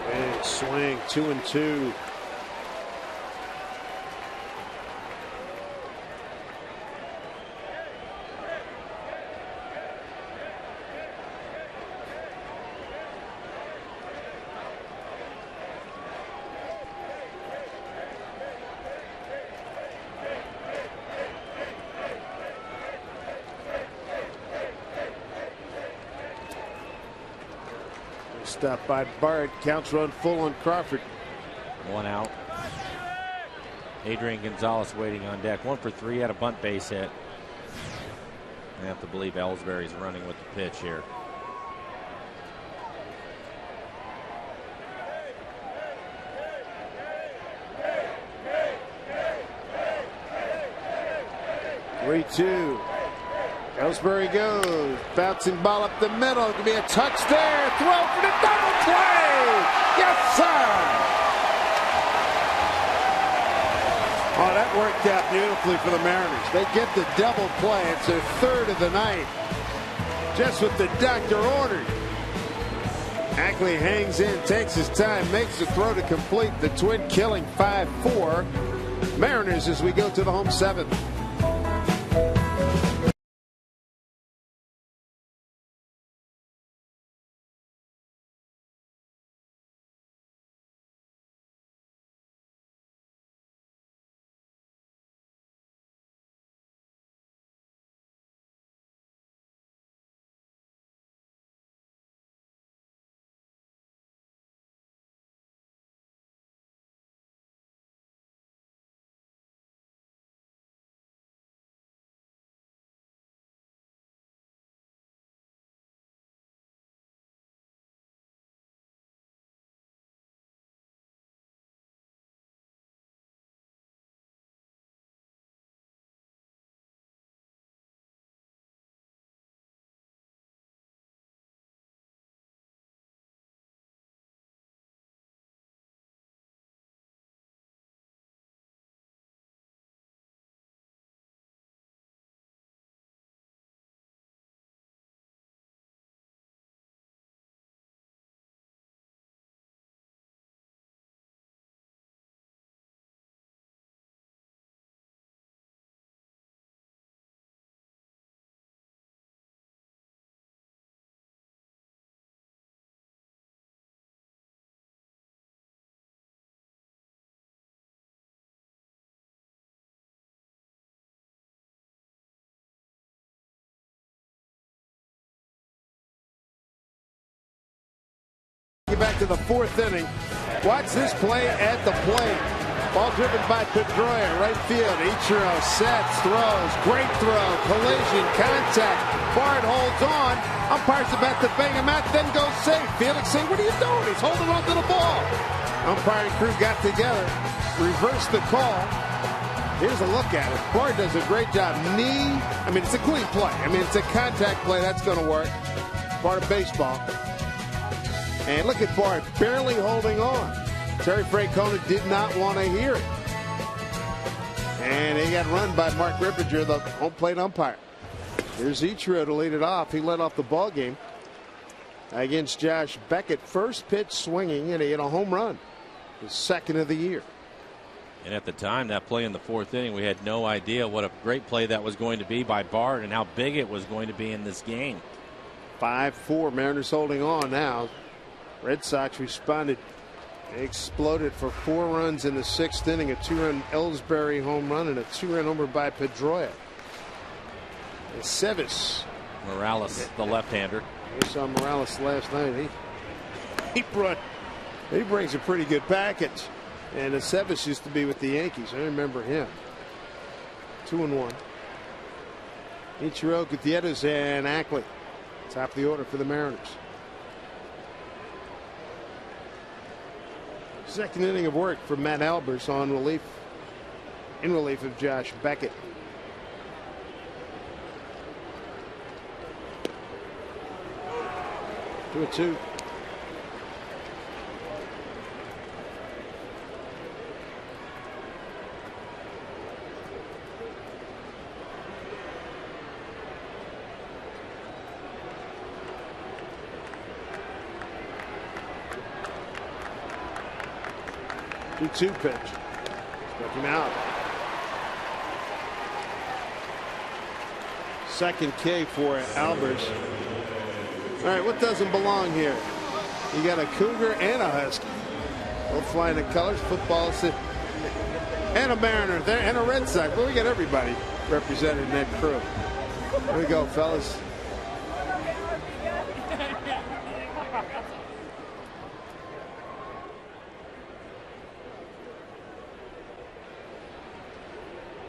Big swing, 2-2. Shortstop by Bard. Counts run full on Crawford. 1 out. Adrian Gonzalez waiting on deck. 1 for 3 at a bunt base hit. I have to believe Ellsbury's running with the pitch here. Three-two. Ellsbury goes. Bouncing ball up the middle. It could be a touch there. Throw for the double play. Yes, sir. Oh, that worked out beautifully for the Mariners. They get the double play. It's their 3rd of the night. Just what the doctor ordered. Ackley hangs in, takes his time, makes the throw to complete. The Twin killing 5-4. Mariners as we go to the home 7th. Back to the 4th inning. Watch this play at the plate. Ball driven by Pedroia, right field. Ichiro sets, throws, great throw, collision, contact. Bard holds on. Umpire's about to bang him out, then goes safe. Felix saying, "What are you doing?" He's holding on to the ball. Umpire and crew got together, reversed the call. Here's a look at it. Bard does a great job. It's a clean play. It's a contact play. That's going to work. Part of baseball. And look at Bard barely holding on. Terry Francona did not want to hear it. And he got run by Mark Rippinger, the home plate umpire. Here's Ichiro to lead it off. He led off the ball game against Josh Beckett. First pitch swinging, and he hit a home run. His 2nd of the year. And at the time, that play in the 4th inning, we had no idea what a great play that was going to be by Bard and how big it was going to be in this game. 5-4. Mariners holding on now. Red Sox responded. They exploded for 4 runs in the 6th inning. A 2-run Ellsbury home run and a 2-run homer by Pedroia. Sevis. Morales, the left-hander. We saw Morales last night. He brings a pretty good package. And Sevis used to be with the Yankees. I remember him. 2-1. Ichiro, Gutierrez, and Ackley. Top of the order for the Mariners. 2nd inning of work from Matt Albers in relief of Josh Beckett. To a 2. Two pitch. Struck him out. 2nd K for Albers. All right, what doesn't belong here? You got a Cougar and a Husky. Both flying the colors. Football and a Mariner there, and a Red Sox. Well, we got everybody represented in that crew. There we go, fellas.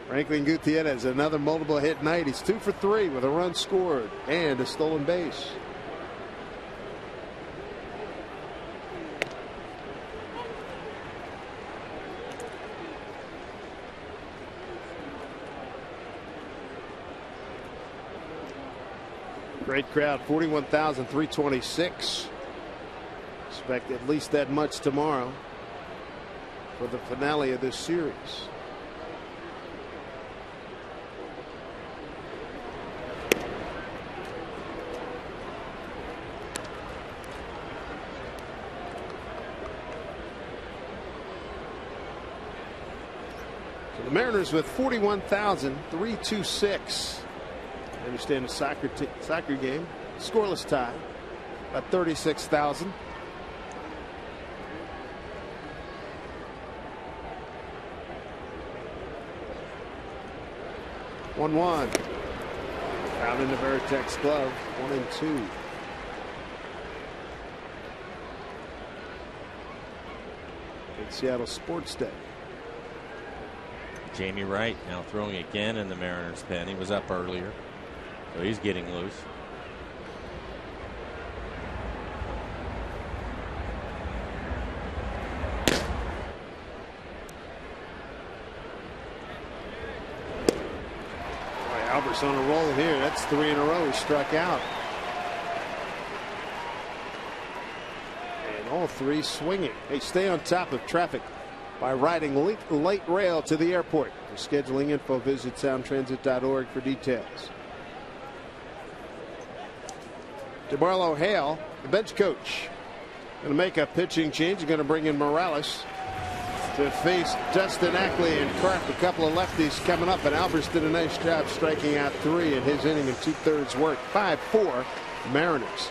Franklin Gutierrez, another multiple hit night. He's 2 for 3 with a run scored and a stolen base. Great crowd, 41,326. Expect at least that much tomorrow for the finale of this series. So the Mariners with 41,326. I understand a soccer game, scoreless tie, about 36,000. One. Out in the Veritex glove, 1-2. Good Seattle Sports Day. Jamie Wright now throwing again in the Mariners pen. He was up earlier, so he's getting loose. Albert's on a roll here. That's 3 in a row. He struck out. And all 3 swinging. Hey, stay on top of traffic by riding light rail to the airport. For scheduling info, visit soundtransit.org for details. DeMarlo Hale, the bench coach, going to make a pitching change. He's going to bring in Morales to face Dustin Ackley and Karp. A couple of lefties coming up, but Albers did a nice job striking out 3 in his inning and 2/3 work. 5-4 Mariners.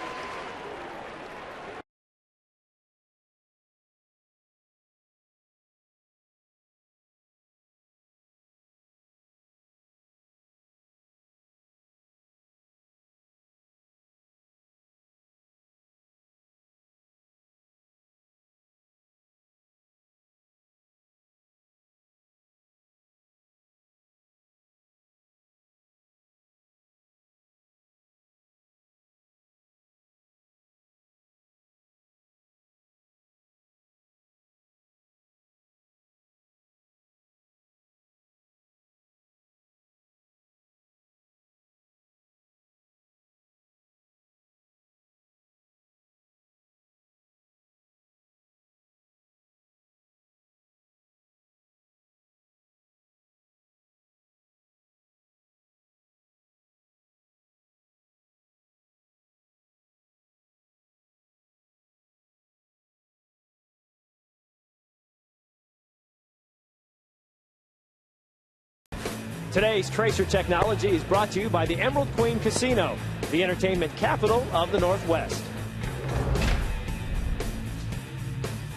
Today's Tracer Technology is brought to you by the Emerald Queen Casino, the entertainment capital of the Northwest.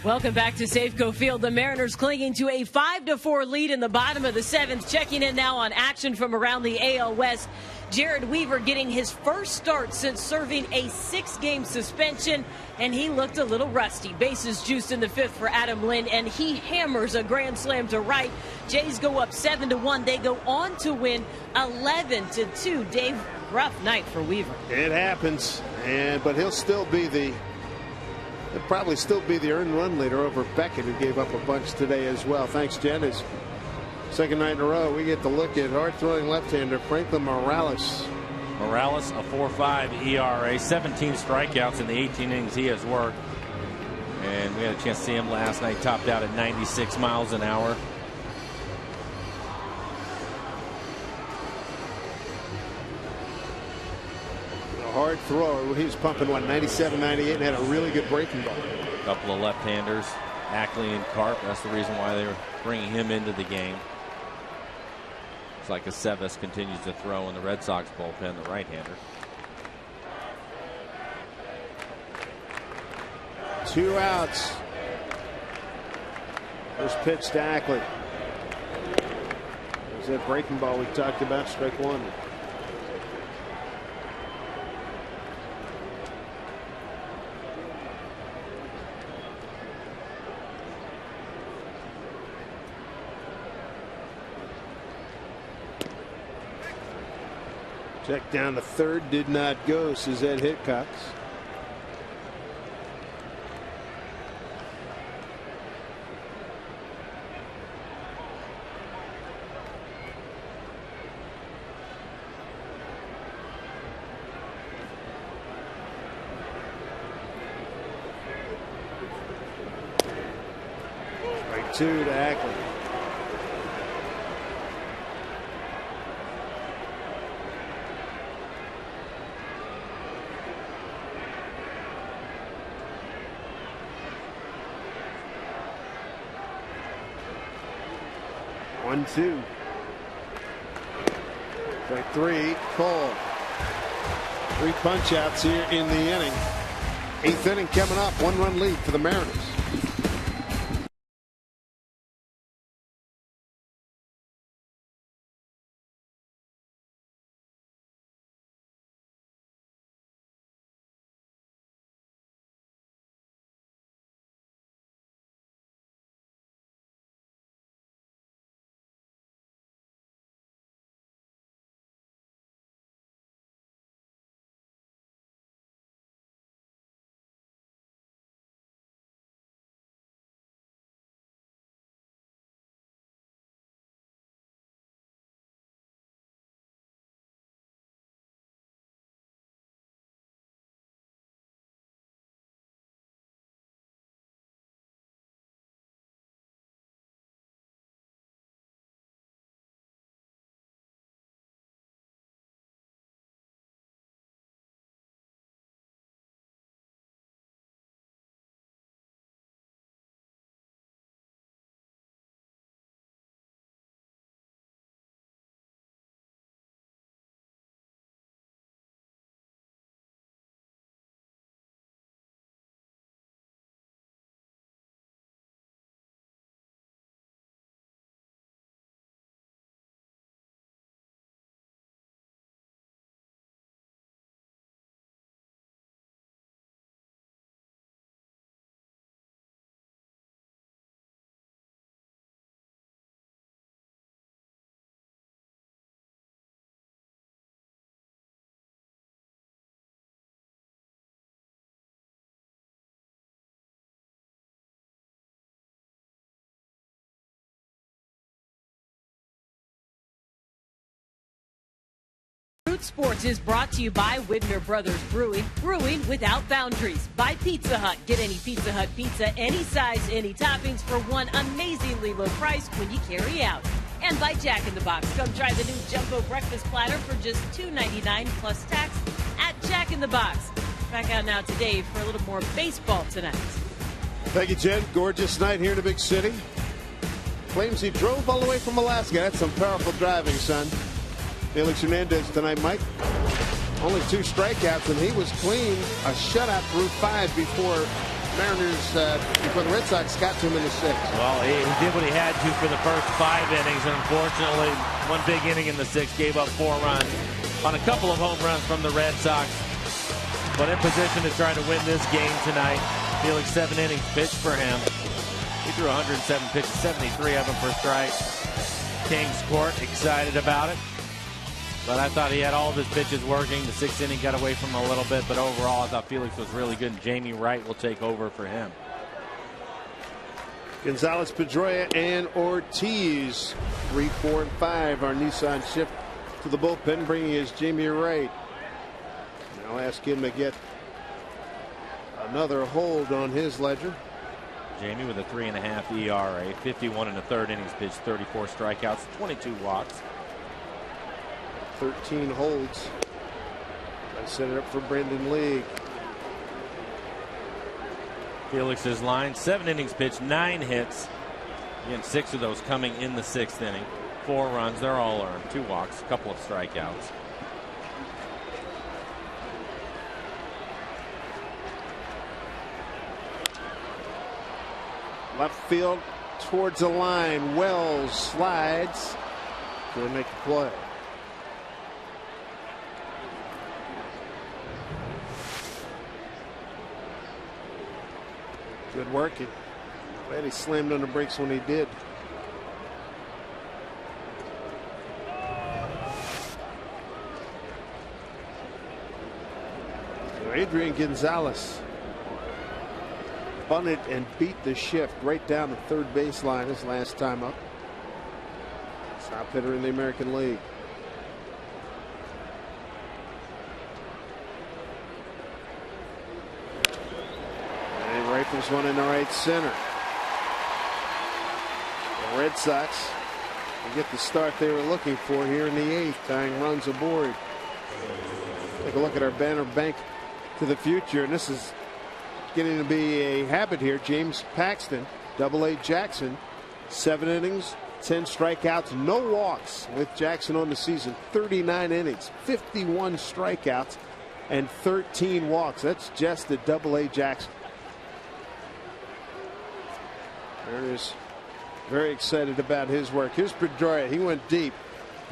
Welcome back to Safeco Field. The Mariners clinging to a 5-4 lead in the bottom of the 7th. Checking in now on action from around the AL West. Jared Weaver getting his first start since serving a 6-game suspension, and he looked a little rusty. Bases juiced in the 5th for Adam Lind, and he hammers a grand slam to right. Jays go up 7-1. They go on to win 11-2. Dave, rough night for Weaver. It happens, but he'll probably still be the earned run leader over Beckett, who gave up a bunch today as well. Thanks, Jen. It's second night in a row we get to look at hard-throwing left-hander Franklin Morales. Morales, a 4.5 ERA, 17 strikeouts in the 18 innings he has worked. And we had a chance to see him last night, topped out at 96 miles an hour. A hard thrower. He was pumping, 97, 98, and had a really good breaking ball. A couple of left-handers, Ackley and Karp. That's the reason why they were bringing him into the game. It's like Aceves continues to throw in the Red Sox bullpen, the right-hander. 2 outs. First pitch to Ackley. There's that breaking ball we talked about, strike 1. Check down to third, did not go, says Ed Hickox. Strike two to Ackley. One, two. Strike three, called. 3 punch outs here in the inning. 8th inning coming up. 1-run lead for the Mariners. Sports is brought to you by Widner Brothers Brewing. Brewing without boundaries. By Pizza Hut. Get any Pizza Hut pizza, any size, any toppings for one amazingly low price when you carry out. And by Jack in the Box. Come try the new Jumbo Breakfast Platter for just $2.99 plus tax at Jack in the Box. Back out now today for a little more baseball tonight. Thank you, Jen. Gorgeous night here in the big city. Claims he drove all the way from Alaska. That's some powerful driving, son. Felix Hernandez tonight, Mike. Only 2 strikeouts, and he was clean. A shutout through 5 before the Red Sox got to him in the 6th. Well, he did what he had to for the first 5 innings, and unfortunately, one big inning in the 6th gave up 4 runs on a couple of home runs from the Red Sox. But in position to try to win this game tonight. Felix 7 innings pitched for him. He threw 107 pitches, 73 of them for strikes. Kings Court excited about it. But I thought he had all of his pitches working. The 6th inning got away from him a little bit, but overall I thought Felix was really good, and Jamie Wright will take over for him. Gonzalez, Pedroia, and Ortiz. 3, 4, and 5. Our Nissan shift to the bullpen, bringing his Jamie Wright. I'll ask him to get another hold on his ledger. Jamie with a 3.5 ERA, 51 1/3 innings pitched, 34 strikeouts, 22 walks. 13 holds. I set it up for Brendan League. Felix's line, 7 innings pitched, 9 hits. Again, 6 of those coming in the 6th inning. 4 runs, they're all earned. 2 walks, a couple of strikeouts. Left field towards the line. Wells slides. Going to make a play. Good working. Glad he slammed on the brakes when he did. Adrian Gonzalez bunted and beat the shift right down the third baseline his last time up. Top hitter in the American League. And he rifles one in the right center. The Red Sox get the start they were looking for here in the 8th, tying runs aboard. Take a look at our banner bank to the future, and this is getting to be a habit here. James Paxton, Double-A Jackson, 7 innings, 10 strikeouts, no walks with Jackson on the season. 39 innings, 51 strikeouts, and 13 walks. That's just the Double-A Jackson. Mariners very excited about his work. Here's Pedroia. He went deep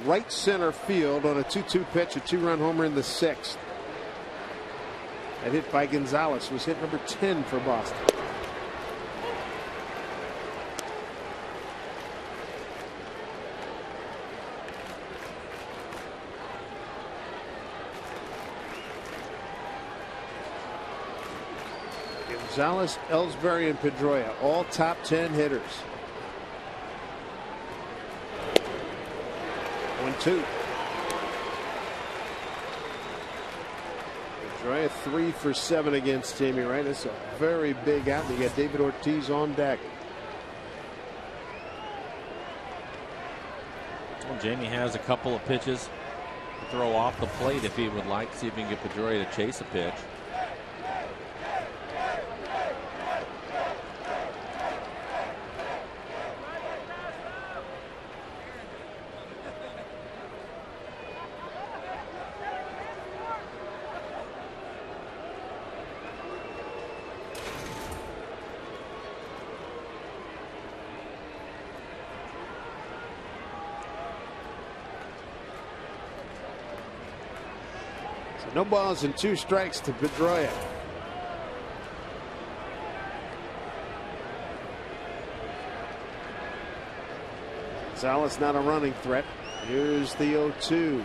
right center field on a 2-2 pitch, a 2-run homer in the 6th. That hit by Gonzalez was hit number 10 for Boston. Gonzalez, Ellsbury, and Pedroia, all top 10 hitters. 1-2. Pedroia 3 for 7 against Jamie Wright. That's a very big out. You got David Ortiz on deck. Well, Jamie has a couple of pitches to throw off the plate if he would like. See if he can get Pedroia to chase a pitch. No balls and 2 strikes to Pedroia. Gonzalez not a running threat. Here's the 0-2.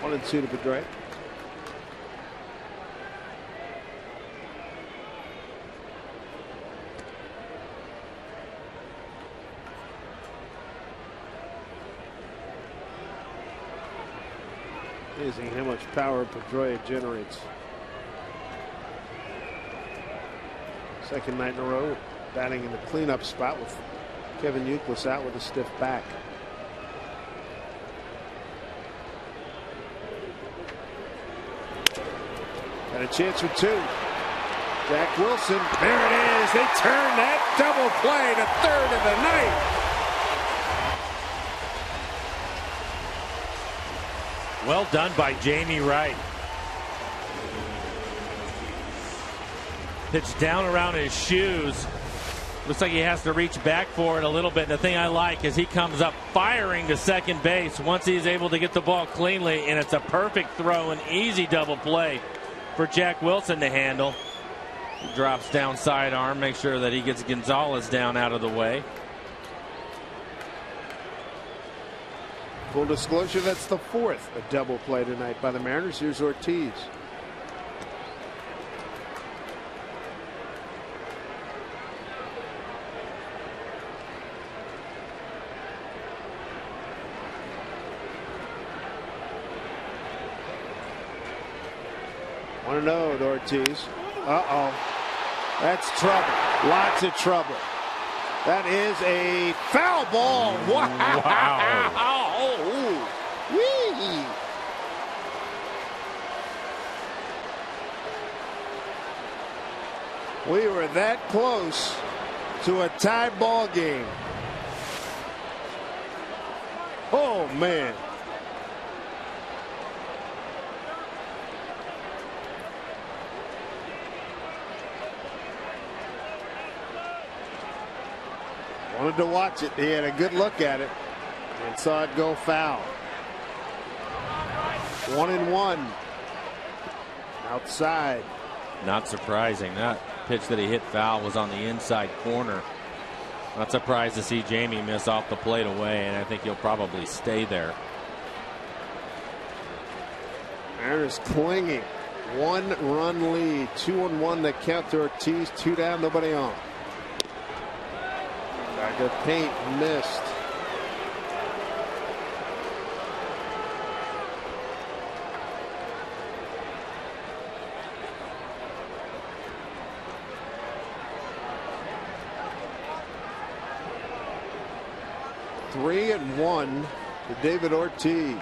1-2 to Pedroia. Amazing how much power Pedroia generates. Second night in a row batting in the cleanup spot with Kevin Youkilis out with a stiff back. Got a chance for 2. Jack Wilson. There it is. They turn that double play to third of the night. Well done by Jamie Wright. Pitch down around his shoes. Looks like he has to reach back for it a little bit. And the thing I like is he comes up firing to second base once he's able to get the ball cleanly. And it's a perfect throw, an easy double play for Jack Wilson to handle. He drops down sidearm, make sure that he gets Gonzalez down out of the way. Full disclosure, that's the 4th a double play tonight by the Mariners. Here's Ortiz. Want to know, Ortiz. Uh-oh. That's trouble. Lots of trouble. That is a foul ball. Wow. Wow. Whee. We were that close to a tie ball game. Oh, man. Wanted to watch it. He had a good look at it and saw it go foul. 1-1. Outside. Not surprising. That pitch that he hit foul was on the inside corner. Not surprised to see Jamie miss off the plate away, and I think he'll probably stay there. Mariners clinging. 1-run lead. 2-1 that count to Ortiz. 2 down, nobody on. The paint missed. Three and 1 to David Ortiz.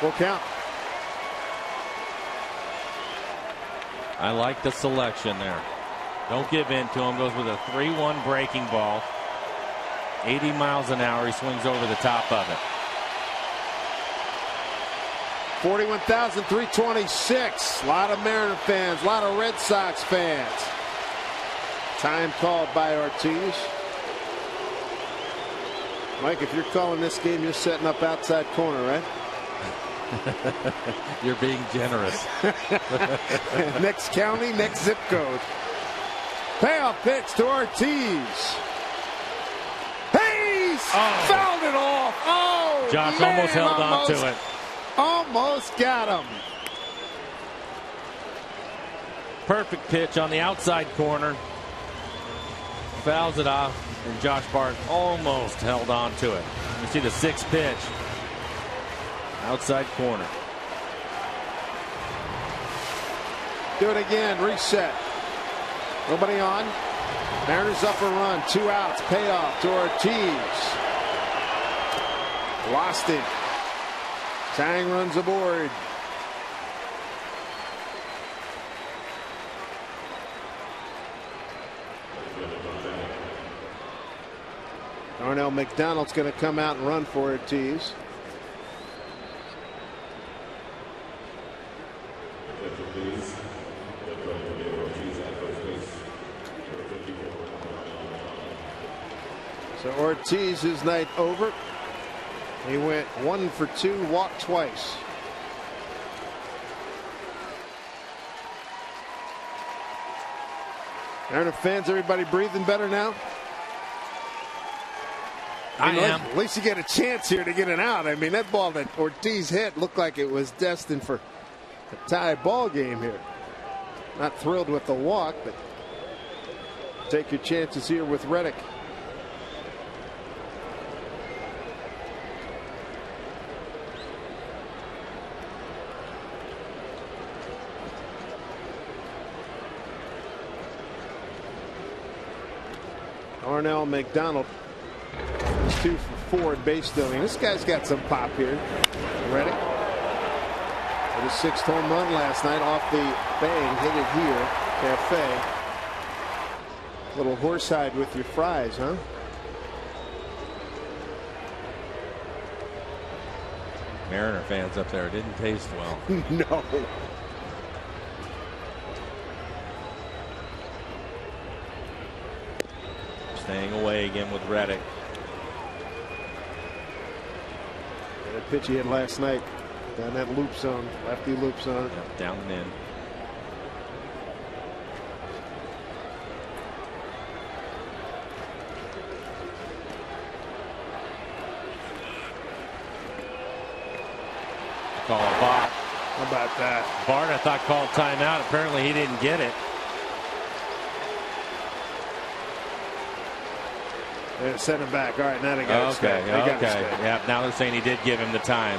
Full count. I like the selection there. Don't give in to him. Goes with a 3-1 breaking ball. 80 miles an hour. He swings over the top of it. 41,326. A lot of Mariner fans. A lot of Red Sox fans. Time called by Ortiz. Mike, if you're calling this game, you're setting up outside corner, right? You're being generous. Next county, next zip code. Payoff pitch to Ortiz. Hayes fouled it off. Oh, Josh man, almost held on to it. Almost got him. Perfect pitch on the outside corner. Fouls it off, and Josh Bart almost held on to it. You see the 6th pitch. Outside corner. Do it again. Reset. Nobody on. Mariners up a run. 2 outs. Payoff to Ortiz. Lost it. Tying runs aboard. Darnell McDonald's going to come out and run for Ortiz. So Ortiz's night over. He went 1 for 2, walked twice. Mariner fans, everybody breathing better now? I am. At least you get a chance here to get an out. I mean, that ball that Ortiz hit looked like it was destined for a tie ball game here. Not thrilled with the walk, but take your chances here with Reddick. Darnell McDonald is 2 for 4 at base stealing. This guy's got some pop here. Reddick with his 6th home run last night off the bang. Hit it here. Cafe. Little horsehide with your fries, huh? Mariner fans up there. Didn't taste well. No. Staying away again with Reddick. That pitch he had last night down that loop zone, lefty loop zone. Yep, down and in. Call a balk. How about that? Bart, I thought, called timeout. Apparently he didn't get it. Send him back. All right, now they got okay. it. Okay. Yeah, now they're saying he did give him the time.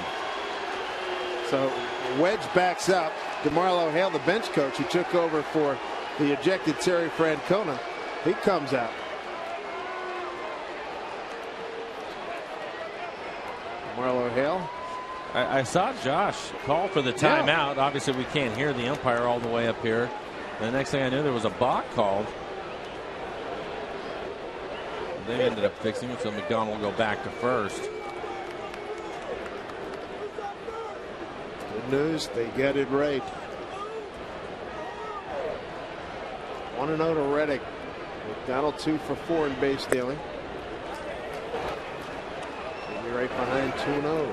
So Wedge backs up. DeMarlo Hale, the bench coach, who took over for the ejected Terry Francona, he comes out. DeMarlo Hale. I saw Josh call for the timeout. Obviously, we can't hear the umpire all the way up here. And the next thing I knew, there was a balk called. They ended up fixing it, so McDonald will go back to first. Good news, they got it right. 1-0 to Reddick. McDonald 2 for 4 in base stealing. He'll be right behind 2-0.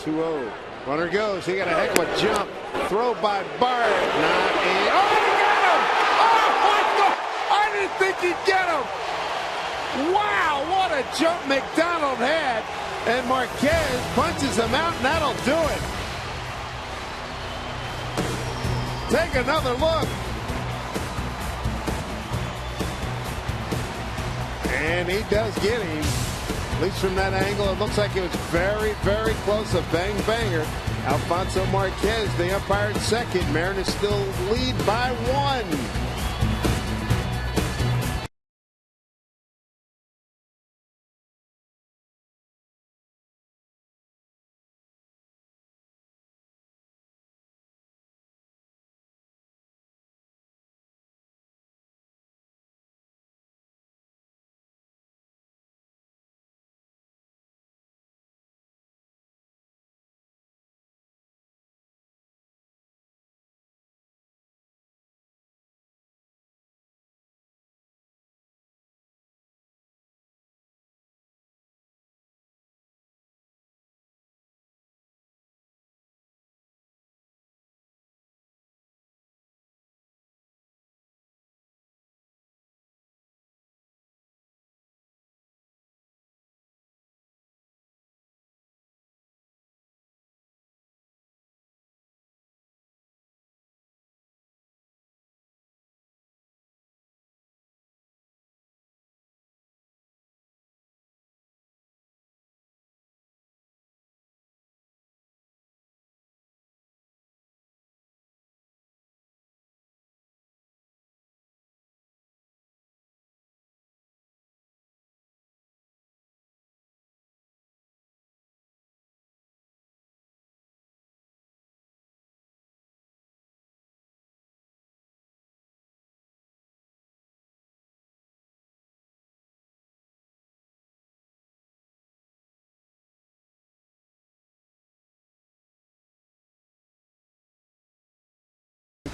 2-0. Runner goes. He got a heck of a jump. Throw by Bart. Not in. Oh, he got him! Oh, my God! I didn't think he'd get him! Wow, what a jump McDonald had. And Marquez punches him out, and that'll do it. Take another look. And he does get him. At least from that angle, it looks like it was very, very close. A bang-banger. Alfonso Marquez, the umpire in second. Mariners still lead by 1.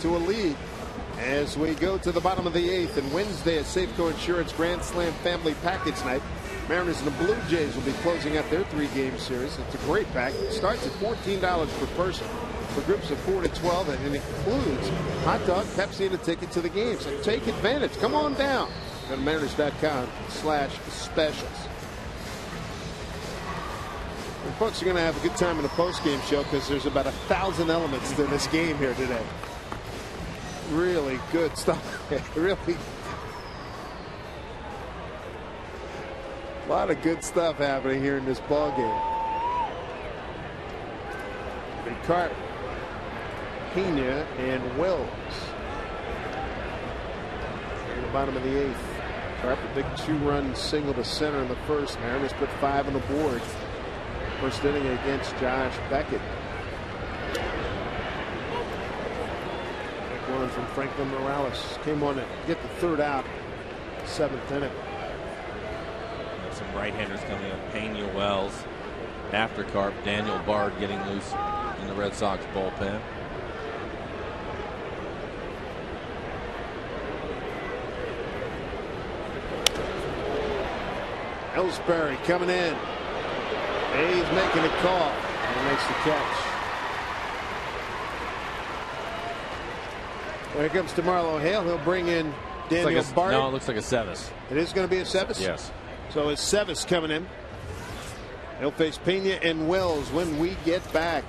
To a lead as we go to the bottom of the 8th, and Wednesday at Safeco Insurance Grand Slam Family Package Night. Mariners and the Blue Jays will be closing out their 3-game series. It's a great pack. It starts at $14 per person for groups of 4 to 12, and it includes hot dog, Pepsi, and a ticket to the game. So take advantage. Come on down. Go to Mariners.com/specials. And folks are going to have a good time in the postgame show because there's about 1,000 elements to this game here today. Really good stuff. Really a lot of good stuff happening here in this ball game. Ricard, Pena, and Wells in the bottom of the 8th. Carp, a big 2-run single to center in the first. Mariners put 5 on the board. First inning against Josh Beckett. One from Franklin Morales came on to get the 3rd out, 7th inning. Some right-handers coming up. Pena, Wells, after Carp, Daniel Bard getting loose in the Red Sox bullpen. Ellsbury coming in. He's making a call and makes the catch. Here comes Marlo Hale. He'll bring in Daniel Bard. No, it looks like a Sevis. It is going to be a Sevis? Yes. So it's Sevis coming in. He'll face Pena and Wells when we get back.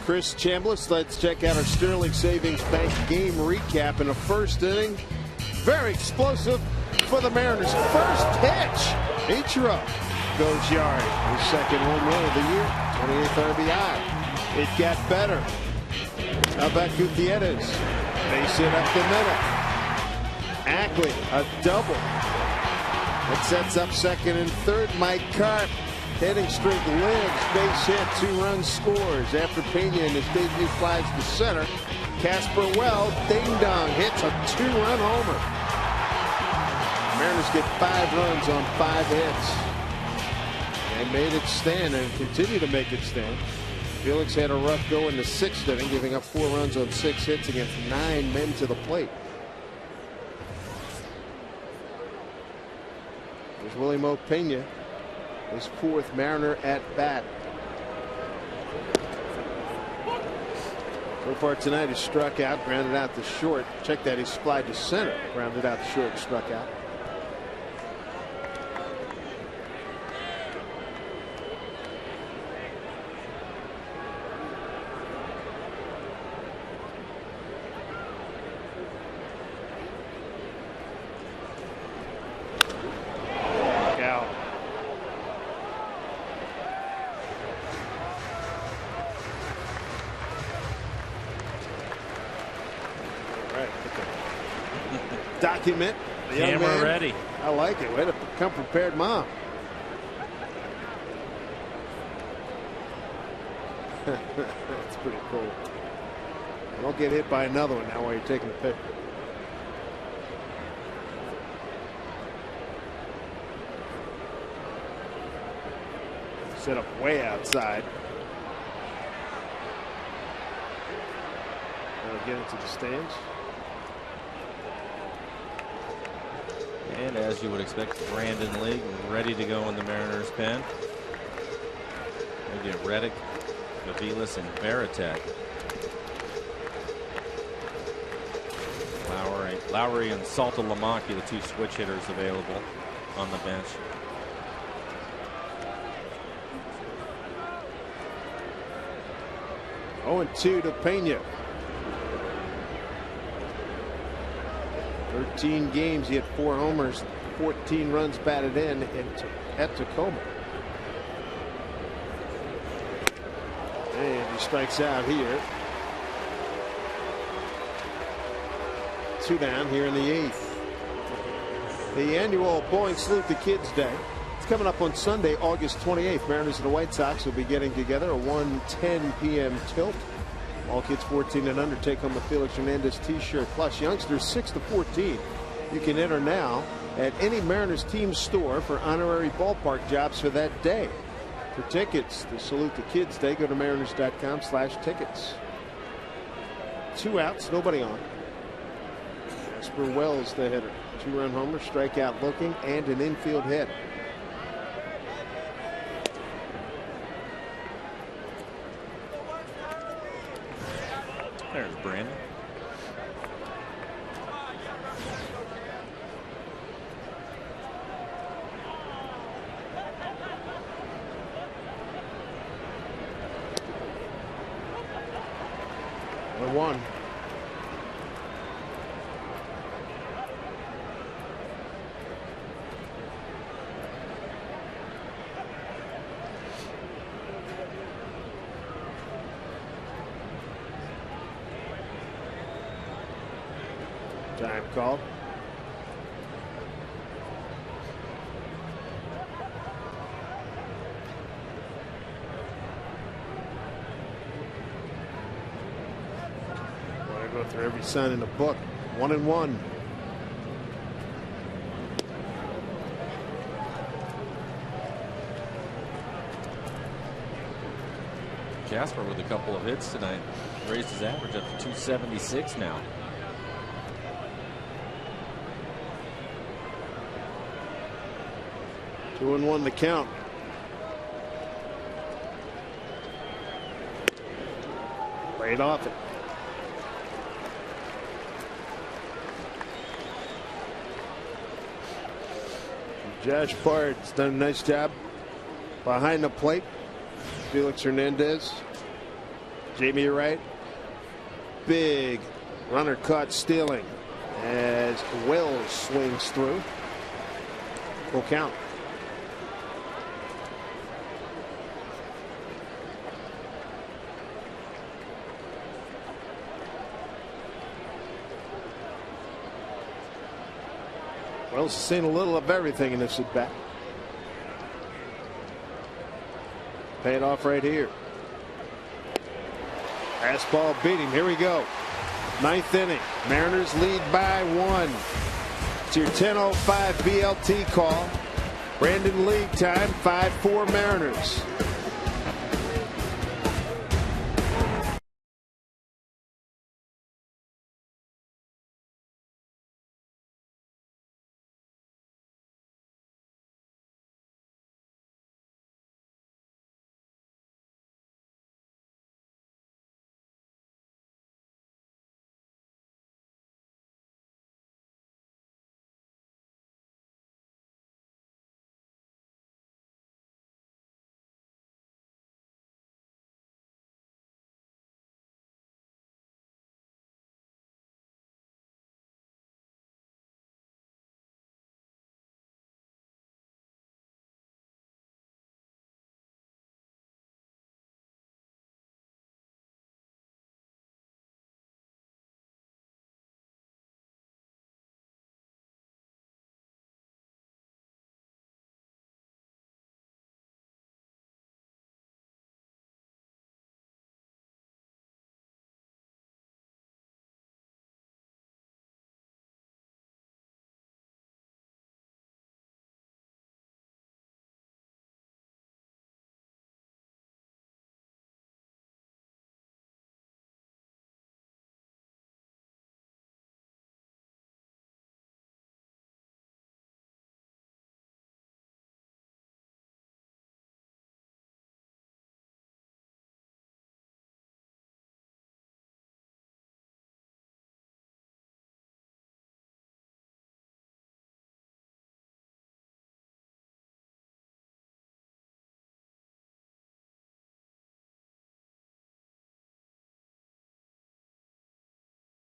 Chris Chambliss. Let's check out our Sterling Savings Bank game recap in the first inning. Very explosive for the Mariners. First pitch. Ichiro goes yard. His second home run of the year. 28th RBI. It got better. How about Gutierrez? Base hit up the middle. Ackley, a double. It sets up second and third. Mike Carp, hitting streak lives. Base hit, 2 runs scores. After Pena in his debut flies to center. Casper Well, ding dong, hits a 2-run homer. Mariners get 5 runs on 5 hits. They made it stand and continue to make it stand. Felix had a rough go in the 6th inning, giving up 4 runs on 6 hits against 9 men to the plate. There's Willie Mo Pena, his 4th Mariner at bat. So far tonight, he struck out, grounded out to short. Check that, he flied to center, grounded out to short, and struck out. Document. Camera ready. I like it. Way to come prepared, Mom. That's pretty cool. Don't get hit by another one now while you're taking a picture. Set up way outside. That'll get into the stands. And as you would expect, Brandon Lee ready to go in the Mariners pen. We get Reddick, Gavilas, and Veritek. Lowry and Salta Lamaki, the 2 switch hitters available on the bench. Oh, and 2 to Pena. 13 games, he had 4 homers, 14 runs batted in at Tacoma. And he strikes out here. 2 down here in the 8th. The annual Boeing Salute the Kids Day. It's coming up on Sunday, August 28th. Mariners and the White Sox will be getting together, a 1:10 p.m. tilt. All kids 14 and under take home a Felix Hernandez t-shirt. Plus youngsters 6 to 14. You can enter now at any Mariners team store for honorary ballpark jobs for that day. For tickets to Salute the Kids Day, go to mariners.com/tickets. 2 outs, nobody on. Casper Wells the hitter. 2-run homer, strikeout looking, and an infield hit. There's Brandon. One. Time called. Want to go through every sign in the book. 1-1. Casper with a couple of hits tonight. Raised his average up to 276 now. Two and 1 the count. Laid off it. Josh Bard's done a nice job behind the plate. Felix Hernandez Jamie, you're right. Big runner caught stealing as Wells swings through. Full count. Wells has seen a little of everything in this at bat. Pay it off right here. Fastball beat him. Here we go. Ninth inning. Mariners lead by 1. It's your 10:05 BLT call. Brandon League time. 5-4 Mariners.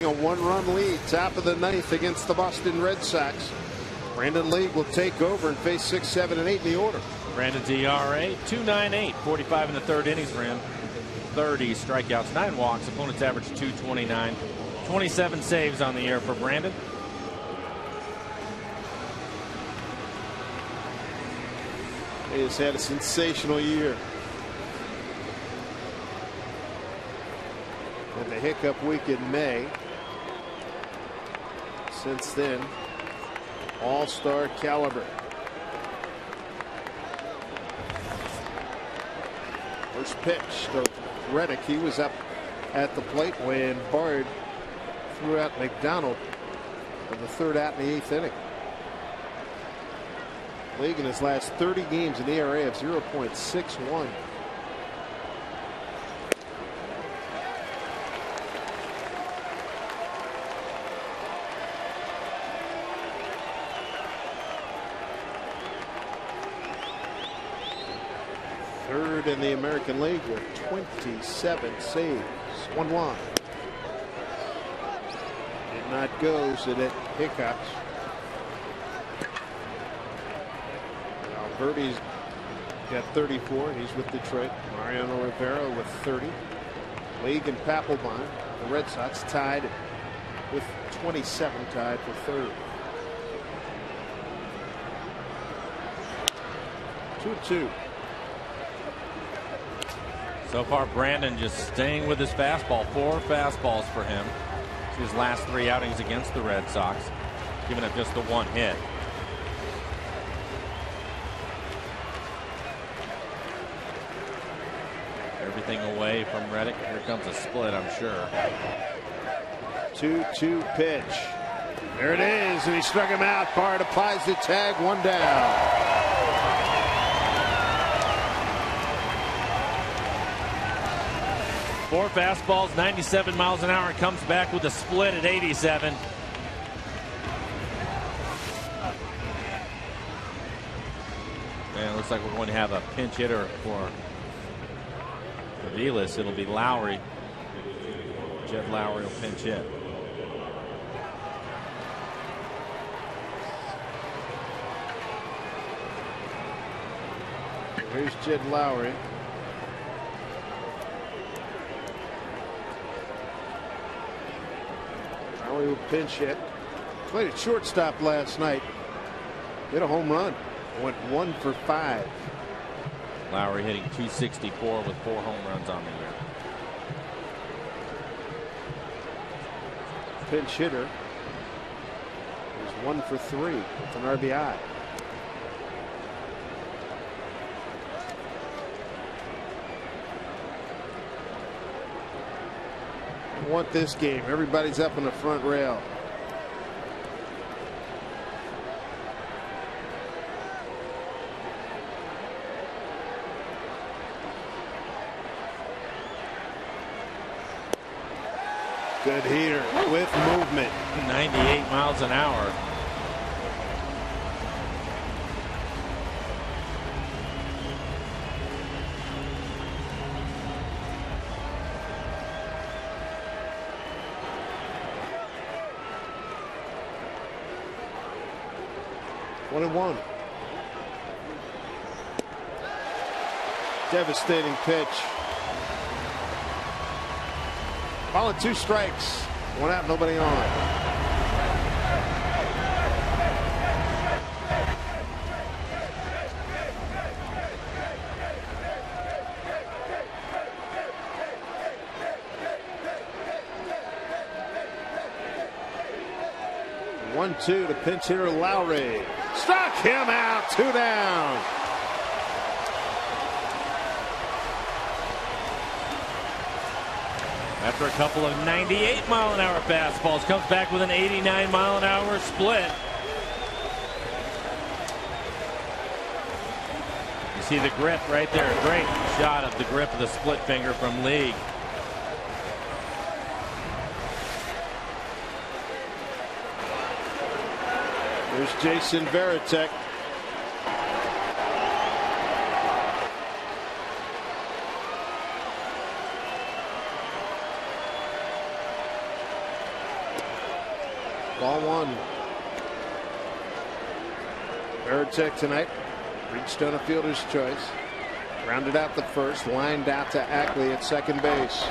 A 1-run lead, top of the 9th against the Boston Red Sox. Brandon League will take over and face 6, 7, and 8 in the order. Brandon's ERA 2.98, 45 in the third innings for him. 30 strikeouts, 9 walks. Opponents average 229. 27 saves on the year for Brandon. He has had a sensational year. And the hiccup week in May. Since then, all-star caliber. First pitch to Reddick. He was up at the plate when Bard threw out McDonald in the 3rd out in the 8th inning. League in his last 30 games an ERA of 0.61. Third in the American League with 27 saves. 1-1. Did not go, so that hiccups. Alberti's got 34, and he's with Detroit. Mariano Rivera with 30. League and Papelbon, the Red Sox, tied with 27, tied for 3rd. 2-2. So far, Brandon just staying with his fastball. 4 fastballs for him. It's his last 3 outings against the Red Sox, giving up just the 1 hit. Everything away from Reddick. Here comes a split, I'm sure. 2-2 pitch. There it is, and he struck him out. Bard applies the tag, 1 down. Four fastballs, 97 miles an hour, and comes back with a split at 87. And it looks like we're going to have a pinch hitter for Aviles. It'll be Lowry. Jed Lowry will pinch hit. Here's Jed Lowry. Lowry will pinch hit. Played at shortstop last night. Hit a home run. Went 1 for 5. Lowry hitting .264 with 4 home runs on the year. Pinch hitter. He's 1 for 3 with an RBI. Want this game. Everybody's up on the front rail. Good heater with movement. 98 miles an hour. One and one. Devastating pitch. Ball and 2 strikes. 1 out, nobody on. One-two to pinch hitter Lowry. Struck him out. 2 down. After a couple of 98-mile-an-hour fastballs, comes back with an 89-mile-an-hour split. You see the grip right there. Great shot of the grip of the split finger from League. There's Jason Varitek. Ball 1. Varitek tonight reached on a fielder's choice. Rounded out the first. Lined out to Ackley at second base.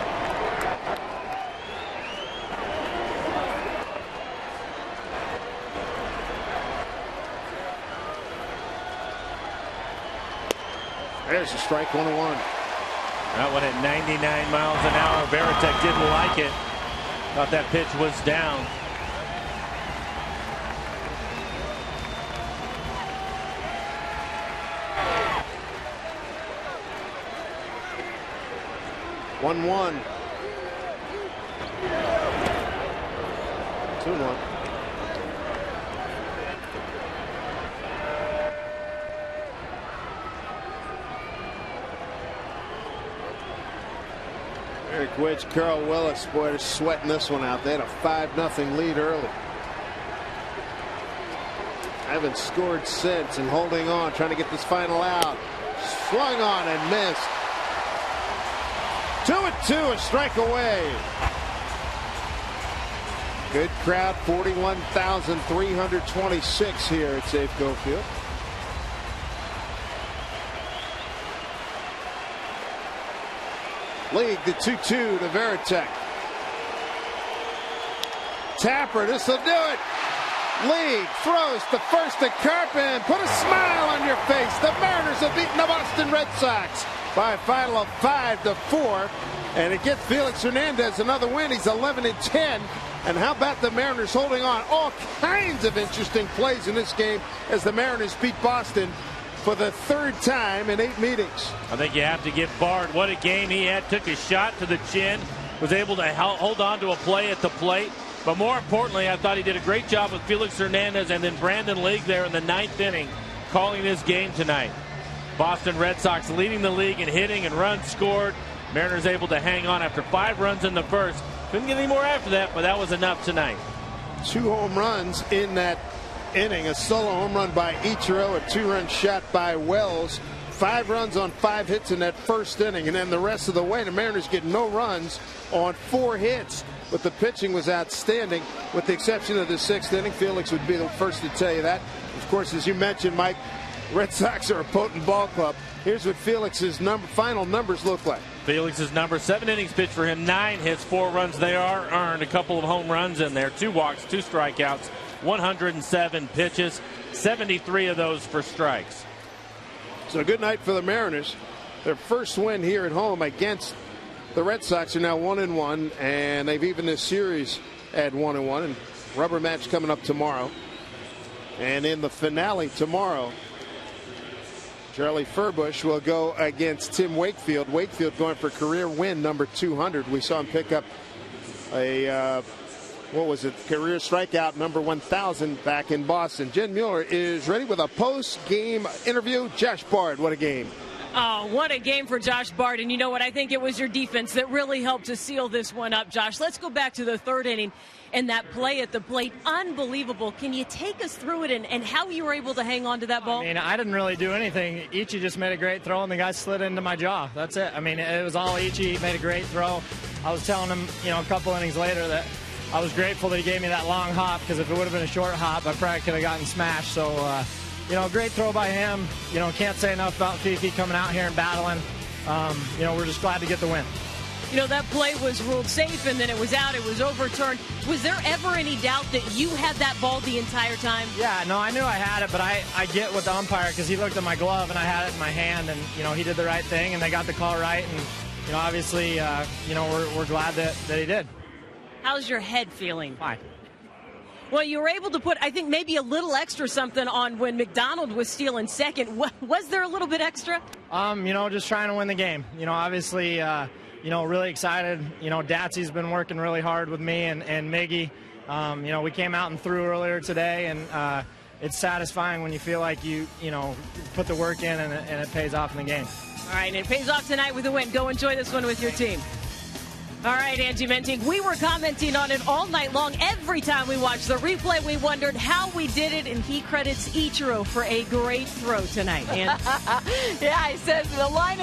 There's a strike, 1-1. That one at 99 miles an hour. Varitek didn't like it. Thought that pitch was down. One. 2-1. Eric Wedge, Carl Willis, boy, they're sweating this one out. They had a 5-0 lead early. Haven't scored since and holding on, trying to get this final out. Swung on and missed. 2-2, a strike away. Good crowd, 41,326 here at Safeco Field. League the 2-2 to Varitek. Tapper, this will do it. League throws to first to Carpin. Put a smile on your face. The Mariners have beaten the Boston Red Sox by a final of 5-4. And it gets Felix Hernandez another win. He's 11-10. And how about the Mariners holding on? All kinds of interesting plays in this game as the Mariners beat Boston for the 3rd time in 8 meetings. I think you have to give Bard what a game he had. Took a shot to the chin, was able to hold on to a play at the plate. But more importantly, I thought he did a great job with Felix Hernandez and then Brandon League there in the 9th inning, calling this game tonight. Boston Red Sox leading the league in hitting and runs scored. Mariners able to hang on after 5 runs in the first. Couldn't get any more after that, but that was enough tonight. 2 home runs in that inning. A solo home run by Ichiro, a 2-run shot by Wells. 5 runs on 5 hits in that first inning, and then the rest of the way, the Mariners get no runs on 4 hits. But the pitching was outstanding, with the exception of the 6th inning. Felix would be the first to tell you that. Of course, as you mentioned, Mike, Red Sox are a potent ball club. Here's what Felix's final numbers look like. Felix's number, 7 innings pitched for him, 9 hits, 4 runs. They are earned, a couple of home runs in there, 2 walks, 2 strikeouts, 107 pitches, 73 of those for strikes. So a good night for the Mariners. Their first win here at home against the Red Sox are now 1-1, and they've evened this series at 1-1. And rubber match coming up tomorrow. And in the finale tomorrow, Charlie Furbush will go against Tim Wakefield. Wakefield going for career win number 200. We saw him pick up a career strikeout number 1,000 back in Boston. Jen Mueller is ready with a post-game interview. Josh Bard, what a game. Oh, what a game for Josh Bard. And you know what? I think it was your defense that really helped to seal this one up, Josh. Let's go back to the 3rd inning and that play at the plate. Unbelievable. Can you take us through it and how you were able to hang on to that ball? I mean, I didn't really do anything. Ichi just made a great throw, and the guy slid into my jaw. That's it. I mean, it was all Ichi. He made a great throw. I was telling him, a couple innings later that I was grateful that he gave me that long hop, because if it would have been a short hop, I probably could have gotten smashed. So, great throw by him. Can't say enough about Fifi coming out here and battling. We're just glad to get the win. That play was ruled safe, and then it was out. It was overturned. Was there ever any doubt that you had that ball the entire time? Yeah, no, I knew I had it, but I get with the umpire, because he looked at my glove, and I had it in my hand, and, he did the right thing, and they got the call right. And, obviously, we're glad that he did. How's your head feeling? Fine. Well, you were able to put, I think, maybe a little extra something on when McDonald was stealing second. Was there a little bit extra? Just trying to win the game. Obviously, really excited. Datsy's been working really hard with me and Miggy. We came out and threw earlier today, and it's satisfying when you feel like you put the work in and it pays off in the game. All right, and it pays off tonight with a win. Go enjoy this one with your team. All right, Angie Menting, we were commenting on it all night long. Every time we watched the replay, we wondered how we did it, and he credits Ichiro for a great throw tonight. And yeah, he says the line